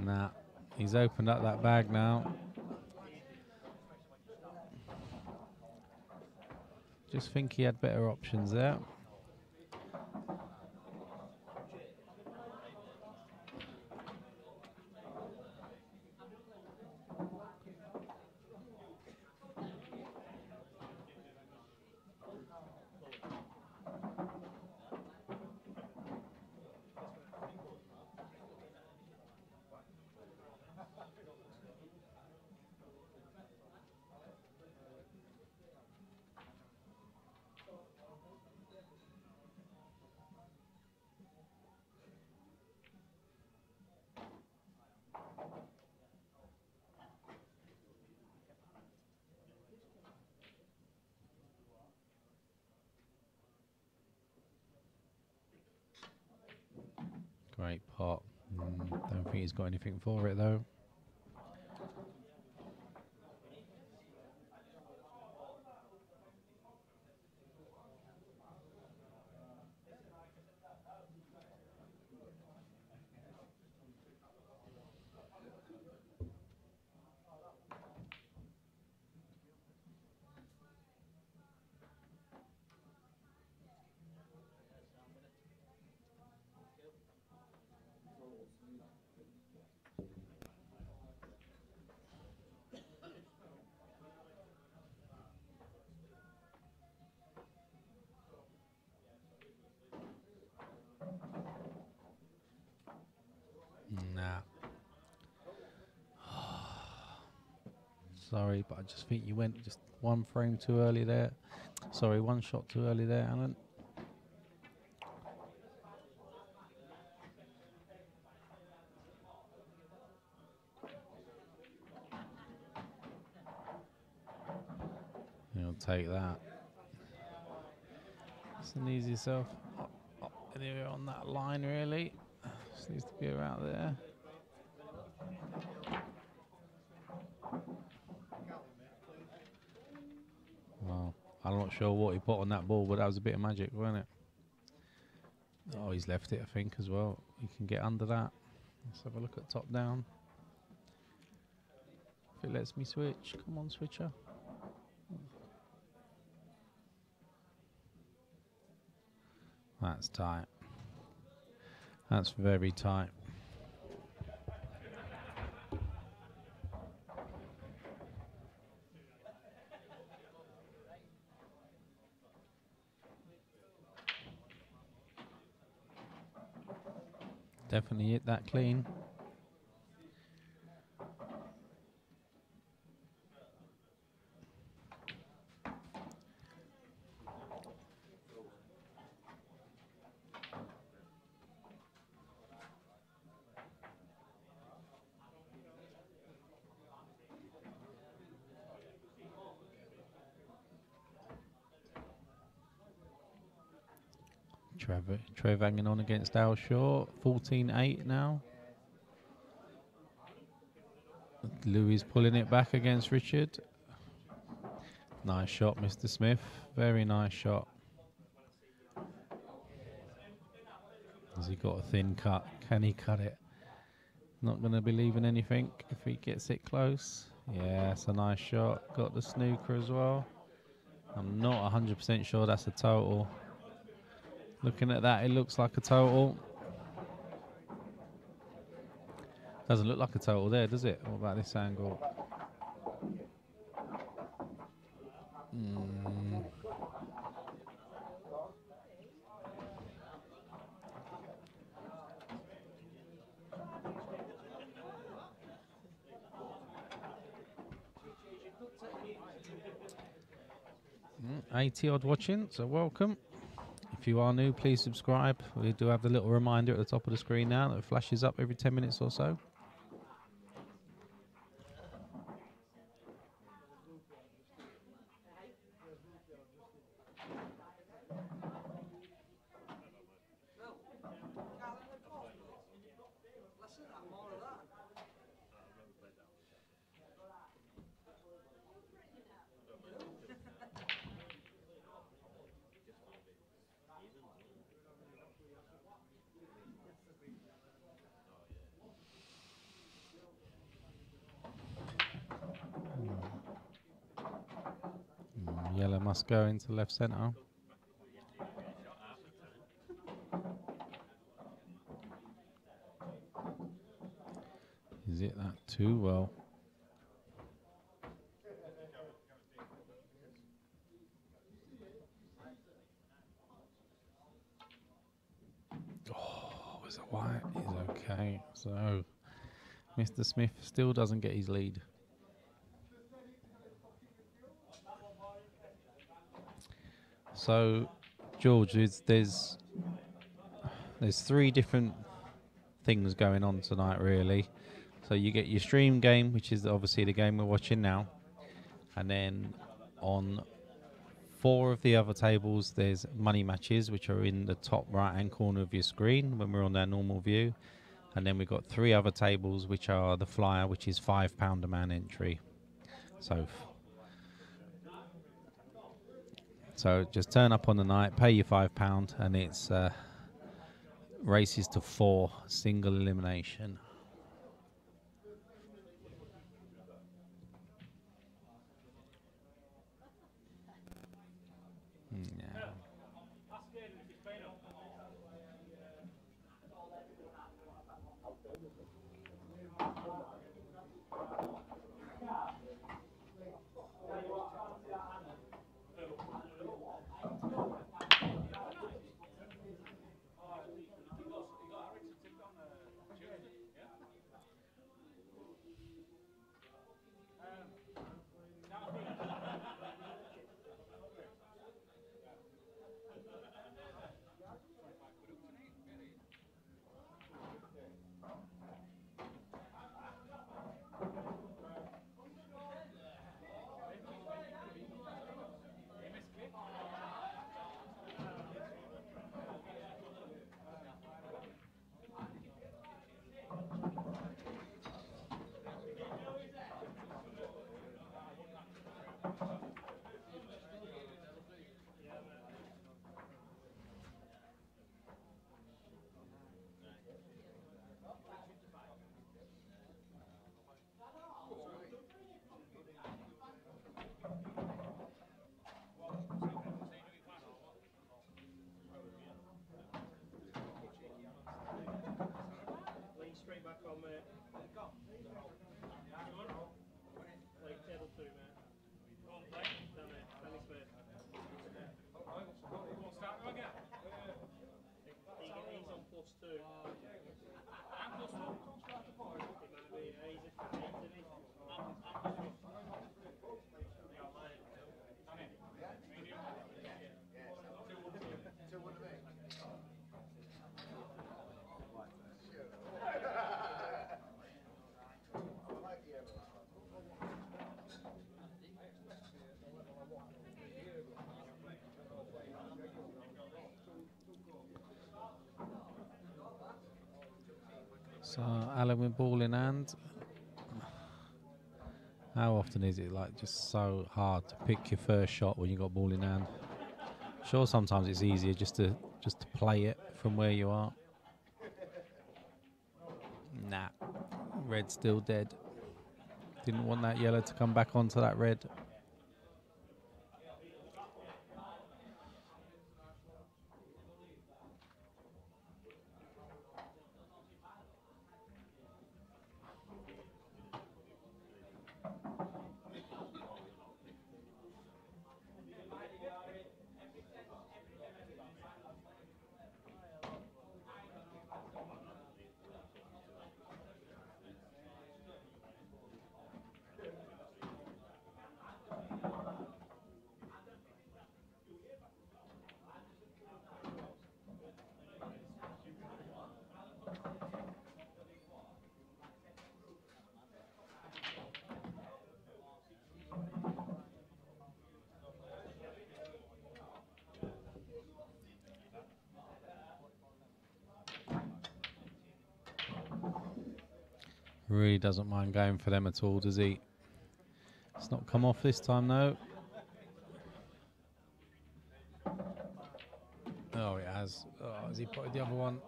Nah, he's opened up that bag now. Just think he had better options there. Great pot. Don't think he's got anything for it though. Nah. Sorry, but I just think you went just one frame too early there. Sorry, one shot too early there, Alan. He'll take that. It's an easy self. anywhere on that line really. Just needs to be around there. Well, I'm not sure what he put on that ball, but that was a bit of magic, wasn't it? Oh, he's left it, I think, as well. You can get under that. Let's have a look at top down. If it lets me switch. Come on, switcher. That's tight. That's very tight. Definitely hit that clean. Trev hanging on against Al Shaw, 14-8 now. Louis pulling it back against Richard. Nice shot, Mr. Smith. Very nice shot. Has he got a thin cut? Can he cut it? Not going to be leaving anything if he gets it close. Yeah, it's a nice shot. Got the snooker as well. I'm not 100% sure that's a total. Looking at that, it looks like a total. Doesn't look like a total there, does it? What about this angle? 80 odd watching, so welcome. If you are new, please subscribe. We do have the little reminder at the top of the screen now that flashes up every 10 minutes or so. Yellow must go into left centre. Is it that too well? Oh, was it white? He's okay. So, Mr. Smith still doesn't get his lead. So, George, there's three different things going on tonight, really. So you get your stream game, which is obviously the game we're watching now, and then on 4 of the other tables, there's money matches, which are in the top right-hand corner of your screen when we're on our normal view, and then we've got 3 other tables, which are the flyer, which is £5 a man entry. So just turn up on the night, pay your £5, and it's races to 4, single elimination. Yeah. So Alan with ball in hand. How often is it like just so hard to pick your first shot when you got ball in hand? Sure, sometimes it's easier just to play it from where you are. Nah, red's still dead. Didn't want that yellow to come back onto that red. Really doesn't mind going for them at all, does he? It's not come off this time, though. Oh, it has. Oh, has he put the other one?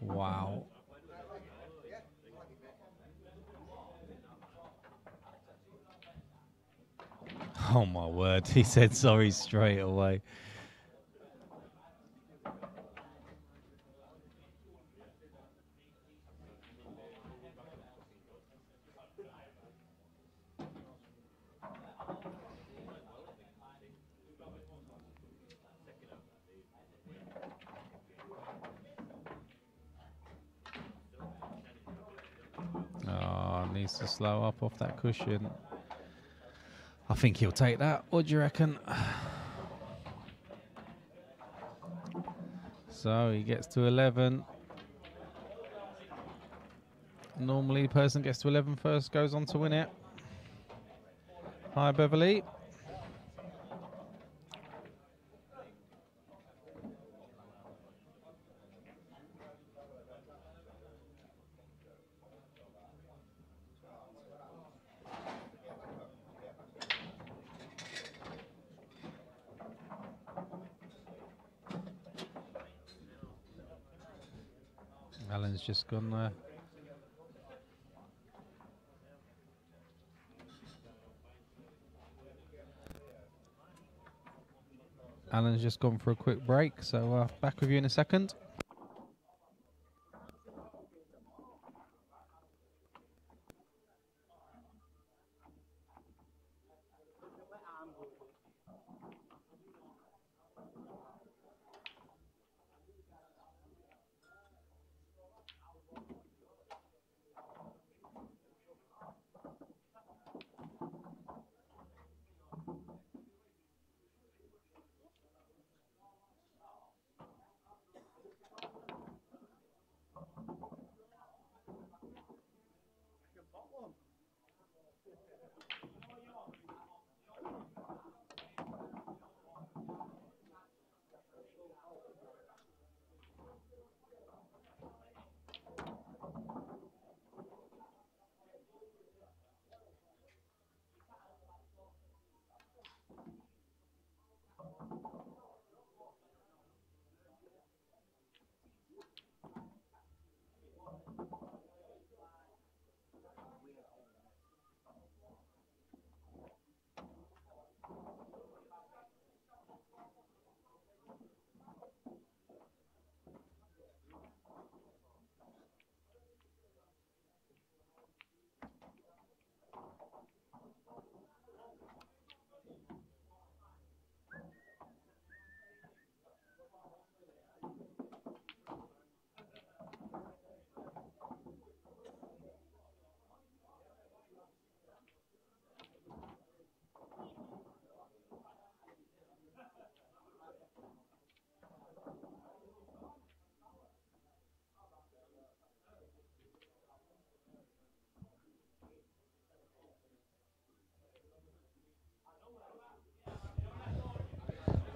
Wow. Oh, my word. He said sorry straight away. Needs to slow up off that cushion. I think he'll take that. What do you reckon? So he gets to 11. Normally the person gets to 11 first, goes on to win it. Hi, Beverly. Alan's just gone there. Alan's just gone for a quick break, so back with you in a second.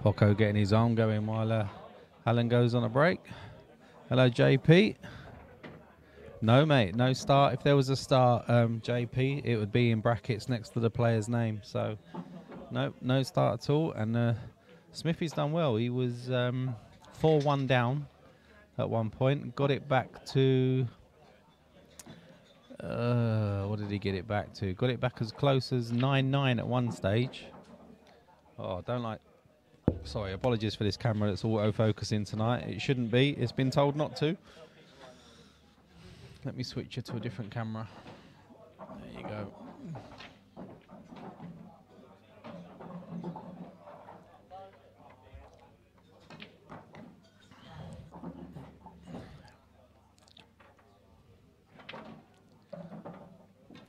Paco getting his arm going while Alan goes on a break. Hello, JP. No, mate, no start. If there was a start, JP, it would be in brackets next to the player's name. So, no start at all. And Smithy's done well. He was 4-1 down at one point. Got it back to... what did he get it back to? Got it back as close as 9-9 at one stage. Oh, don't like... Sorry, apologies for this camera that's auto-focusing tonight. It shouldn't be. It's been told not to. Let me switch it to a different camera. There you go.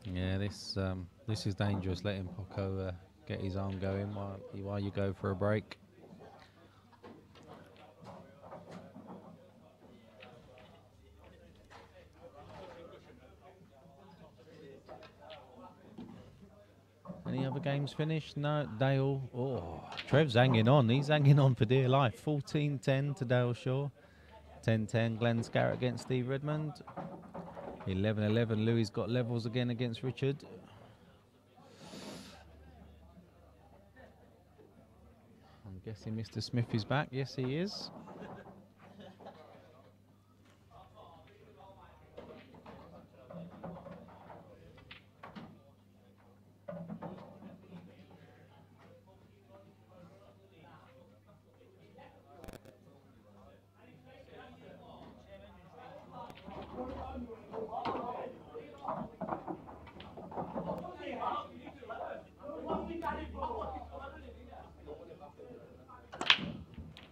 Yeah, this is dangerous, letting Paco get his arm going while you go for a break. Any other games finished? No, Dale. Oh, Trev's hanging on. He's hanging on for dear life. 14-10 to Dale Shaw. 10-10 Glenn Scarrett against Steve Redmond. 11-11 Louis got levels again against Richard. I'm guessing Mr. Smith is back. Yes, he is.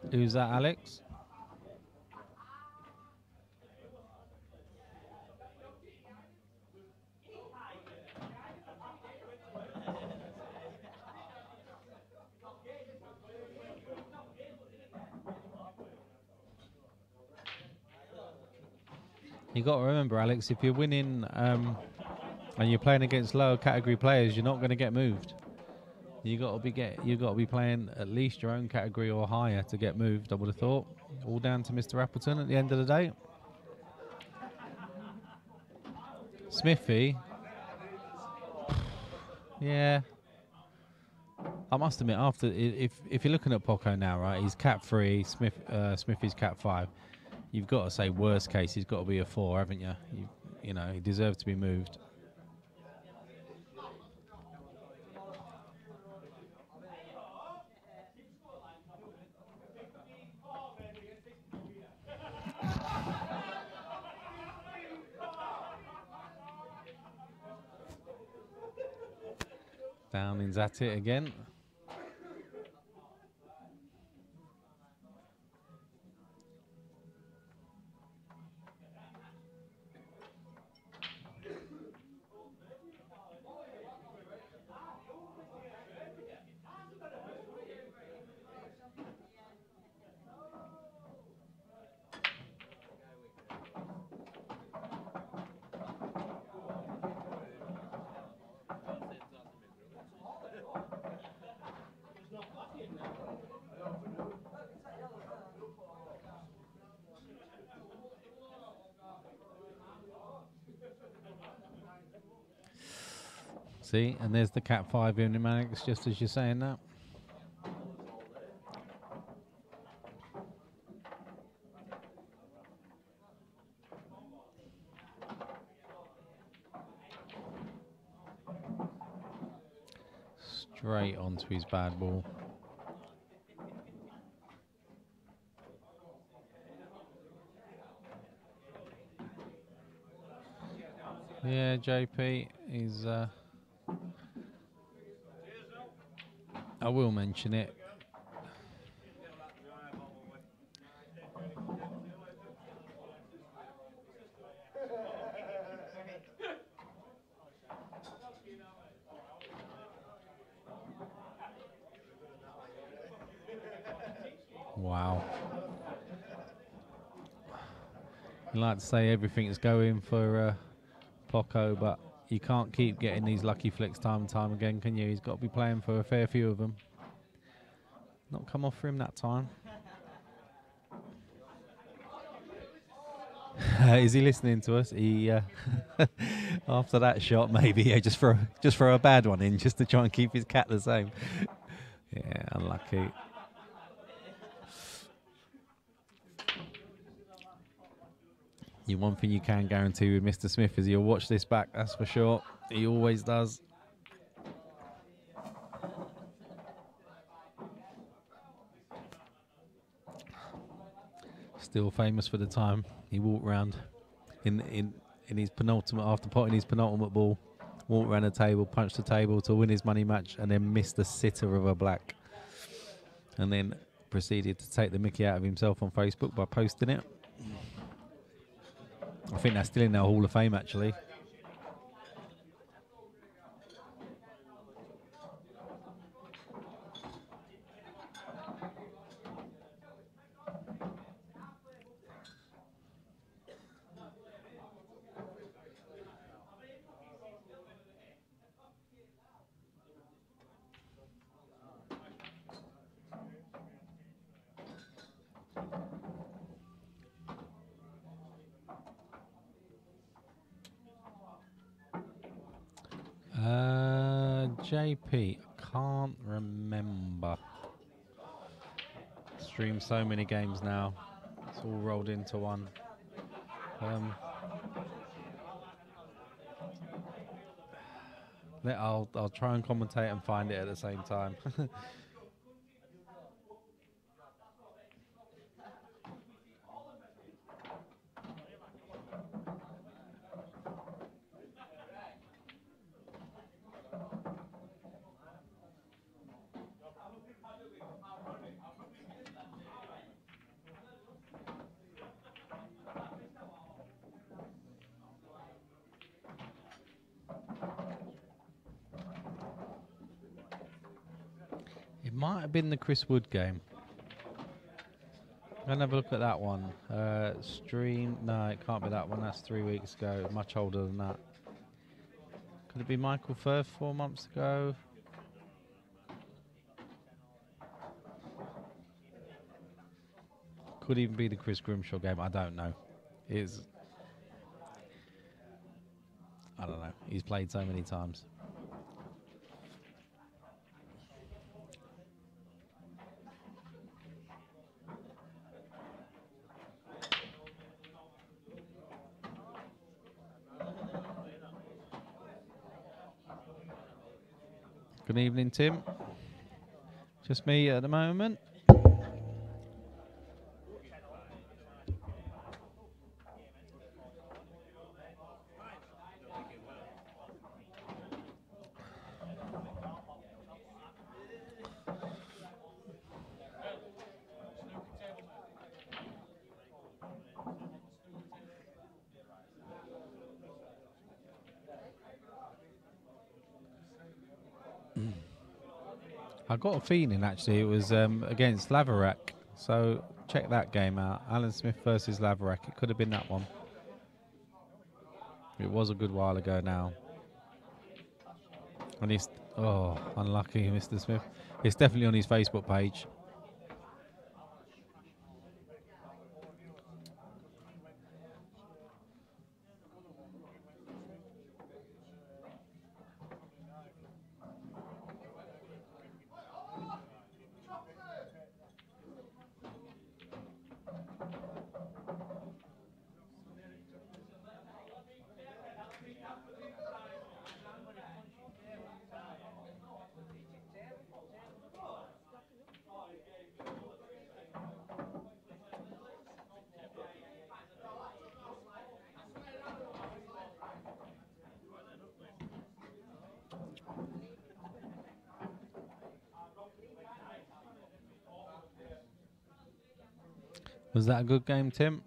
Who's that, Alex? You got to remember, Alex, if you're winning and you're playing against lower category players, you're not going to get moved. You got to be playing at least your own category or higher to get moved. I would have thought. All down to Mr. Appleton at the end of the day. Smithy. Yeah. I must admit, after if you're looking at Paco now, right, he's cap 3, Smithy's cap 5. You've got to say worst case, he's got to be a 4, haven't you? You know, he deserves to be moved. Downing's at it again. See, and there's the Cat 5 in Alex, just as you're saying that. Straight onto his bad ball. Yeah, JP is... I will mention it. Wow. You like to say everything is going for Paco, but you can't keep getting these lucky flicks time and time again, can you? He's got to be playing for a fair few of them. Not come off for him that time. Is he listening to us? He after that shot, maybe just throw a bad one in just to try and keep his cat the same. Yeah, unlucky. One thing you can guarantee with Mr. Smith is he'll watch this back. That's for sure. He always does. Still famous for the time he walked round in his penultimate, after potting his penultimate ball, walked around the table, punched the table to win his money match, and then missed the sitter of a black, and then proceeded to take the mickey out of himself on Facebook by posting it. I think that's still in our Hall of Fame, actually. JP, can't remember. Stream so many games now. It's all rolled into one. I'll try and commentate and find it at the same time. It might have been the Chris Wood game. I'm going to have a look at that one. Stream, no, it can't be that one. That's 3 weeks ago. Much older than that. Could it be Michael Firth 4 months ago? Could even be the Chris Grimshaw game. I don't know. I don't know. He's played so many times. Good evening, Tim. Just me at the moment. I got a feeling actually it was against Laverack, so check that game out. Alan Smith versus Laverack. It could have been that one. It was a good while ago now. And he's unlucky, Mr. Smith. It's definitely on his Facebook page. Was that a good game, Tim?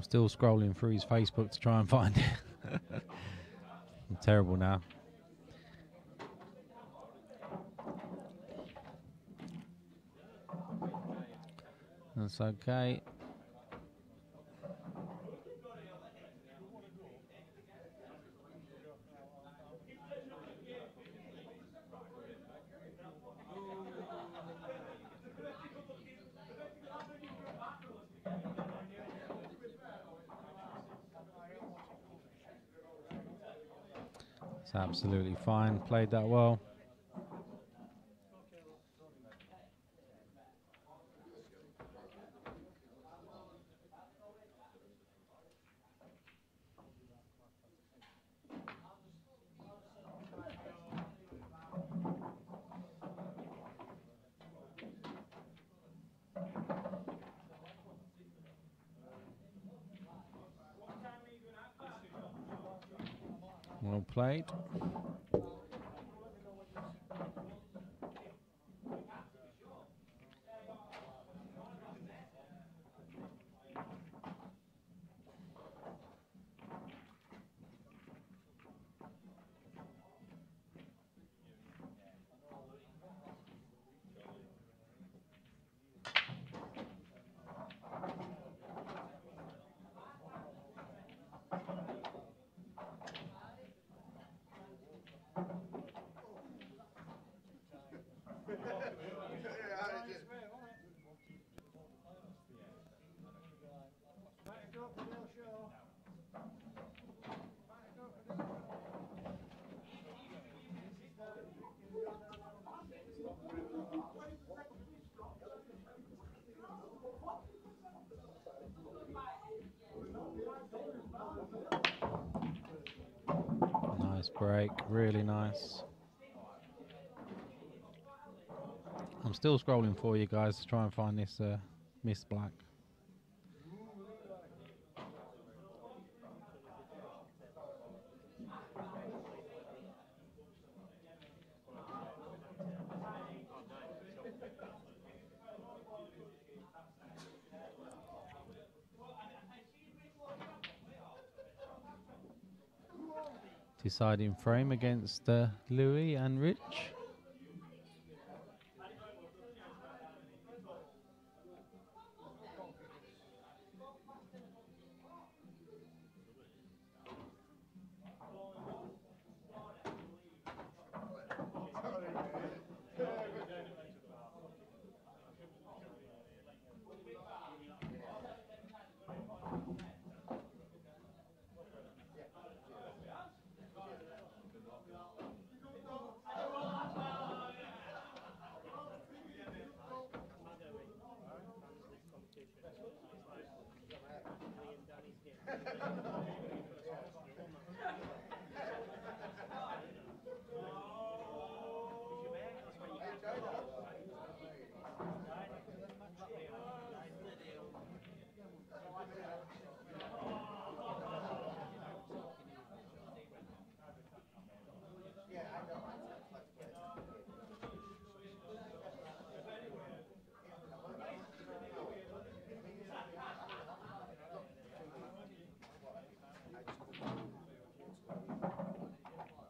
still scrolling through his Facebook to try and find it. I'm terrible now. That's okay. It's absolutely fine. Played that well. Well played. Nice break, really nice. I'm still scrolling for you guys to try and find this Miss Black. Deciding frame against Louis and Rich.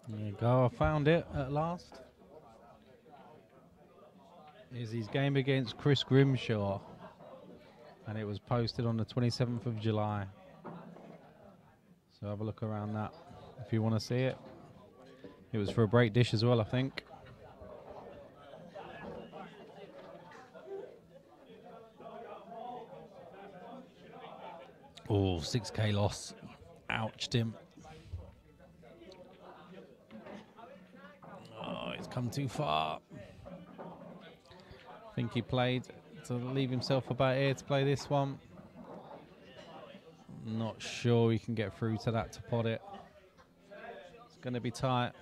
There you go, I found it at last. Is his game against Chris Grimshaw, and it was posted on the 27th of July. So have a look around that if you want to see it. It was for a break dish as well, I think. Oh, 6k loss. Ouched him. Oh, he's come too far. I think he played to leave himself about here to play this one. Not sure he can get through to that to pot it. It's going to be tight.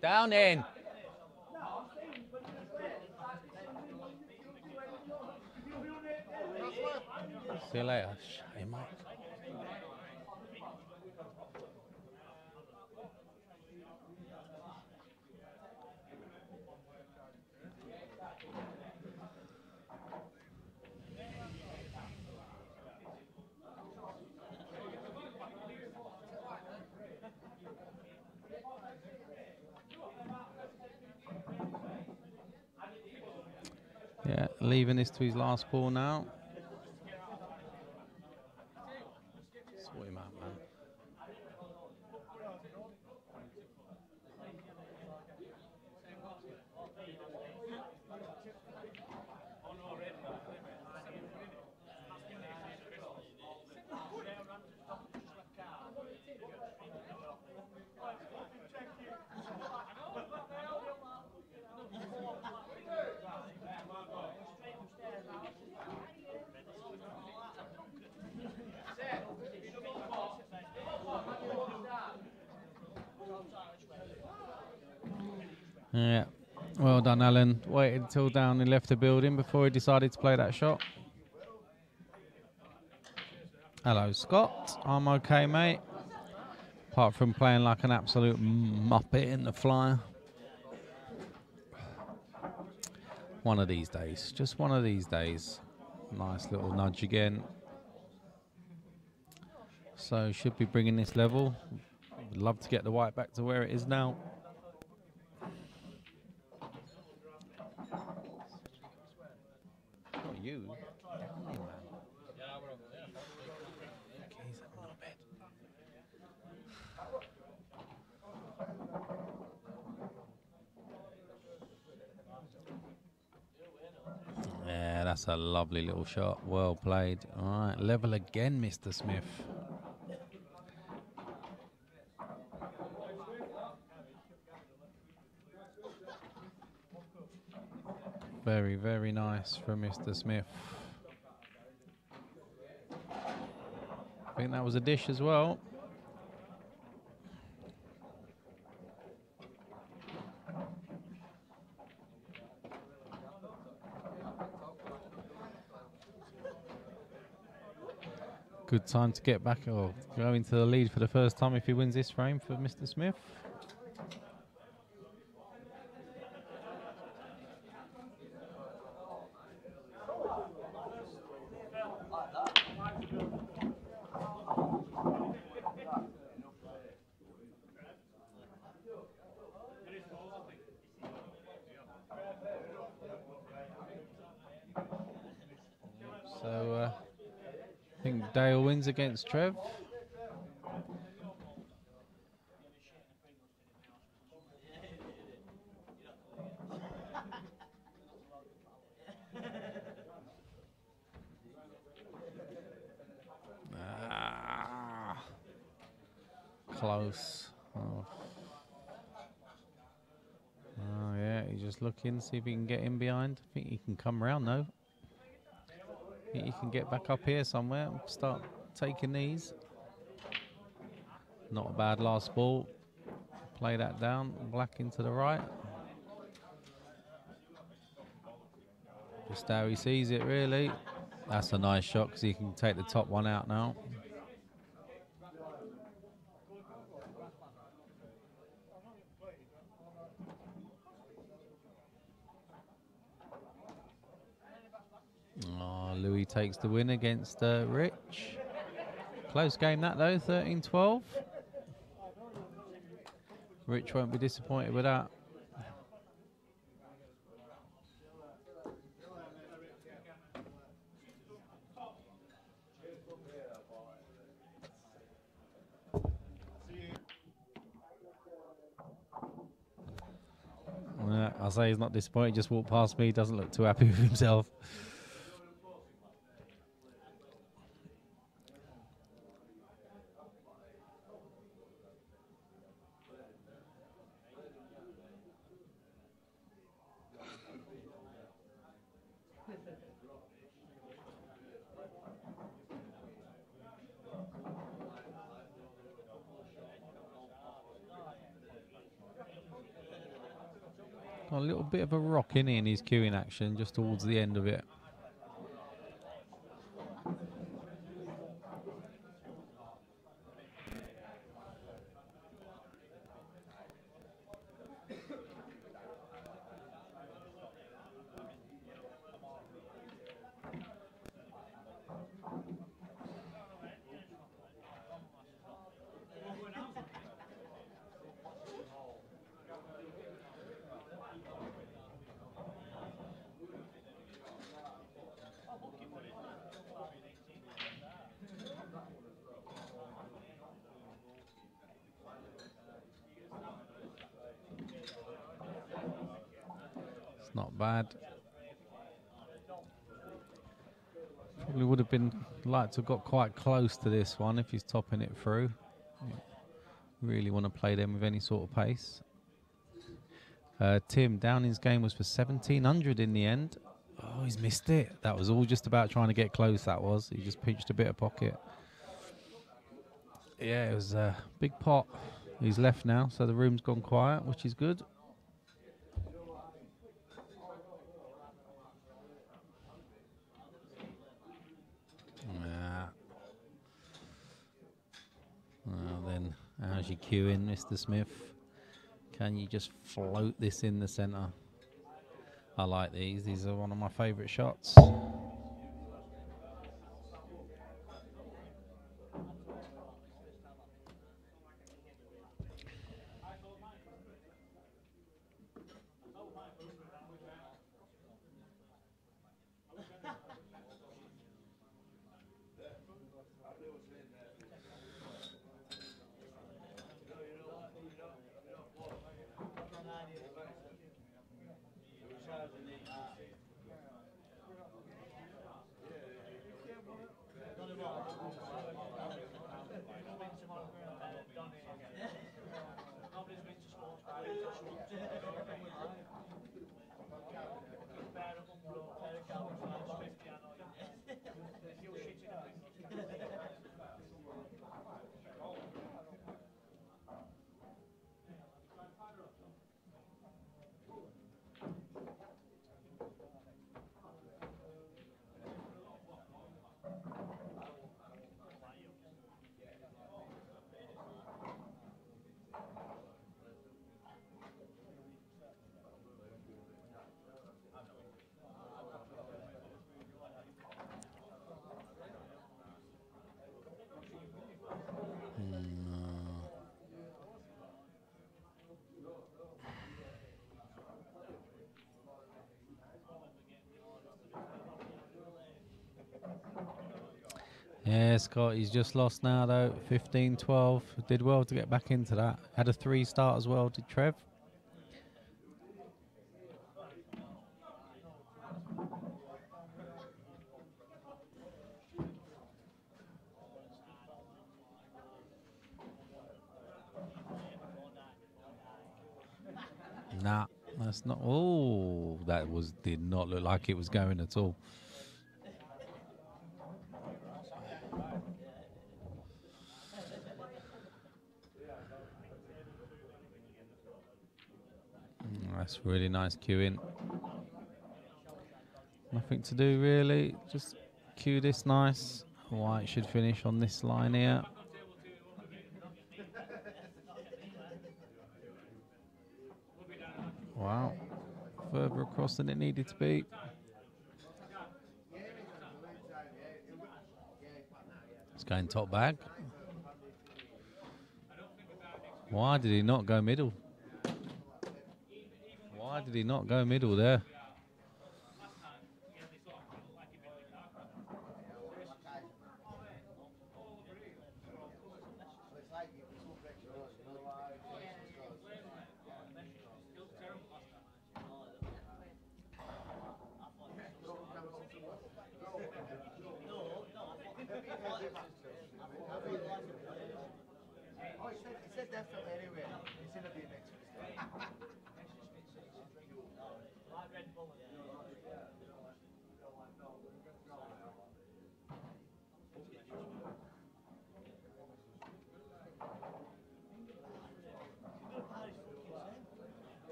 Down in. See you later. Hey, Mike. Yeah, leaving this to his last ball now. Sort him out, man. Yeah, well done, Alan. Waited until down and left the building before he decided to play that shot. Hello, Scott. I'm okay, mate. Apart from playing like an absolute muppet in the flyer. One of these days. Just one of these days. Nice little nudge again. So should be bringing this level. Would love to get the white back to where it is now. Not you. Yeah, that's a lovely little shot. Well played. All right, level again, Mr. Smith. Very, very nice from Mr. Smith. I think that was a dish as well. Good time to get back or go into the lead for the first time if he wins this frame for Mr. Smith. So I think Dale wins against Trev. Close. Oh, yeah, he's just looking, see if he can get in behind. I think he can come round though. I think he can get back up here somewhere and start taking these. Not a bad last ball. Play that down, black into the right. Just how he sees it, really. That's a nice shot because he can take the top one out now. Oh, Louis takes the win against Rich. Close game that though, 13-12. Rich won't be disappointed with that. I'll say he's not disappointed, just walked past me, doesn't look too happy with himself. Got a little bit of a rock in his queuing action just towards the end of it. not bad. Probably would have been like to have got quite close to this one if he's topping it through. Really want to play them with any sort of pace. Tim, Downing's game was for 1700 in the end. Oh, he's missed it. That was all just about trying to get close, that was. He just pinched a bit of pocket. Yeah, it was a big pot. He's left now, so the room's gone quiet, which is good. Well then, how's your queuing, Mr. Smith? Can you just float this in the centre? I like these. These are one of my favourite shots. Yeah, Scott, he's just lost now though, 15-12. Did well to get back into that. Had a 3 start as well, did Trev? Nah, that's not. Oh, that did not look like it was going at all. That's really nice queuing. Nothing to do really, just cue this nice. White should finish on this line here. Wow, further across than it needed to be. It's going top bag. Why did he not go middle? Why did he not go middle there?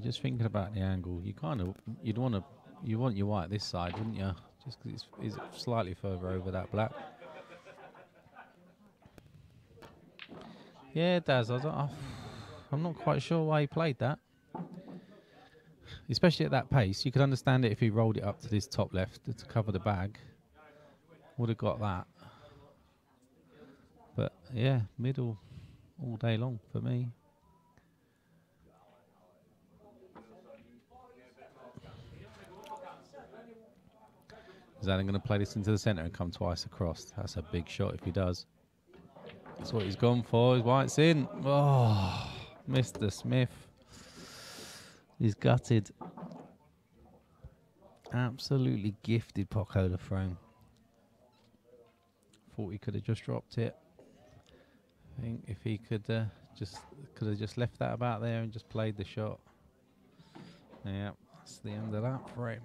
Just thinking about the angle, you want your white this side, wouldn't you? Just because it's slightly further over that black. Yeah, Daz, I'm not quite sure why he played that. Especially at that pace, you could understand it if he rolled it up to this top left to cover the bag. Would have got that. But yeah, middle all day long for me. Is Alan going to play this into the centre and come twice across? That's a big shot if he does. That's what he's gone for. His white's in. Oh, Mr. Smith. He's gutted. Absolutely gifted Paco the frame. Thought he could have just dropped it. I think if he could have just left that about there and just played the shot. Yeah, that's the end of that for him.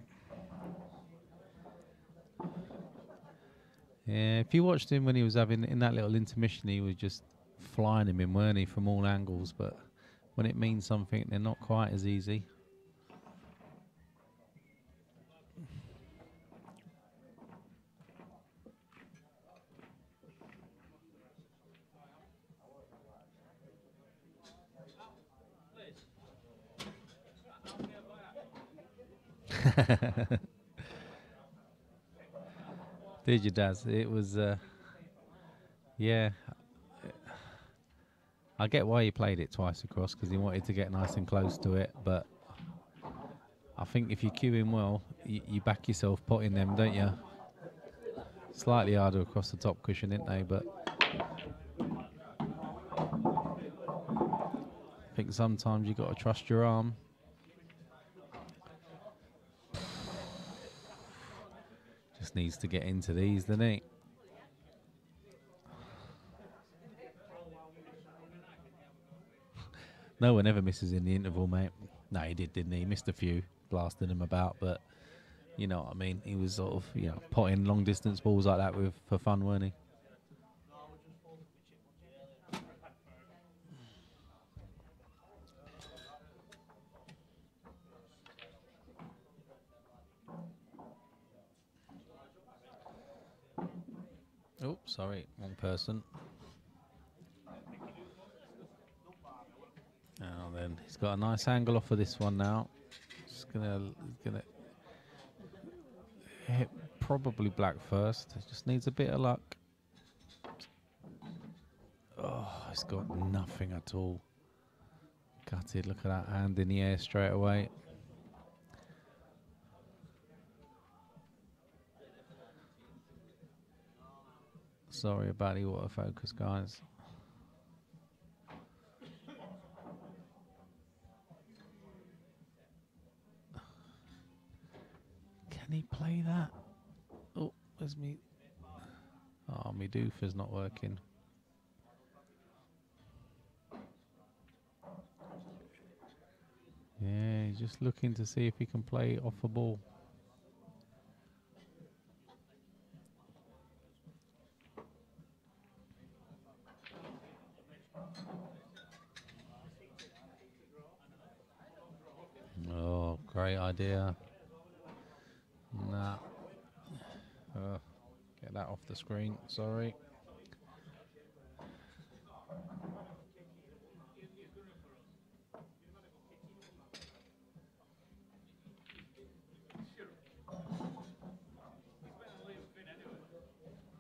Yeah, if you watched him when he was having in that little intermission, he was just flying him in, weren't he, from all angles. But when it means something, they're not quite as easy. Did you, Daz? It was, yeah. I get why he played it twice across, because he wanted to get nice and close to it, but I think if you cue him well, you back yourself potting them, don't you? Slightly harder across the top cushion, isn't they? But I think sometimes you got to trust your arm. Just needs to get into these, doesn't he? No one ever misses in the interval, mate. No, he did, didn't he? He missed a few, blasting him about, but you know what I mean. He was sort of, you know, potting long distance balls like that for fun, weren't he? Oh, sorry, wrong person. Now then, he's got a nice angle off of this one now. Just gonna hit probably black first. It just needs a bit of luck. Oh, he's got nothing at all. Gutted. Look at that hand in the air straight away. Sorry about the autofocus, guys. Can he play that? Oh, where's me? Oh, me doof is not working. Yeah, he's just looking to see if he can play off a ball. Oh, great idea. Nah. Get that off the screen, sorry.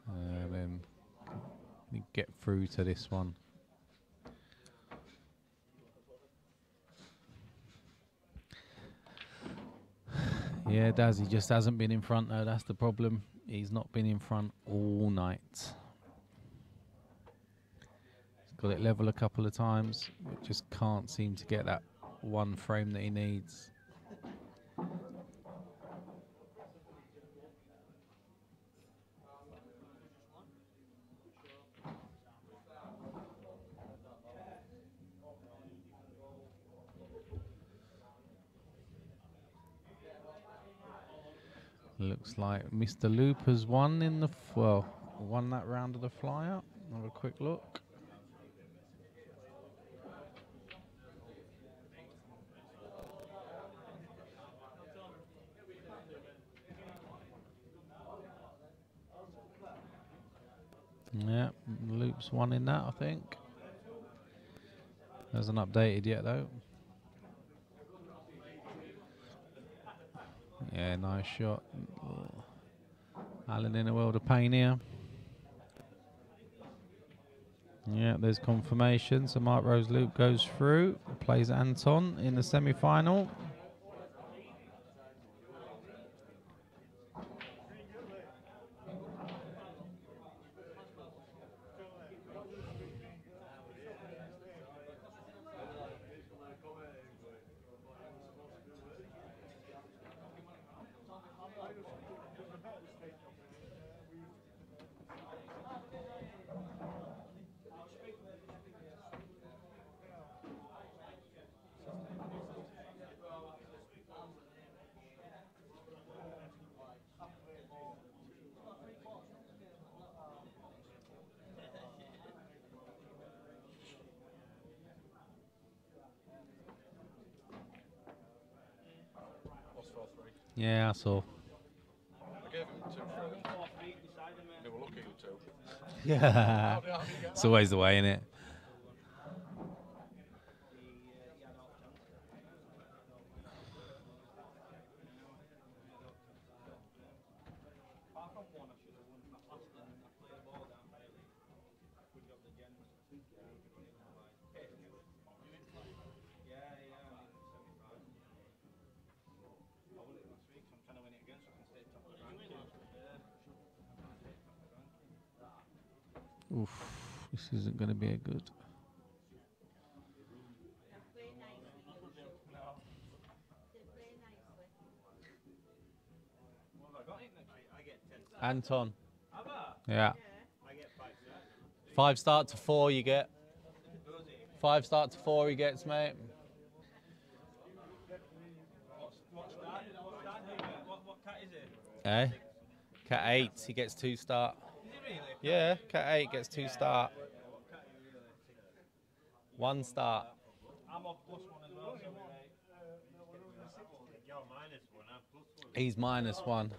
And then get through to this one. Yeah, Daz, he just hasn't been in front though, that's the problem. He's not been in front all night. He's got it level a couple of times, but just can't seem to get that one frame that he needs. Looks like Mr. Loop has won in the won that round of the flyer. Have a quick look. Yeah, Loop's won in that, I think. Hasn't updated yet though. Yeah, nice shot. Alan in a world of pain here. Yeah, there's confirmation. So Mark Rose Loop goes through, plays Anton in the semi-final. Yeah, I saw. I gave him 2 free. They were looking to. Yeah. It's always the way, isn't it? Oof, this isn't going to be a good. Anton. Yeah. 5 start to 4 you get. 5 start to 4 he gets, mate. What cat is it? Eh? Cat 8, he gets 2 start. Is it really? Yeah, cat 8 gets 2 start. 1 start. I'm off +1 as well. He's -1.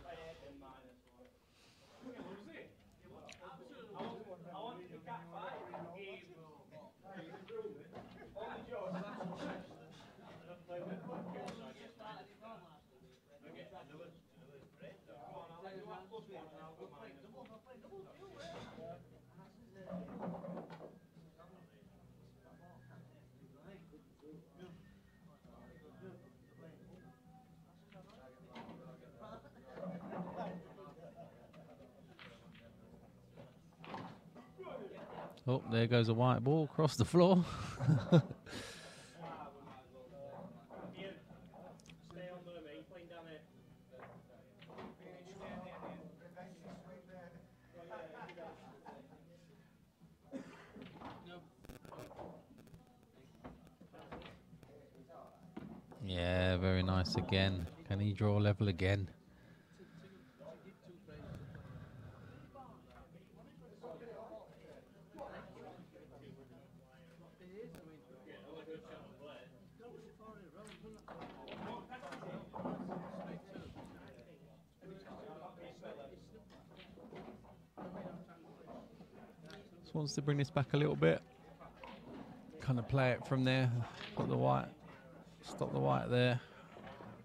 Oh, there goes a white ball across the floor. Yeah, very nice again. Can he draw level again? Just wants to bring this back a little bit. Kind of play it from there. Put the white. Stop the white there.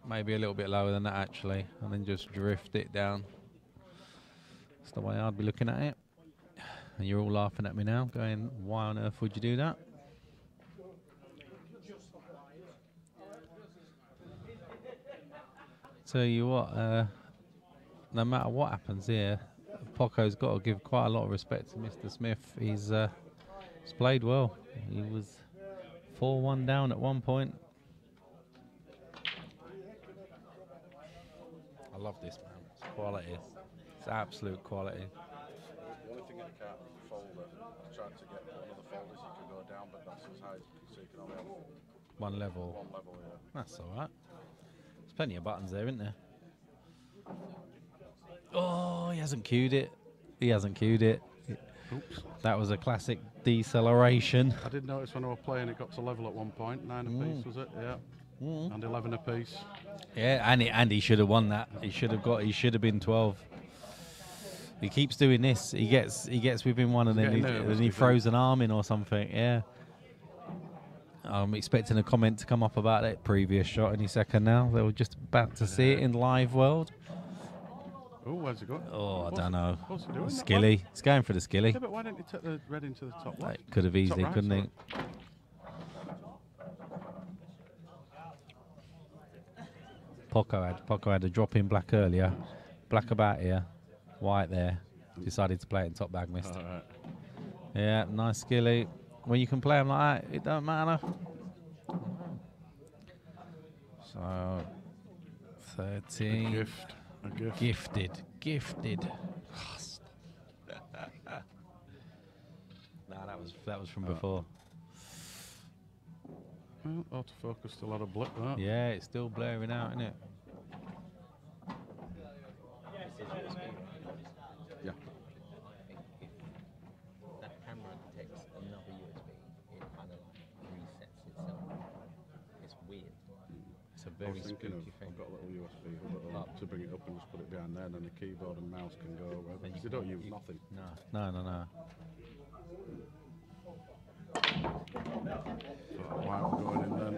Maybe a little bit lower than that actually. And then just drift it down. That's the way I'd be looking at it. And you're all laughing at me now, going, why on earth would you do that? Tell you what, no matter what happens here, Paco's got to give quite a lot of respect to Mr. Smith. He's played well. He was 4-1 down at one point. I love this, man. It's quality. It's absolute quality. The only thing in the cat folder, I tried to get one of the folders you could go down, but that's as high, so you can only have One level. one level, yeah. That's all right. There's plenty of buttons there, isn't there? Oh, he hasn't queued it. He hasn't queued it. Oops. That was a classic deceleration. I did notice when I was playing, it got to level at one point. 9 apiece, was it? Yeah. And 11 apiece. Yeah, and he should have won that. He should have been 12. He keeps doing this. He gets within one and then he throws an arm in or something. Yeah. I'm expecting a comment to come up about that previous shot any second now. They were just about to see it in live world. Oh, where's it going? Oh, I don't know. What's he doing? Skilly. He's going for the skilly. Yeah, but why didn't he take the red into the top left? Could have easily, right, couldn't he? Paco had a drop in black earlier. Black about here. White there. Decided to play it in top bag, missed. Right. Yeah, nice skilly. When you can play them like that, it don't matter. So, 13. A gift. Gifted. Nah, that was from before. Well, autofocus still had a blip there. Yeah, it's still blaring out, isn't it? Yeah. That camera detects another USB, it kind of resets itself. It's weird. It's a very was thinking spooky thing. I've got a little USB hub to bring it up and just put it behind there, and then the keyboard and mouse can go wherever. Because they don't use nothing. No. So white going in then.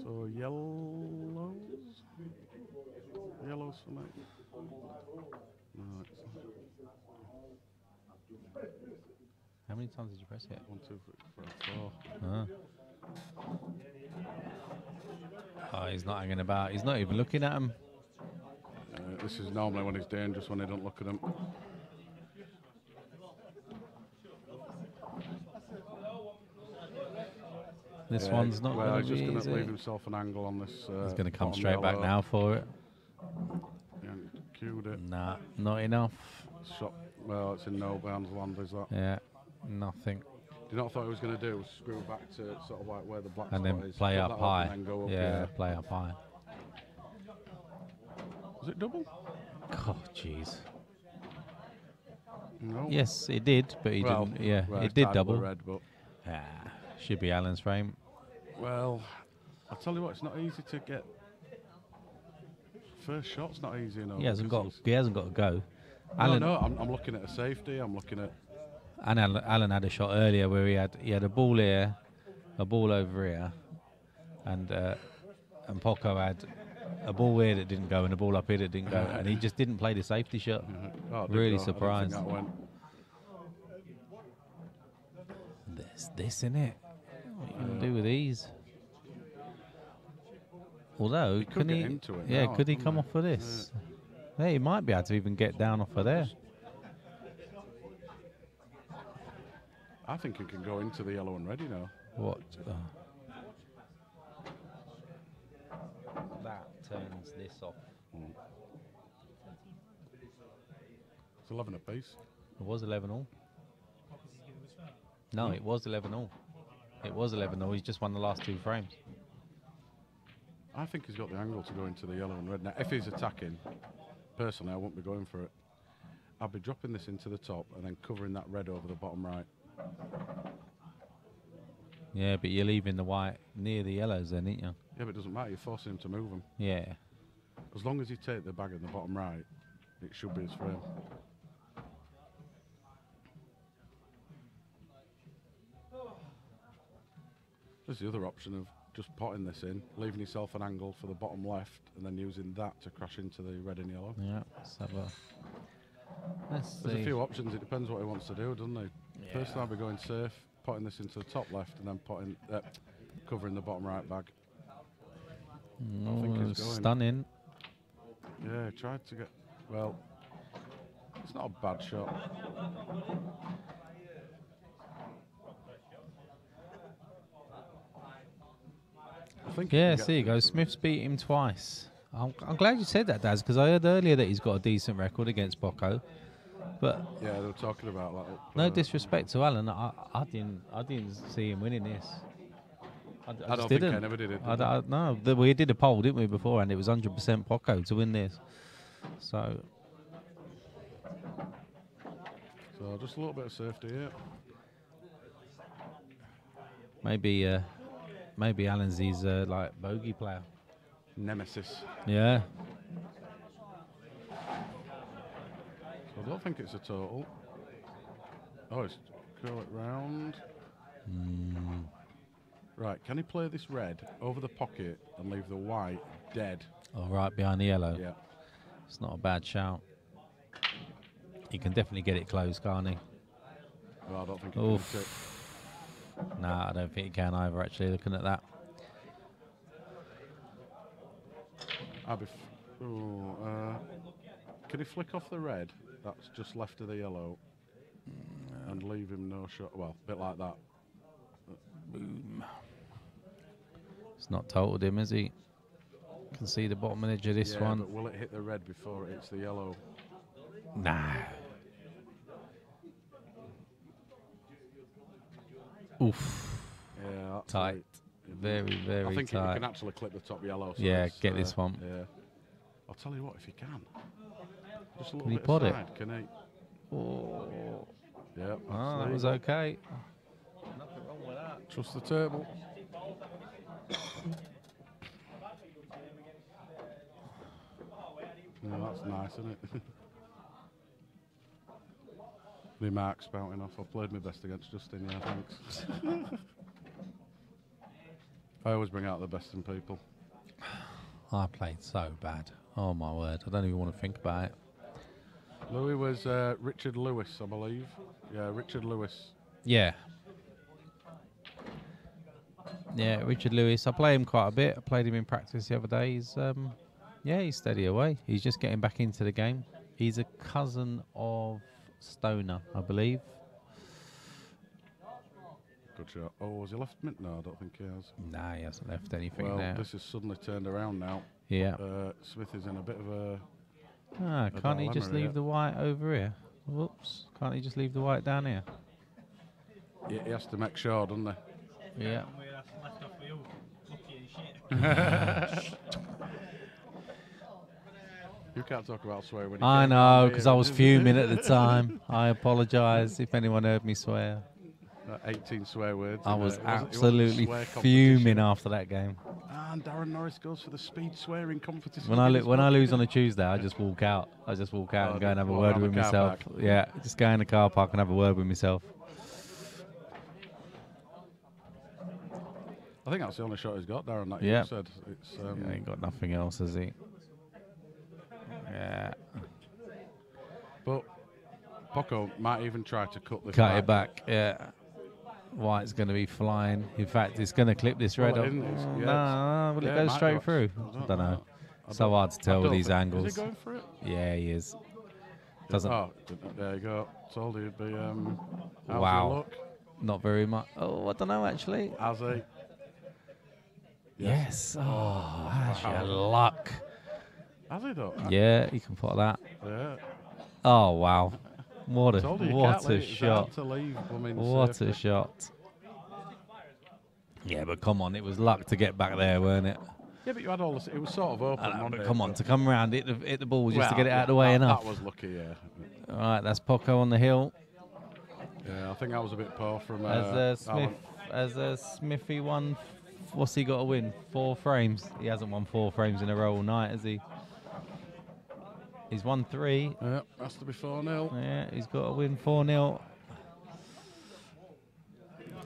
So yellows? Yellows for me. No, it's How many times did you press it? 1, 2, 3, 4. Oh, he's not hanging about. He's not even looking at him. This is normally when he's dangerous, when they don't look at him. This one's not well, going he's to just be going to easy. leave himself an angle on this. He's going to come bottom straight back yellow. now for it. Yeah, cued it. Nah, not enough. Shot. Well, it's in no bounds land, is that? Yeah, nothing. Do you know what I thought he was going to do? Was screw back to sort of like where the black And spot then is. play put up that high. And then go up, Yeah, play up high. Was it double? Oh, jeez. No. Yes, it did, but he didn't. Yeah, well, it it's did tied double. with red, but Should be Alan's frame. well, I'll tell you what, it's not easy to get. First shot's not easy enough. He hasn't got. because He hasn't got to go. Alan, no, I'm looking at a safety. I'm looking at. And Alan had a shot earlier where he had a ball here, a ball over here, and Paco had a ball here that didn't go and a ball up here that didn't go, and he just didn't play the safety shot. Oh, it did Really go. I don't think surprised. that went. There's this in it. What are you gonna do with these? Although, could can get he? into it Yeah, now, could he couldn't come he? off of this? Yeah, he might be able to even get down off of there. I think he can go into the yellow and red, you know. What? That turns this off. It's 11 apiece. It was 11-all. No, it was 11-all. It was 11-all. He's just won the last 2 frames. I think he's got the angle to go into the yellow and red. Now, if he's attacking, personally, I wouldn't be going for it. I'd be dropping this into the top and then covering that red over the bottom right. Yeah, but you're leaving the white near the yellows then, ain't you? Yeah, but it doesn't matter. You're forcing him to move them. Yeah. As long as you take the bag in the bottom right, it should be his frame. There's the other option of just potting this in, leaving yourself an angle for the bottom left, and then using that to crash into the red and yellow. Yeah, let's have a... Let's There's see. a few options. It depends what he wants to do, doesn't he? Yeah. Personally, I'd be going safe, potting this into the top left, and then potting, covering the bottom right bag. I think he's going. Stunning. Yeah, tried to get. Well, it's not a bad shot. I think. Yeah, see you go. Smith's beat him twice. I'm glad you said that, Daz, because I heard earlier that he's got a decent record against Paco. But Yeah, they were talking about like. no disrespect to Alan, I didn't see him winning this. I I just don't think didn't. anybody did. No, we did a poll, didn't we, before, and it was 100% Paco to win this. So just a little bit of safety here. maybe Alan's his like bogey player. Nemesis. Yeah. So I don't think it's a total. Oh, it's curl it round. Right, can he play this red over the pocket and leave the white dead? All right, behind the yellow. Yeah. It's not a bad shout. He can definitely get it close, can't he? Well, I don't think he can Oof. take. Nah, I don't think he can either, actually, looking at that. Can he flick off the red that's just left of the yellow and leave him no shot? Well, a bit like that. Boom. It's not totaled him, is he? Can see the bottom edge of this Yeah, one. but will it hit the red before it hits the yellow? Nah. Oof. Yeah, that's Tight. right. Very, very I think you tight. can actually clip the top yellow. So Yeah, it's, get this one. Yeah. I'll tell you what, if you can. Just a little Can he bit pot it? aside, can he? Oh. Yeah. Ah, that that's was legal. okay. Trust the table. nice, isn't it? My mark spouting off. I played my best against Justin, yeah, thanks. I always bring out the best in people. I played so bad. Oh, my word. I don't even want to think about it. Louis was Richard Lewis, I believe. Yeah, Richard Lewis. Yeah. Yeah, Richard Lewis. I play him quite a bit. I played him in practice the other day. He's, yeah, he's steady away. He's just getting back into the game. He's a cousin of Stoner, I believe. Good shot. Oh, has he left mid? No, I don't think he has. Nah, he hasn't left anything Well, there. this has suddenly turned around now. Yeah. Smith is in a bit of a... Can't he just leave the white over here? Whoops. Can't he just leave the white down here? He has to make sure, doesn't he? Yeah. Left off with you. Lucky as shit. You can't talk about swear when you I came know, round because here. I was fuming at the time. I apologise if anyone heard me swear. 18 swear words. I in was it wasn't a absolutely swear fuming competition. after that game. And Darren Norris goes for the speed swearing competition. When I lose on a Tuesday, I just walk out. I just walk out and go and have a word with myself. Yeah, just go in the car park and have a word with myself. I think that's the only shot he's got, Darren, that Yeah. you said. It's, He ain't got nothing else, has he? Yeah. But Paco might even try to cut this Cut it back, yeah. White's going to be flying. In fact, it's going to clip this red Well, up. it is, yeah, No, will yeah, it it go might straight go. through? I I don't know. I So don't- hard to I tell with don't these think- angles. Is he going for it? Yeah, he is. Doesn't. Oh, there you go. Told you it'd be. How's Wow. your luck? Not very much. Oh, I don't know, actually. Has he? Yes. Oh, that's wow. your luck. Has he though? Yeah, you can put that. Yeah. Oh, wow. What a, Told you, you what can't a leave, it's hard shot. to leave, I mean, What safety. a shot. Yeah, but come on. It was luck to get back there, weren't it? Yeah, but you had all this. It was sort of open. wasn't But it? come on, to come round, hit the ball just to Well, get it out of the way enough. That was lucky, yeah. All right, that's Paco on the hill. Yeah, I think that was a bit poor from Smith, Alan. Smithy won. What's he got to win? 4 frames. He hasn't won 4 frames in a row all night, has he? He's won 3. Yeah, has to be 4-0. Yeah, he's got to win 4-0.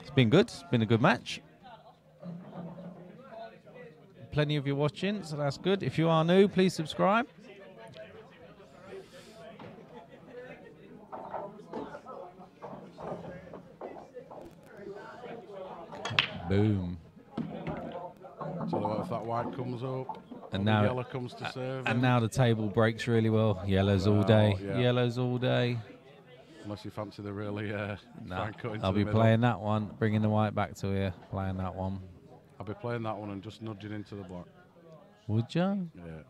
It's been good. It's been a good match. Plenty of you watching, so that's good. If you are new, please subscribe. Boom. So what if that white comes up And the now, yellow comes to serve and him? now the table breaks really well. Yellows all Well, day. yeah. Yellows all day. Unless you fancy the really Nah, fine cut into I'll the be middle. playing that one. Bringing the white back to here. Playing that one. I'll be playing that one and just nudging into the black. Would you? Yeah.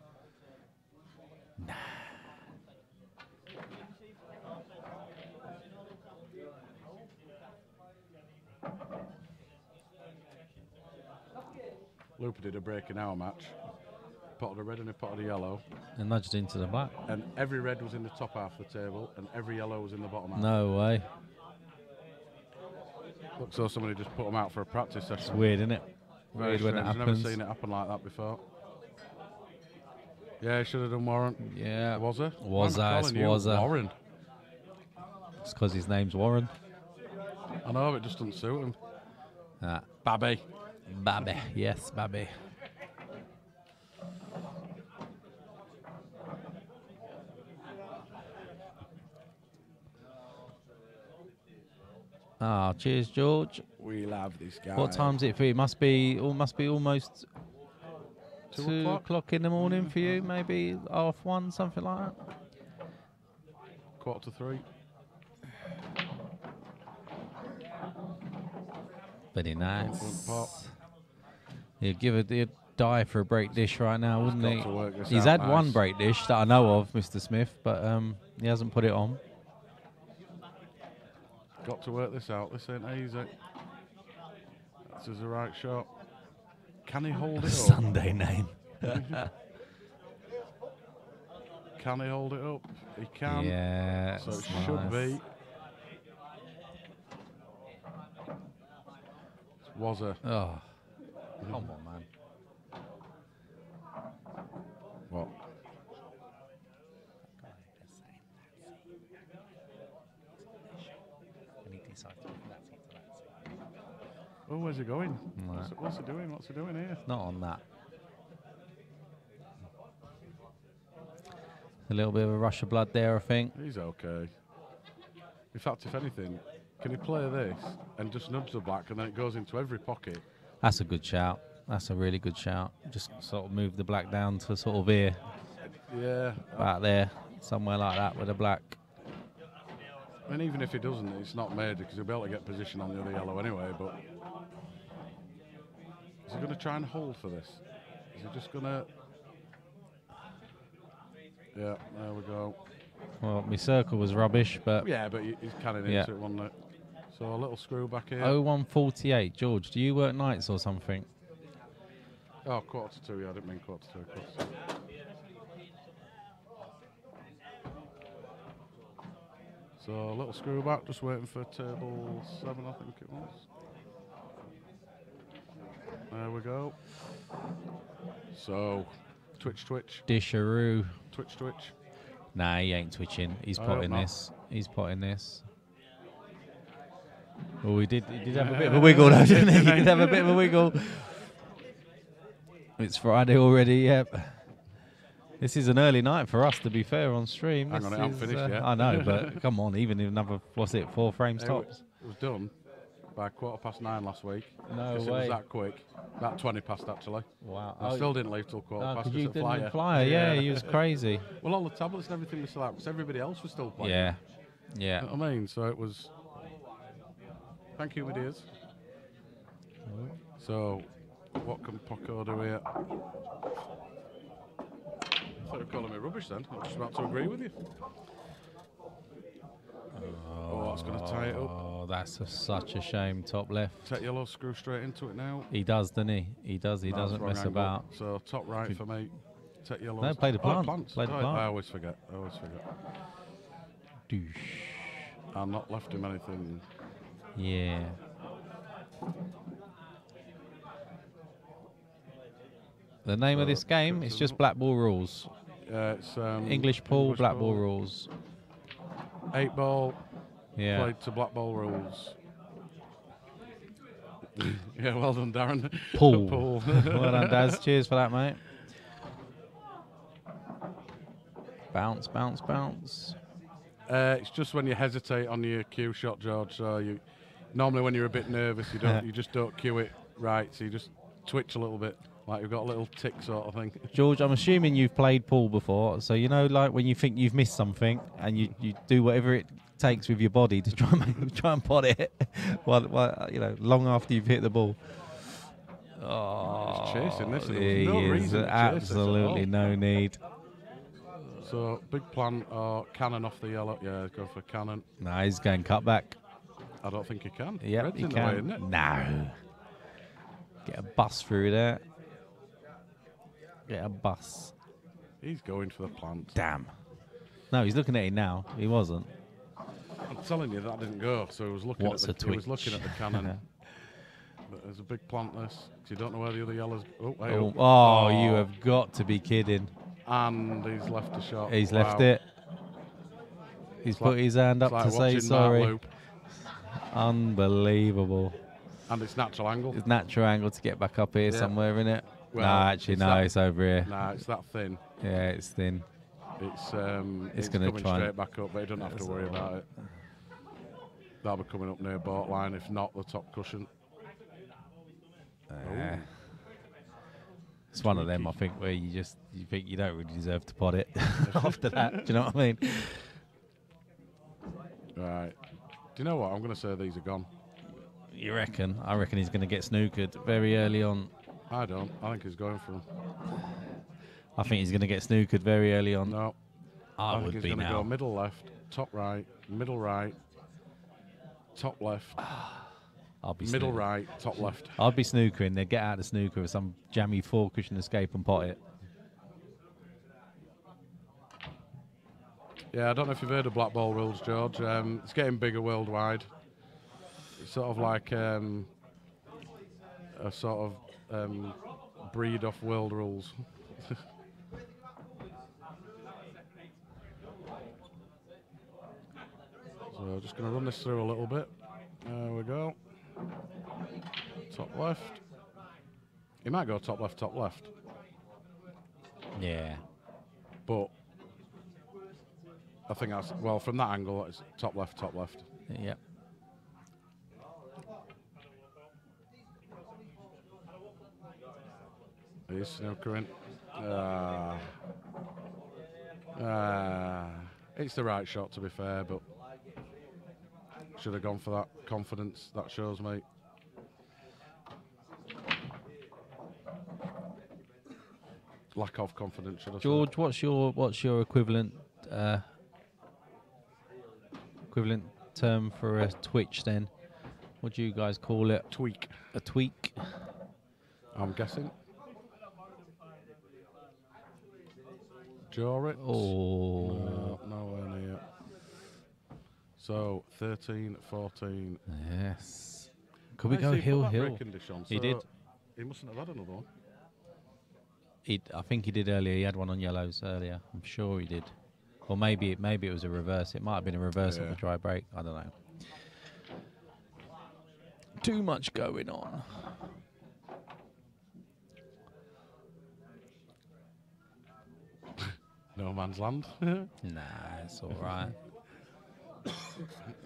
Looper did a break in our match. Pot of the red and a pot of the yellow. And nudged into the black. And every red was in the top half of the table and every yellow was in the bottom half. No way. Looks so somebody just put them out for a practice session. It's weird, isn't it? Very Weird when it strange. happens. Never seen it happen like that before. Yeah, should have done Warren. Yeah. Was it? Was I'm I? calling you Was I? Warren. It's because his name's Warren. I know, but it just doesn't suit him. Ah. Babby. Babby. Yes, Babby. Ah, cheers, George. We love this guy. What time's it for you? Must be almost 2 2 o'clock? o'clock in the morning for you. Maybe 1:30, something like that. 2:45. Very Front nice. pot. He'd die for a break dish right now, wouldn't got he? to work this He's out had one nice. break dish that I know of, Mr. Smith, but he hasn't put it on. Got to work this out. This ain't easy. This is the right shot. Can he hold it up? Sunday name. Can he hold it up? He can. Yeah. So it it's should nice. be. Was a Oh, come on, man. what? Oh, where's he going? No. What's he doing? What's he doing here? Not on that. A little bit of a rush of blood there, I think. He's okay. In fact, if anything, can he play this and just nudge the black and then it goes into every pocket? That's a good shout. That's a really good shout. Just sort of move the black down to sort of here. Yeah. About there. Somewhere like that with the black. And even if he doesn't, it's not major because he'll be able to get position on the other yellow anyway, but... Is he going to try and hold for this? Is he just going to... Yeah, there we go. Well, my circle was rubbish, but... Yeah, but he's canning into it, wasn't it? So a little screw back here. 0148. George, do you work nights or something? Oh, 1:45, yeah, I didn't mean 1:45. 1:45. So a little screw back, just waiting for table 7, I think it was. There we go. So, twitch. Disharoo. Twitch. Nah, he ain't twitching. He's potting this. He's potting this. Oh, he did have a bit of a wiggle, though, didn't he? He did have a bit of a wiggle. It's Friday already, yep. This is an early night for us, to be fair, on stream. Hang on, it hasn't finished yet. I know, but come on, even in another, what's it, 4 frames tops? It was done by 9:15 last week. No way. It was that quick. About 20 past, actually. Wow. I still didn't leave till 1:15 you at the didn't flyer. Yeah, he was crazy. Well, all the tablets and everything was still out because everybody else was still playing. Yeah. You know what I mean? So it was... Thank you, my dears. So, what can Paco do here? I thought you were calling me rubbish then. I'm just about to agree with you. Oh, that's going to tie it up. Oh, that's such a shame. Top left. Take yellow, screw straight into it now. He does, doesn't he? He does. He doesn't mess angle. about. So, top right for me. Take yellow. No, play the plant. Play the plant. I always forget. Douche. I'm not left him anything. Yeah. The name of this game is just Blackball rules. It's English pool, Blackball rules. 8 ball. Yeah. Played to Blackball rules. Yeah, well done, Darren. Pool. Pool. Well done, Daz. Cheers for that, mate. Bounce. It's just when you hesitate on your cue shot, George. So you normally when you're a bit nervous, you just don't cue it right. So you just twitch a little bit, like you've got a little tick sort of thing. George, I'm assuming you've played pool before, so you know, like when you think you've missed something and you do whatever it takes with your body to try and pot it, while you know, long after you've hit the ball. Oh, he's chasing this. And there was no reason to chase absolutely this no need. So big plan or cannon off the yellow. Yeah, go for cannon. No, he's going cut back. I don't think he can. Yep, Red's he in can. the way, isn't it? No. Get a bus through there. Get a bus. He's going for the plant. Damn. No, he's looking at it now. He wasn't. I'm telling you that didn't go. So he was looking What's at the, a he was looking at the cannon. But there's a big plant this. So you don't know where the other yellow's. Oh, you have got to be kidding. And he's left a shot. He's left it. He's put his hand up to say sorry. Unbelievable. And it's natural angle. It's natural angle to get back up here somewhere, isn't it? Well, no, actually, no, it's over here. Nah, it's that thin. Yeah, it's thin. It's going to coming try straight back up, but you don't have to worry about it. That'll be coming up near board line, if not the top cushion. It's one of them, I think, where you think you don't really deserve to pot it after that. Do you know what I mean? Right. Do you know what? I'm going to say these are gone. You reckon? I reckon he's going to get snookered very early on. I don't. I think he's going for them. I think he's going to get snookered very early on. No. I think would he's be going to now. go middle left, top right, middle right, top left. I'll be middle snooker. right, top left. I'd be snookering. They'd get out of the snooker with some jammy 4-cushion escape and pot it. Yeah, I don't know if you've heard of Blackball rules, George. It's getting bigger worldwide. It's sort of like a sort of breed off world rules. So just going to run this through a little bit. There we go. Top left. He might go top left, top left. Yeah. But I think that's, well, from that angle, it's top left, top left. Yep. He's snookering. It's the right shot, to be fair, but should have gone for that confidence. That shows, mate. Lack of confidence, should I say. George, what's your equivalent term for a twitch then? What do you guys call it? Tweak. A tweak? I'm guessing. Jaw it. Oh. No, nowhere near. So 13, 14. Yes. Could we go hill? He did. He mustn't have had another one. I think he did earlier. He had one on yellows earlier. I'm sure he did. Or maybe it was a reverse. It might have been a reverse of the dry break. I don't know. Too much going on. No man's land. Nah, it's all right.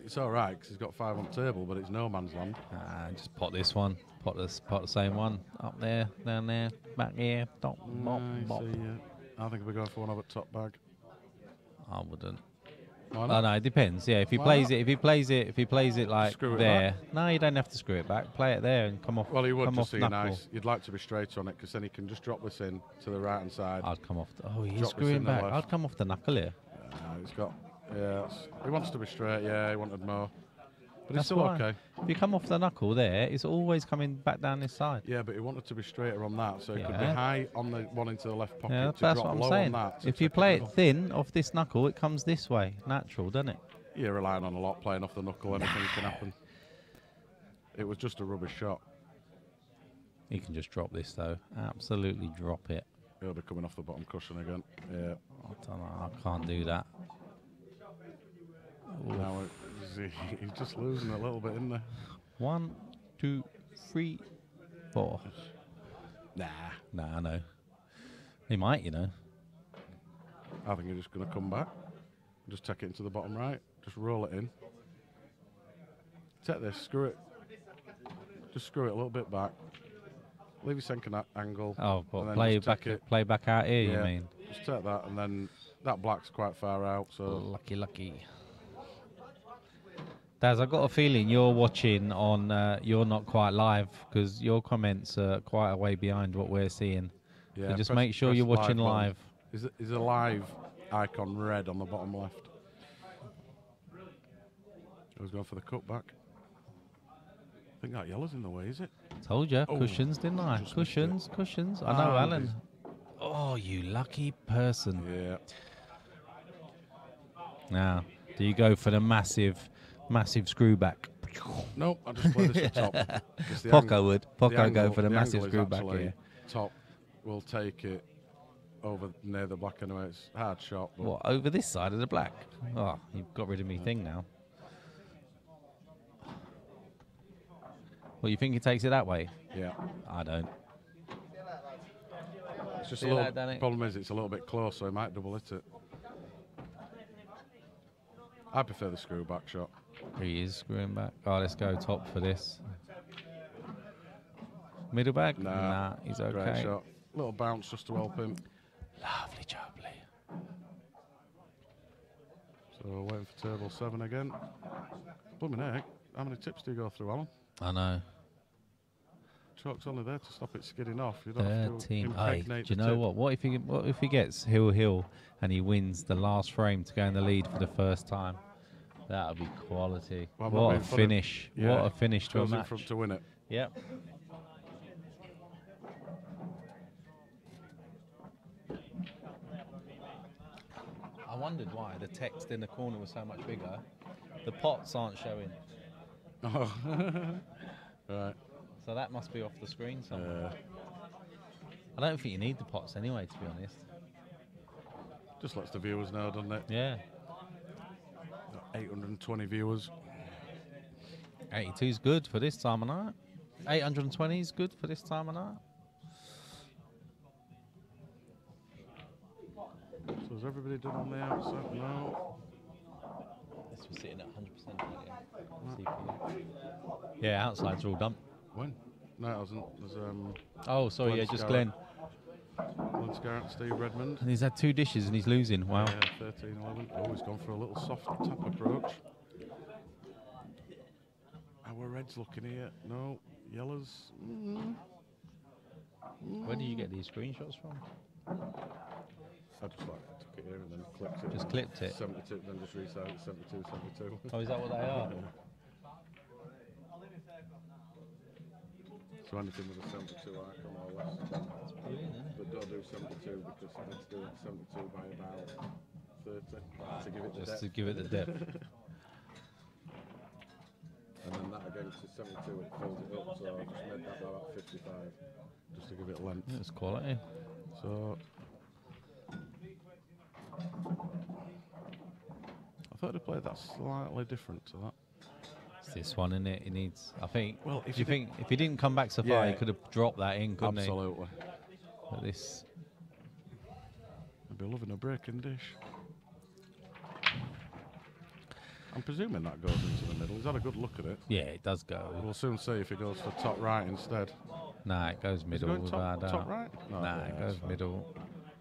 It's all right because he's got 5 on the table, but it's no man's land. Just pot this one. Pot the same one. Up there, down there, back here. Top, bop, bop. I think we're going for one over top bag. I wouldn't. Why Oh not? no, it depends. Yeah, if he Why plays not? it, if he plays it like Screw it there. back. No, you don't have to screw it back. Play it there and come off. Well, he would come just off see knuckle. nice. You'd like to be straight on it because then he can just drop this in to the right hand side. I'd come off. Oh, he's Drop this screwing in the back. left. I'd come off the knuckle here. He's got. Yeah, he wants to be straight. Yeah, he wanted more. But That's it's still why. okay. If you come off the knuckle there, it's always coming back down this side. Yeah, but he wanted to be straighter on that, so he could be Yeah. high on the one into the left pocket Yeah, to that's drop what I'm low saying. on that. to If you take play it it middle. thin off this knuckle, it comes this way. Natural, doesn't it? You're relying on a lot playing off the knuckle. Anything can happen. It was just a rubbish shot. You can just drop this though. Absolutely drop it. He'll be coming off the bottom cushion again. Yeah. I don't know. I can't do that. Now he's just losing a little bit, isn't he? 1, 2, 3, 4. Nah. I know. He might, you know. I think he's just going to come back. Just take it into the bottom right. Just roll it in. Take this, screw it. Just screw it a little bit back. Leave your second angle. Oh, but and then play just back. take it. Play back out here. Yeah. You mean? Just take that, and then that black's quite far out. So Lucky. Daz, I've got a feeling you're watching on. You're not quite live because your comments are quite a way behind what we're seeing. yeah, So just press- make sure press you're watching button. live. Is a live icon red on the bottom left? I was going for the cutback. I think that yellow's in the way, is it? Told you, Oh, cushions, didn't I? just missed it. Cushions. I know, Ah, Alan. Oh, you lucky person. Yeah. Now, do you go for the massive screw back? No, I just play this at top. 'Cause the Poco ang- would. the Poco go angle- for the massive angle is screw back actually here. Top will take it over near the black anyway. It's a hard shot. But What, over this side of the black? Oh, you've got rid of me thing now. Well, you think he takes it that way? yeah, I don't. it's just See a you little. later, Danny. Problem is, it's a little bit close, so he might double hit it. I prefer the screw back shot. He is screwing back. Oh, let's go top for this. Middle back? Nah, he's Great okay. shot. Little bounce just to help him. Lovely jubbly. So waiting for table 7 again. Blooming heck. How many tips do you go through, Alan? I know. Chalk's only there to stop it skidding off. You don't have to 13. Hey, impregnate do you the know tip. what? What if he gets hill and he wins the last frame to go in the lead for the first time? That would be quality. Well, What a in front of- finish. Yeah, What a finish to a goes in match. front to win it. Yep. I wondered why the text in the corner was so much bigger. The pots aren't showing. Oh, right. So that must be off the screen somewhere. I don't think you need the pots anyway, to be honest. Just lets the viewers know, doesn't it? Yeah. 820 viewers. 82's good for this time of night. 820 is good for this time of night. So is everybody done on the outside? No. Yes, we're sitting at 100%. CPU. Yeah, outsides are all done. When? No, it hasn't. There's Oh, sorry, Glenn yeah, just Scarrett. Glenn. Glenn Scarrett, Steve Redmond. And he's had 2 dishes and he's losing. Wow. Yeah, 13-11. Oh, he's gone for a little soft tap approach. Our reds looking here. No. Yellows. Where do you get these screenshots from? I just took it here and then clipped it. Just clipped it? 72, then just resized it, 72, 72. Oh, is that what they are? So anything with a 72 icon or less. That's brilliant, isn't it? But don't do 72 because let's do 72 by about 30 to give it the Just depth. to give it the depth. And then that again to 72 it fills it up, so I just made that by about 55 just to give it length. That's quality. So I thought they played that slightly different to that. It's this one, isn't it? He needs. I think. Well, if you think if he didn't come back so far, Yeah. he could have dropped that in, couldn't Absolutely. he? But this. I'd be loving a breaking dish. I'm presuming that goes into the middle. He's had a good look at it. Yeah, it does go. We'll soon see if he goes for top right instead. Nah, it goes Is he middle going without top, doubt. top right? No, Nah, yeah, it that's goes fine. middle.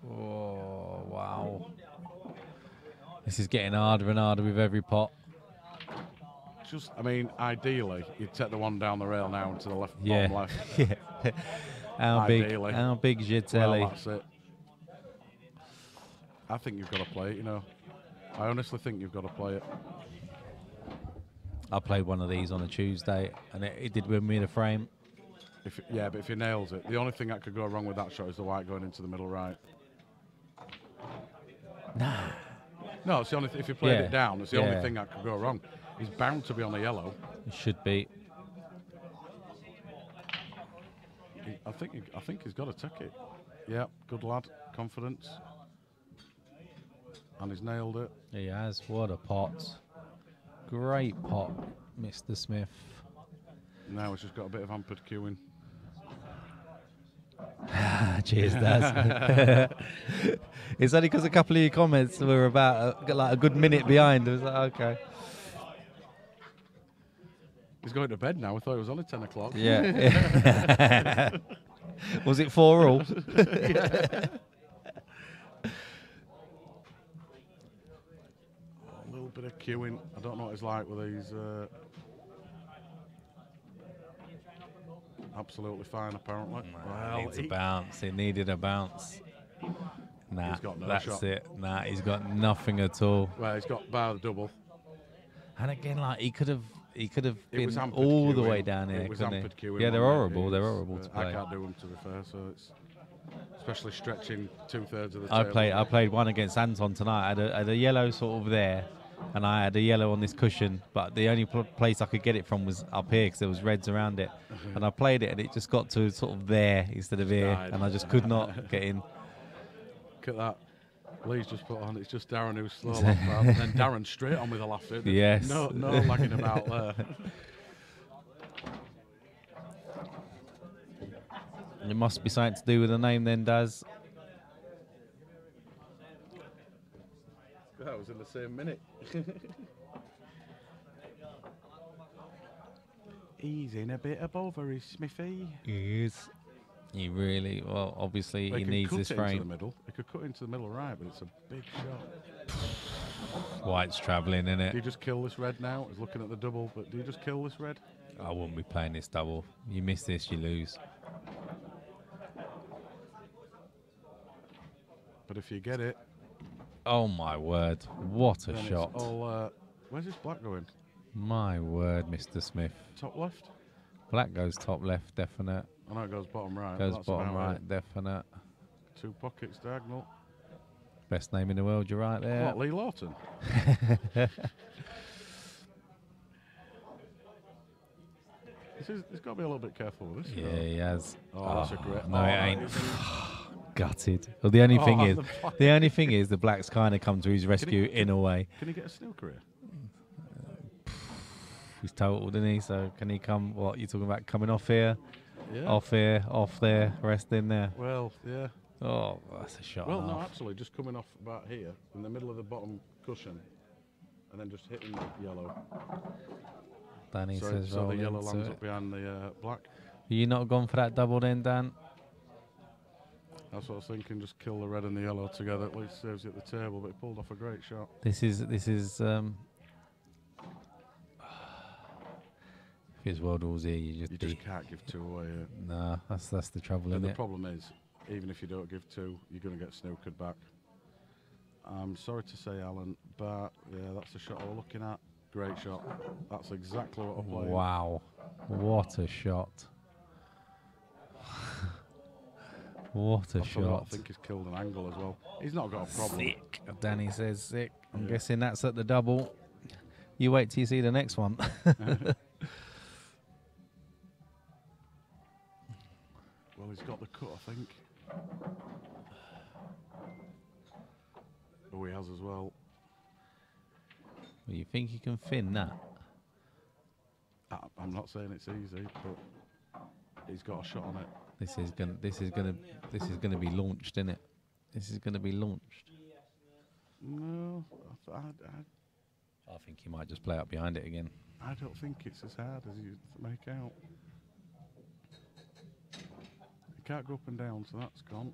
Oh, wow. This is getting harder and harder with every pot. Just, I mean, ideally, you'd take the one down the rail now and to the left, Yeah. bottom left. Yeah. How Ideally. big is your telly? Well, that's it. I think you've got to play it, you know. I honestly think you've got to play it. I played one of these on a Tuesday, and it did win me the frame. Yeah, but if he nails it, the only thing that could go wrong with that shot is the white going into the middle right. Nah. No, it's the only if you played Yeah. it down, it's the only Yeah. thing that could go wrong. He's bound to be on the yellow. It should be. I think he's got to take it. Yeah, good lad, confidence, and he's nailed it. He has. What a pot. Great pot, Mr. Smith. Now he's just got a bit of hampered queuing. Cheers, Daz. It's only because a couple of your comments were about like a good minute behind. It was like, okay. He's going to bed now. I thought it was only 10 o'clock. Yeah. Was it 4 all? A little bit of queuing. I don't know what it's like with these. Absolutely fine, apparently. Well, needs a bounce. It needed a bounce. Nah, He's got no that's shot. it. Nah, he's got nothing at all. Well, he's got bar the double. And again, like he could have It was been hampered all the queuing. way down here. It was couldn't he? hampered queuing. Yeah, they're wasn't it? horrible. They're It's, horrible to I play. can't do them, to be fair. So it's especially stretching 2/3 of the I table. played one against Anton tonight. I had a yellow sort of there, and I had a yellow on this cushion. But the only place I could get it from was up here because there was reds around it. And I played it, and it just got to sort of there instead of here, died. and I just could not get in. Look at that. Lee's just put on. It's just Darren who's slow like that. And then Darren straight on with a laughter. Yes. No lagging about there. It must be something to do with the name then, Daz. That was in the same minute. He's in a bit of bother, is Smithy. Yes. He really, well, obviously Well, he can needs cut this it into the frame. middle. He could cut into the middle right, but it's a big shot. White's travelling, Do you innit? just kill this red now? He's looking at the double, but do you just kill this red? I wouldn't be playing this double. You miss this, you lose. But if you get it, Oh my word. What a then shot. it's all. Where's this black going? My word, Mr. Smith. Top left? Black goes top left, definite. I know it goes bottom right. Goes but that's bottom about right, it. definite. 2 pockets diagonal. Best name in the world, you're right there. What, Lee Lawton? He's got to be a little bit careful with this. you Yeah, know. he has. Oh, that's a great. No, oh, it that ain't. is- Gutted. Well, the only thing Oh, is, the fuck. the only thing is, the Blacks kind of come to his rescue in a way. Can he get a snooker here? his total, didn't he? So can he come? What you talking about? Coming off here, Yeah. off here, off there, rest in there. Well, yeah. Oh, that's a shot. Well, and a no, half. actually, just coming off about here, in the middle of the bottom cushion, and then just hitting the yellow. Danny So, says so the roll yellow into lands it. up behind the black. Are you not gone for that double then, Dan? That's what I was thinking. Just kill the red and the yellow together. At least saves you at the table. But he pulled off a great shot. This is. If it's world rules here, you just Can't give two away. Nah, that's the trouble, And isn't the it? problem is, even if you don't give two, you're going to get snookered back. I'm sorry to say, Alan, but yeah, that's the shot I was looking at. Great shot. That's exactly what I'm playing. Wow, what a shot! What a I shot! think he's killed an angle as well. He's not got a problem. Sick. Danny says sick. I'm guessing that's at the double. You wait till you see the next one. Well, he's got the cut, I think. Oh, he has as well. Well, you think you can fin that? I'm not saying it's easy, but he's got a shot on it. This is gonna be launched, isn't it? This is gonna be launched. No, I think he might just play up behind it again. I don't think it's as hard as you make out. You can't go up and down, so that's gone.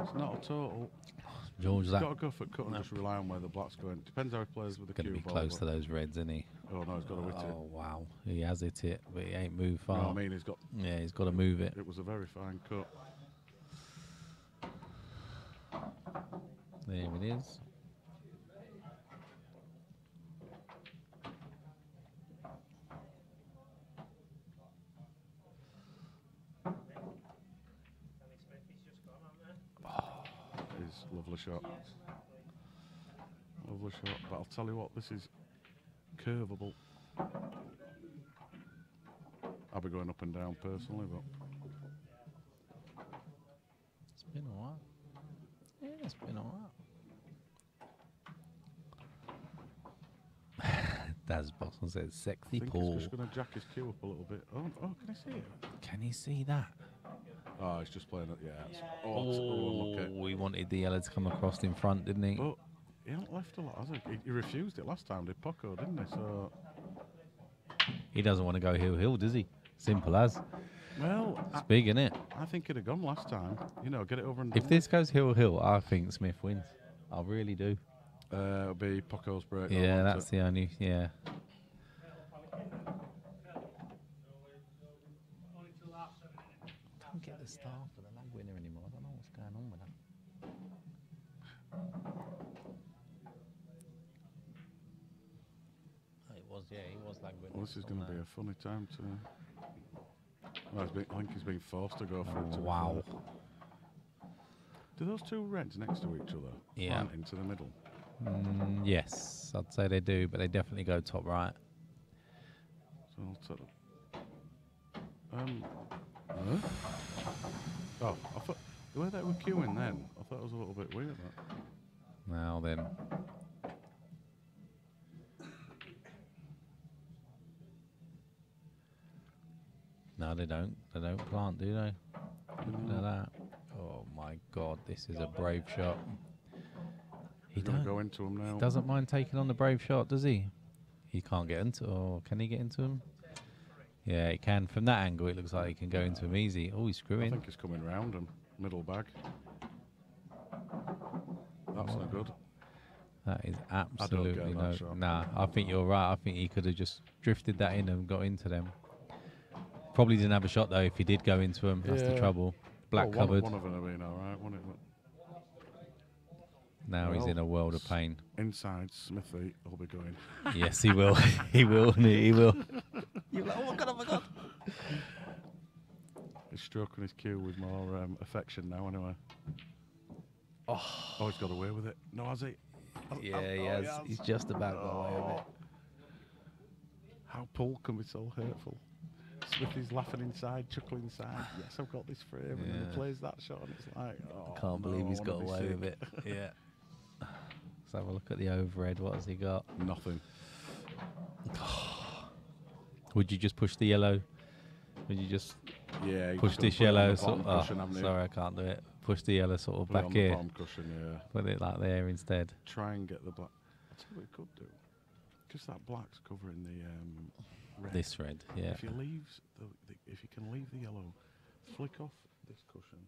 It's not a total. George, He's that got to go for cut and just rely on where the black's going. Depends how he plays with the going to cue be ball. close to those reds, isn't he? Oh no, he's got to hit it. Oh wow, he has hit it, but he ain't moved You know far. what I mean? He's got. Yeah, he's got to move it. It was a very fine cut. There it is. It's a lovely shot. Lovely shot. But I'll tell you what, this is curvable. I'll be going up and down personally, but It's been alright. Yeah, it's been alright. Daz Boston says, sexy I think Paul. he's just going to jack his cue up a little bit. Oh, can I see it? Can you see that? Oh, he's just playing it. Yeah. Oh, we wanted the yellow to come across in front, didn't he? But he hasn't left a lot, has he? He refused it last time, did Paco, didn't he? So, He doesn't want to go hill, does he? Simple as. well, It's big, isn't it? I think he'd have gone last time. You know, get it over and done If this goes hill, I think Smith wins. I really do. it'll be Paco's break. though, Yeah, won't that's it? the only, yeah. Don't get the star for the lag winner anymore. I don't know what's going on with that. It was, yeah, he was lag winner. Well, this is going to be a funny time to. Well, I think he's being forced to go for it. To be Wow. fair. Do those two reds next to each other Yeah. slant into the middle? Yes, I'd say they do, but they definitely go top right. So I'll tell huh? Oh, I thought the way they were queuing then, I thought it was a little bit weird. That. Now then. No, they don't. They don't plant, do they? Look at that. Oh my God, this is a brave shot. He He's going to go into him now. doesn't mind taking on the brave shot, does he? He can't get into. Or can he get into him? Yeah, he can. From that angle, it looks like he can go into him easy. Oh, he's I screwing. think he's coming round him. Middle bag. That's not good. That is absolutely that no. shot. Nah, I think you're right. I think he could have just drifted that in and got into them. Probably didn't have a shot though. If he did go into them, that's the Yeah. trouble. Black Well, covered. One of them have been alright, wouldn't it? Now he's Well, in a world of pain. Inside, Smithy will be going. Yes, he will. He will. He will. You're like, oh my God, oh my God. He's stroking his cue with more affection now, anyway. Oh, he's got away with it. No, has he? Yeah, he has. He's just about got away with it. How Paul can be so hurtful. Smithy's laughing inside, chuckling inside. Yes, I've got this for him. And then Yeah. he plays that shot, and it's like, oh, I can't believe no, he's I got wanna be away with sick. it. Yeah. Let's have a look at the overhead. What has he got? Nothing. Would you just push the yellow? Would you just Yeah, you push just gotta this put it on yellow the sort bottom of... cushion, haven't you? sorry, I can't do it. Push the yellow sort of Put it back on the here. bottom cushion, yeah. Put it like there instead. Try and get the black. I'll tell you what we could do. Because that black's covering the red. This red, yeah. If you if you can leave the yellow, flick off this cushion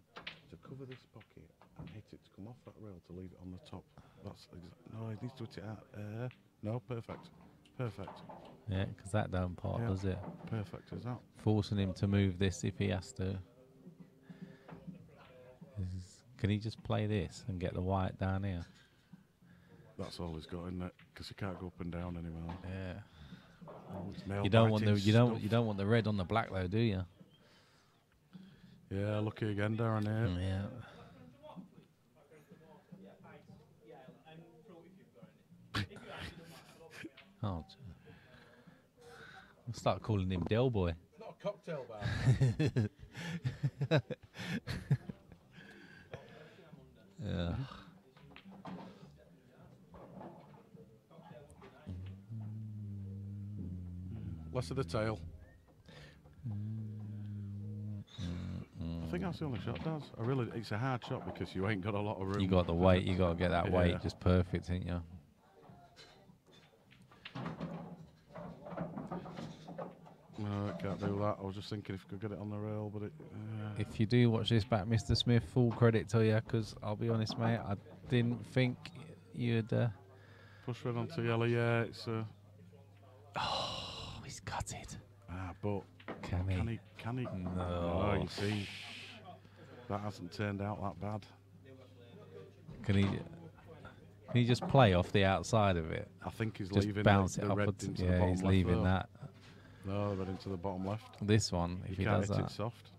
to cover this pocket and hit it to come off that rail to leave it on the top. That's no, it needs to hit it out. No, perfect, perfect. Yeah, because that don't part, does it? Perfect as that. Forcing him to move this if he has to. Can he just play this and get the white down here? That's all he's got, isn't it? Because he can't go up and down anymore. Yeah. Oh, it's nail You don't want the biting you don't want the red on the black though, do you? Yeah, lucky again, Darren here. Yeah. Oh, I'll start calling him Del Boy. It's not a cocktail bar. Yeah. Less of the tail. I think that's the only shot, Daz. It's a hard shot because you ain't got a lot of room. You got the weight. You got to get that weight just perfect, ain't you? No, I can't do that. I was just thinking if I could get it on the rail, but it... If you do watch this back, Mr. Smith, full credit to you, because I'll be honest, mate, I didn't think you'd... Push red onto yellow, yeah, it's... Oh, he's gutted. But... Can he? Can he? No. You see, that hasn't turned out that bad. Can he just play off the outside of it? I think he's just leaving bounce the it red upwards. into the Yeah, bottom he's left leaving there. that. No, red into the bottom left. This one, if he can't does hit that. it soft.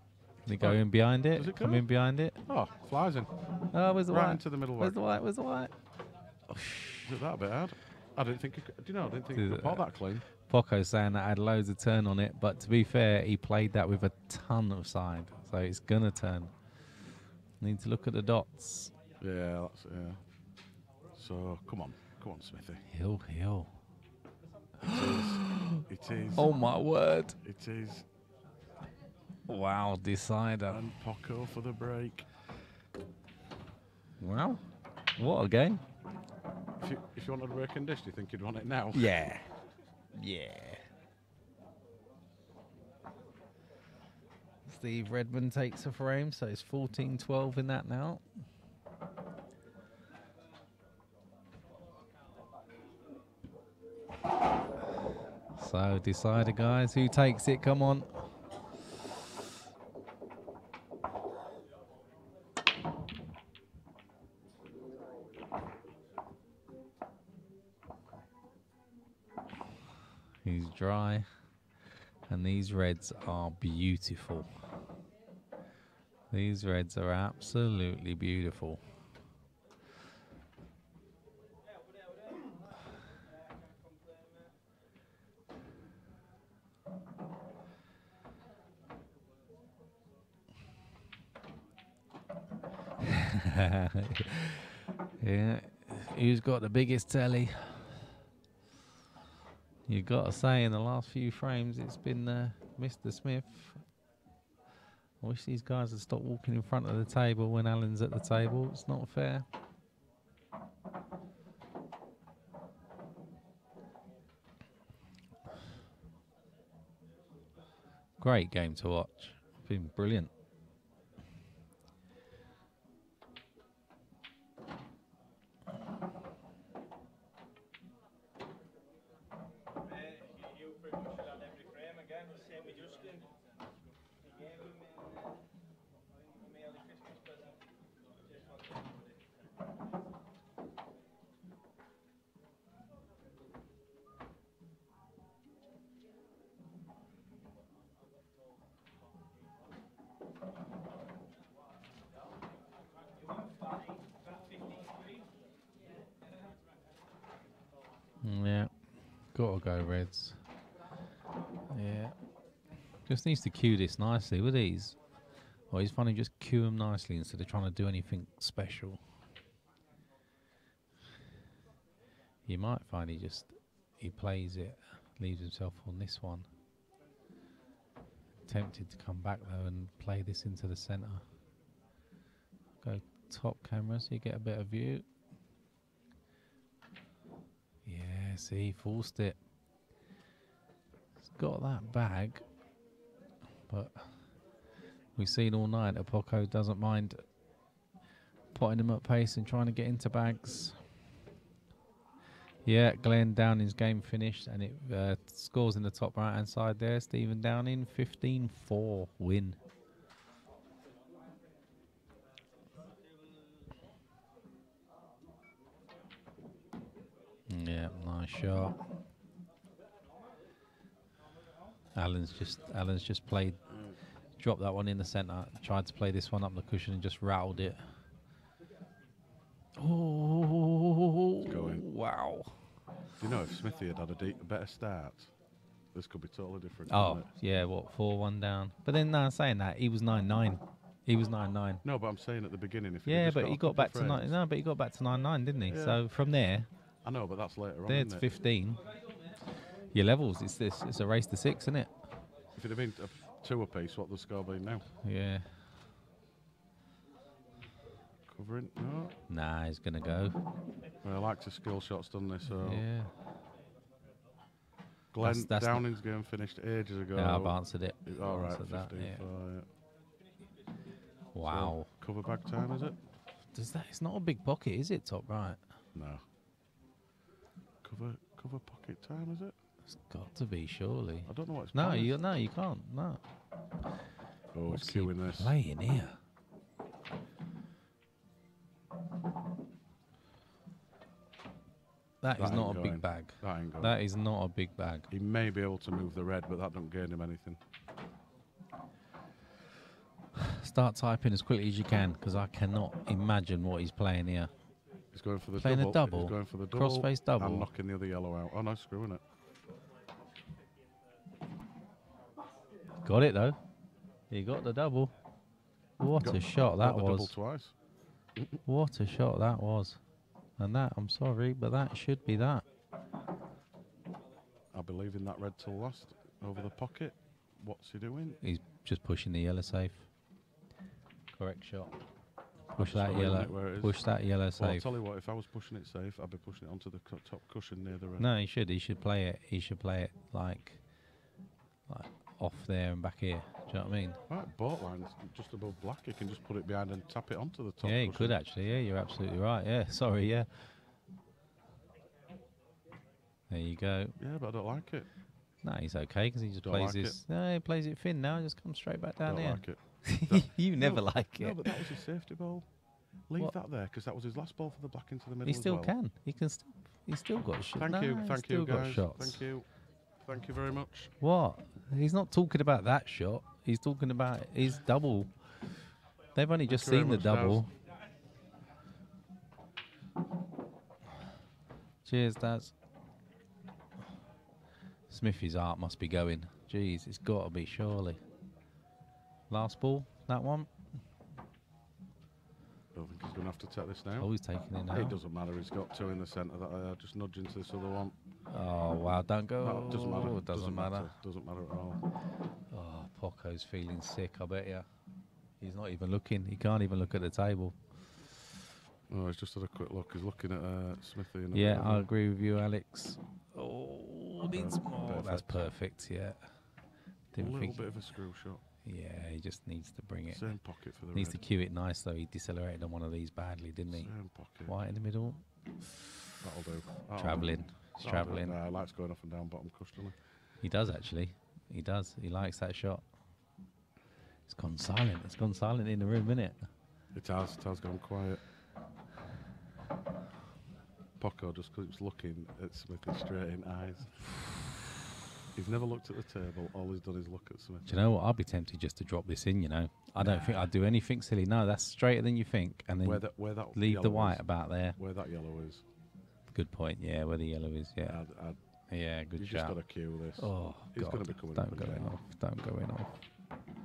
Can he go in behind it? Does it Come go? in behind it? Oh, flies in. Oh, where's the Right white? into the middle Where's the white. white? Where's the white? Is it that a bit hard? I didn't think. Do you know? I didn't think he could pot that clean. Paco saying that had loads of turn on it, but to be fair, he played that with a ton of side, so it's gonna turn. Need to look at the dots. Yeah, that's So come on, Smithy. Hill. It is. Oh my word! It is. Wow, decider. And Paco for the break. Wow, what a game! If you wanted a break and dish, do you think you'd want it now? Yeah. Steve Redmond takes a frame, so it's 14-12 in that now. So decider, guys, who takes it? Come on. He's dry, and these reds are beautiful. These reds are absolutely beautiful. Yeah, who's got the biggest telly? You got to say, in the last few frames, it's been Mr. Smith. I wish these guys would stop walking in front of the table when Alan's at the table. It's not fair. Great game to watch. Been brilliant. Yeah, gotta go Reds. Yeah, just needs to cue this nicely with these. Well, he's funny, just cue them nicely instead of trying to do anything special. You might find he plays it Leaves himself on this one. Tempted to come back though and play this into the centre. Go top camera so you get a bit of view. Yeah, see, forced it. He's got that bag, but we've seen all night that Paco doesn't mind potting him at pace and trying to get into bags. Yeah, Glenn Downing's game finished, and it scores in the top right-hand side there. Stephen Downing, 15-4 win. Yeah, nice shot. Alan's just played, dropped that one in the centre, tried to play this one up the cushion and just rattled it. Oh, wow. Do you know if Smithy had had a better start, this could be totally different. Oh, yeah, what, 4-1 down. But then, no, saying that, he was 9-9. He was 9-9. No, but I'm saying at the beginning, if yeah, but he got back to 9. No, but he got back to 9-9, didn't he? Yeah. So from there, I know, but that's later on. there it's 15. Your levels, it's a race to 6, isn't it? If it had been 2 apiece, what would the score be now? Yeah. Covering? No. Nah, he's gonna go. Well, I like to skill shots, doesn't he? So. Yeah. Glenn That's Downing's game finished ages ago. Yeah, I've answered it. All right, 15 that, yeah. Wow. So cover bag time, is it? Does that? It's not a big pocket, is it? Top right. No. Cover pocket time, is it? It's got to be, surely. I don't know what's. No, you can't. No. Oh, it's queuing this. Playing here. That is not a big bag. That ain't going. That is not a big bag. He may be able to move the red, but that don't gain him anything. Start typing as quickly as you can, because I cannot imagine what he's playing here. He's going for the playing double. a double. He's going for the double. Crossface double. And knocking the other yellow out. Oh no, screwing it. Got it though. He got the double. What a shot that got the double was. twice. What a shot that was. And that, I'm sorry, but that should be that. I believe in that red till last. Over the pocket. What's he doing? He's just pushing the yellow safe. Correct shot. Push that Absolutely yellow. where it is. Push that yellow Well, I'll safe. tell you what, if I was pushing it safe, I'd be pushing it onto the top cushion near the red. No, he should. He should play it. He should play it like off there and back here. Do you know what I mean? Right, boat line's just above black. You can just put it behind and tap it onto the top Yeah, he cushion. could actually. Yeah, you're absolutely right. Yeah, sorry. Yeah. There you go. Yeah, but I don't like it. No, he's okay because he just Don't plays like this. No, he plays it thin now. Just comes straight back down Don't here. like it. You never No, like it. No, but that was his safety ball. Leave What? that there, because that was his last ball for the black into the middle He as still well. can. He can. He's still got shots. Thank you, He's thank still you, got guys. shots. Thank you very much. What? He's not talking about that shot. He's talking about his double. They've only just Thank you seen the very much, double. Cheers, Daz. Smithy's art must be going. Jeez, it's got to be, surely. Last ball, that one. I think he's going to have to take this now. Oh, he's taking it now. It doesn't matter. He's got 2 in the centre. That just nudge into this other one. Oh, wow, don't go. No, it doesn't matter. It doesn't matter. Doesn't matter at all. Oh, Paco's feeling sick, I bet you. He's not even looking. He can't even look at the table. Oh, he's just had a quick look. He's looking at Smithy. And Yeah, I agree with you, Alex. Oh, needs more. Perfect. That's perfect, yeah. A Didn't little think. bit of a screw shot. Yeah, he just needs to bring it. Same pocket for the Needs red. to cue it nice, though. He decelerated on one of these badly, didn't he? Same pocket. White in the middle. That'll do. That'll Travelling. do. He's That'll do. travelling. Nah, he likes going up and down bottom cushion. He does, actually. He does. He likes that shot. It's gone silent. It's gone silent in the room, isn't it? It has gone quiet. Paco just keeps looking at Smithy straight in eyes. He's never looked at the table. All he's done is look at Smithy. Do you know what? I'd be tempted just to drop this in, you know. I don't think I'd do anything silly. No, that's straighter than you think. And then Where that leave the yellow white is, about there. Where that yellow is. Good point, yeah, where the yellow is, yeah. Yeah, good You shout. just got to cue this. Oh, He's God. going to be coming Don't up go and in down. off. Don't go in off.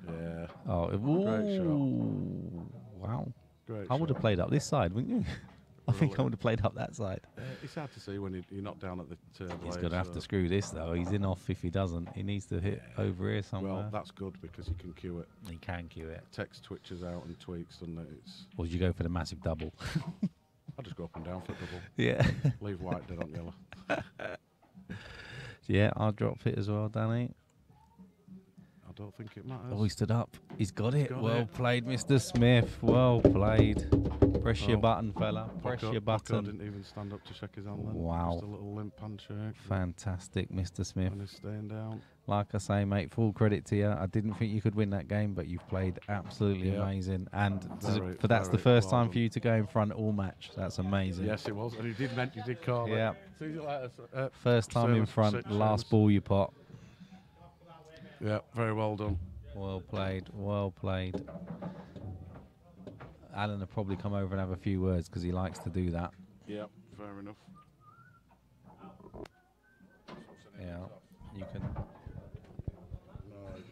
Yeah. Oh, Great shot. wow. Great I would have shot. played up this side, wouldn't you? I think I would have played up that side. It's hard to see when you're not down at the table. He's going to have to screw this, though. He's in off if he doesn't. He needs to hit over here somewhere. Well, that's good because you can cue it. He can cue it. Text twitches out and tweaks, doesn't it? Or did you go for the massive double? I just go up and down for a double. Yeah. Leave white dead on yellow. Yeah, I'll drop it as well, Danny. I don't think it matters. Oh, he stood up. He's got it. Got Well it. played, Mr. Smith. Well played. Press your button, fella. Press your Paco button. didn't even stand up to shake his hand then. Wow. Just a little limp handshake. Fantastic, Mr. Smith. And he's staying down. Like I say, mate, full credit to you. I didn't think you could win that game, but you've played absolutely amazing. And that's the first time for you to go in front all match. That's amazing. Yes, it was. And he did call it. Yeah. See you later. First time in front, last ball you pot. Yeah, very well done. Well played, well played. Alan will probably come over and have a few words because he likes to do that. Yeah, fair enough. Yeah, you can. No, you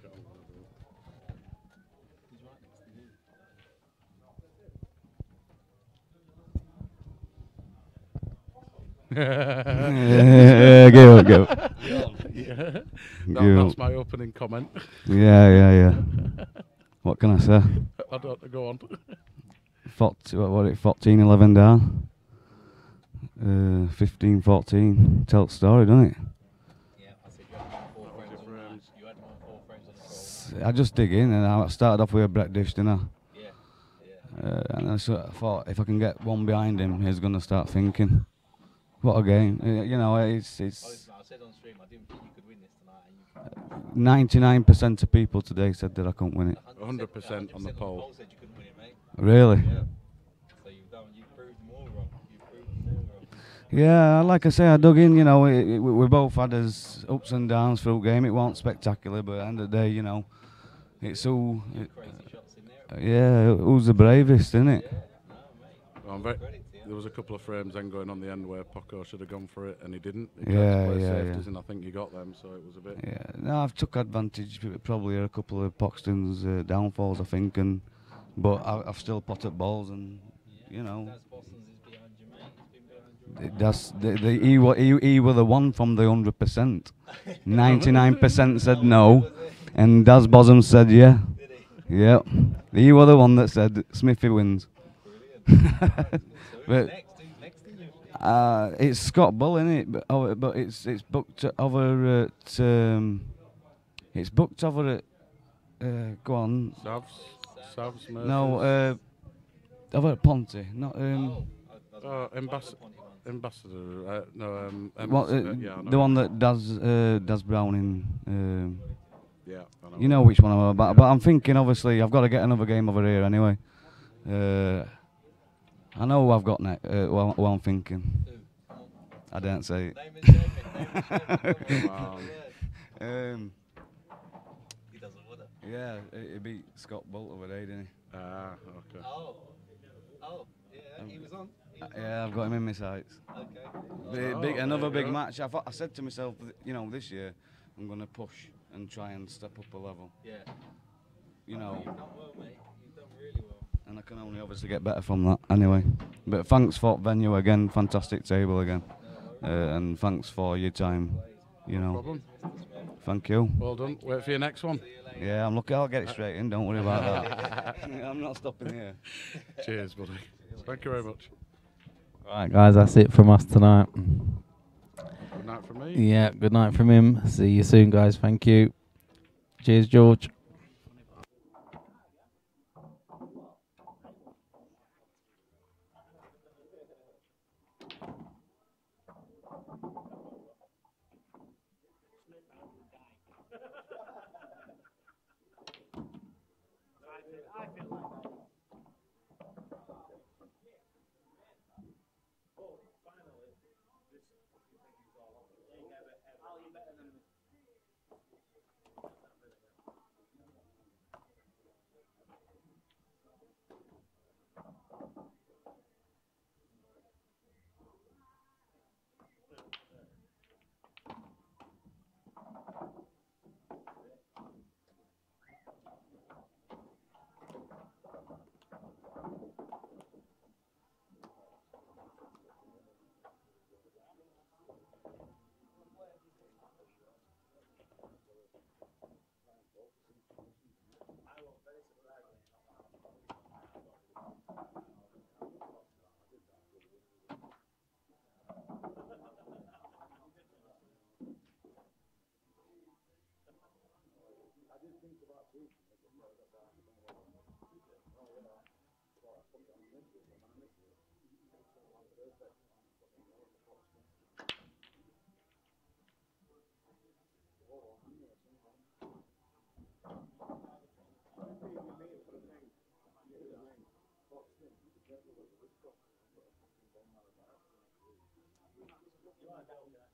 can't. Go. Yeah. That's my opening comment. Yeah. What can I say? I don't go on. 14-11 down. 15-14. Tell the story, doesn't it? Yeah, I said you had 4 frames on the match. You had 4 frames on the score. I just dig in, and I started off with a bread dish, didn't I? Yeah. And I thought if I can get one behind him, he's going to start thinking. What a game! You know, it's. Listen, I said on stream I didn't think you could win this tonight. And 99% of people today said that I couldn't win it. 100% on the poll. Said you couldn't win it, mate. Really? Yeah. So you've proved more wrong. Yeah, like I say, I dug in. You know, we both had his ups and downs through the game. It wasn't spectacular, but at the end of the day, you know, it's who. Crazy shots in there. Yeah, who's the bravest, isn't it? Yeah. No, mate. Well, there was a couple of frames then going on the end where Paco should have gone for it and he didn't. He Yeah, tried to play yeah, safeties yeah. and I think you got them, so it was a bit. Yeah, no, I've took advantage probably of a couple of Poxton's downfalls, I think, but I've still potted balls, and you know, That's Boston's is behind you, mate. It's been behind you. that's he were the one from the 100%. 99% said no, and Daz Bossom said yeah. Yeah, he were the one that said Smithy wins. But it's Scott Bull, isn't it? But it's booked over at go on. Savs, Murphys. No, over at Ponte, not Ambassador. No, yeah, I know. the one that does Browning. Yeah, I know. You know which one I'm about, but I'm thinking obviously I've got to get another game over here anyway. I know who I've got next. What I'm thinking. I didn't say it. Name it. He doesn't want it. Yeah, he beat Scott Bolt over there, didn't he? Ah, okay. Oh, yeah, he was on. Yeah, I've got him in my sights. Okay. Another there you big go. match. I said to myself, you know, this year I'm going to push and try and step up a level. Yeah. You know, You've done well, mate. You've done really well. and I can only obviously get better from that anyway. But thanks for venue again, fantastic table again, and thanks for your time. You No know, problem. thank you. Well done. Wait for your next one. Yeah, I'm lucky. I'll get it straight in. Don't worry about that. I'm not stopping here. Cheers, buddy. Thank you very much. Right, guys, that's it from us tonight. Good night from me. Yeah, good night from him. See you soon, guys. Thank you. Cheers, George. You are down there.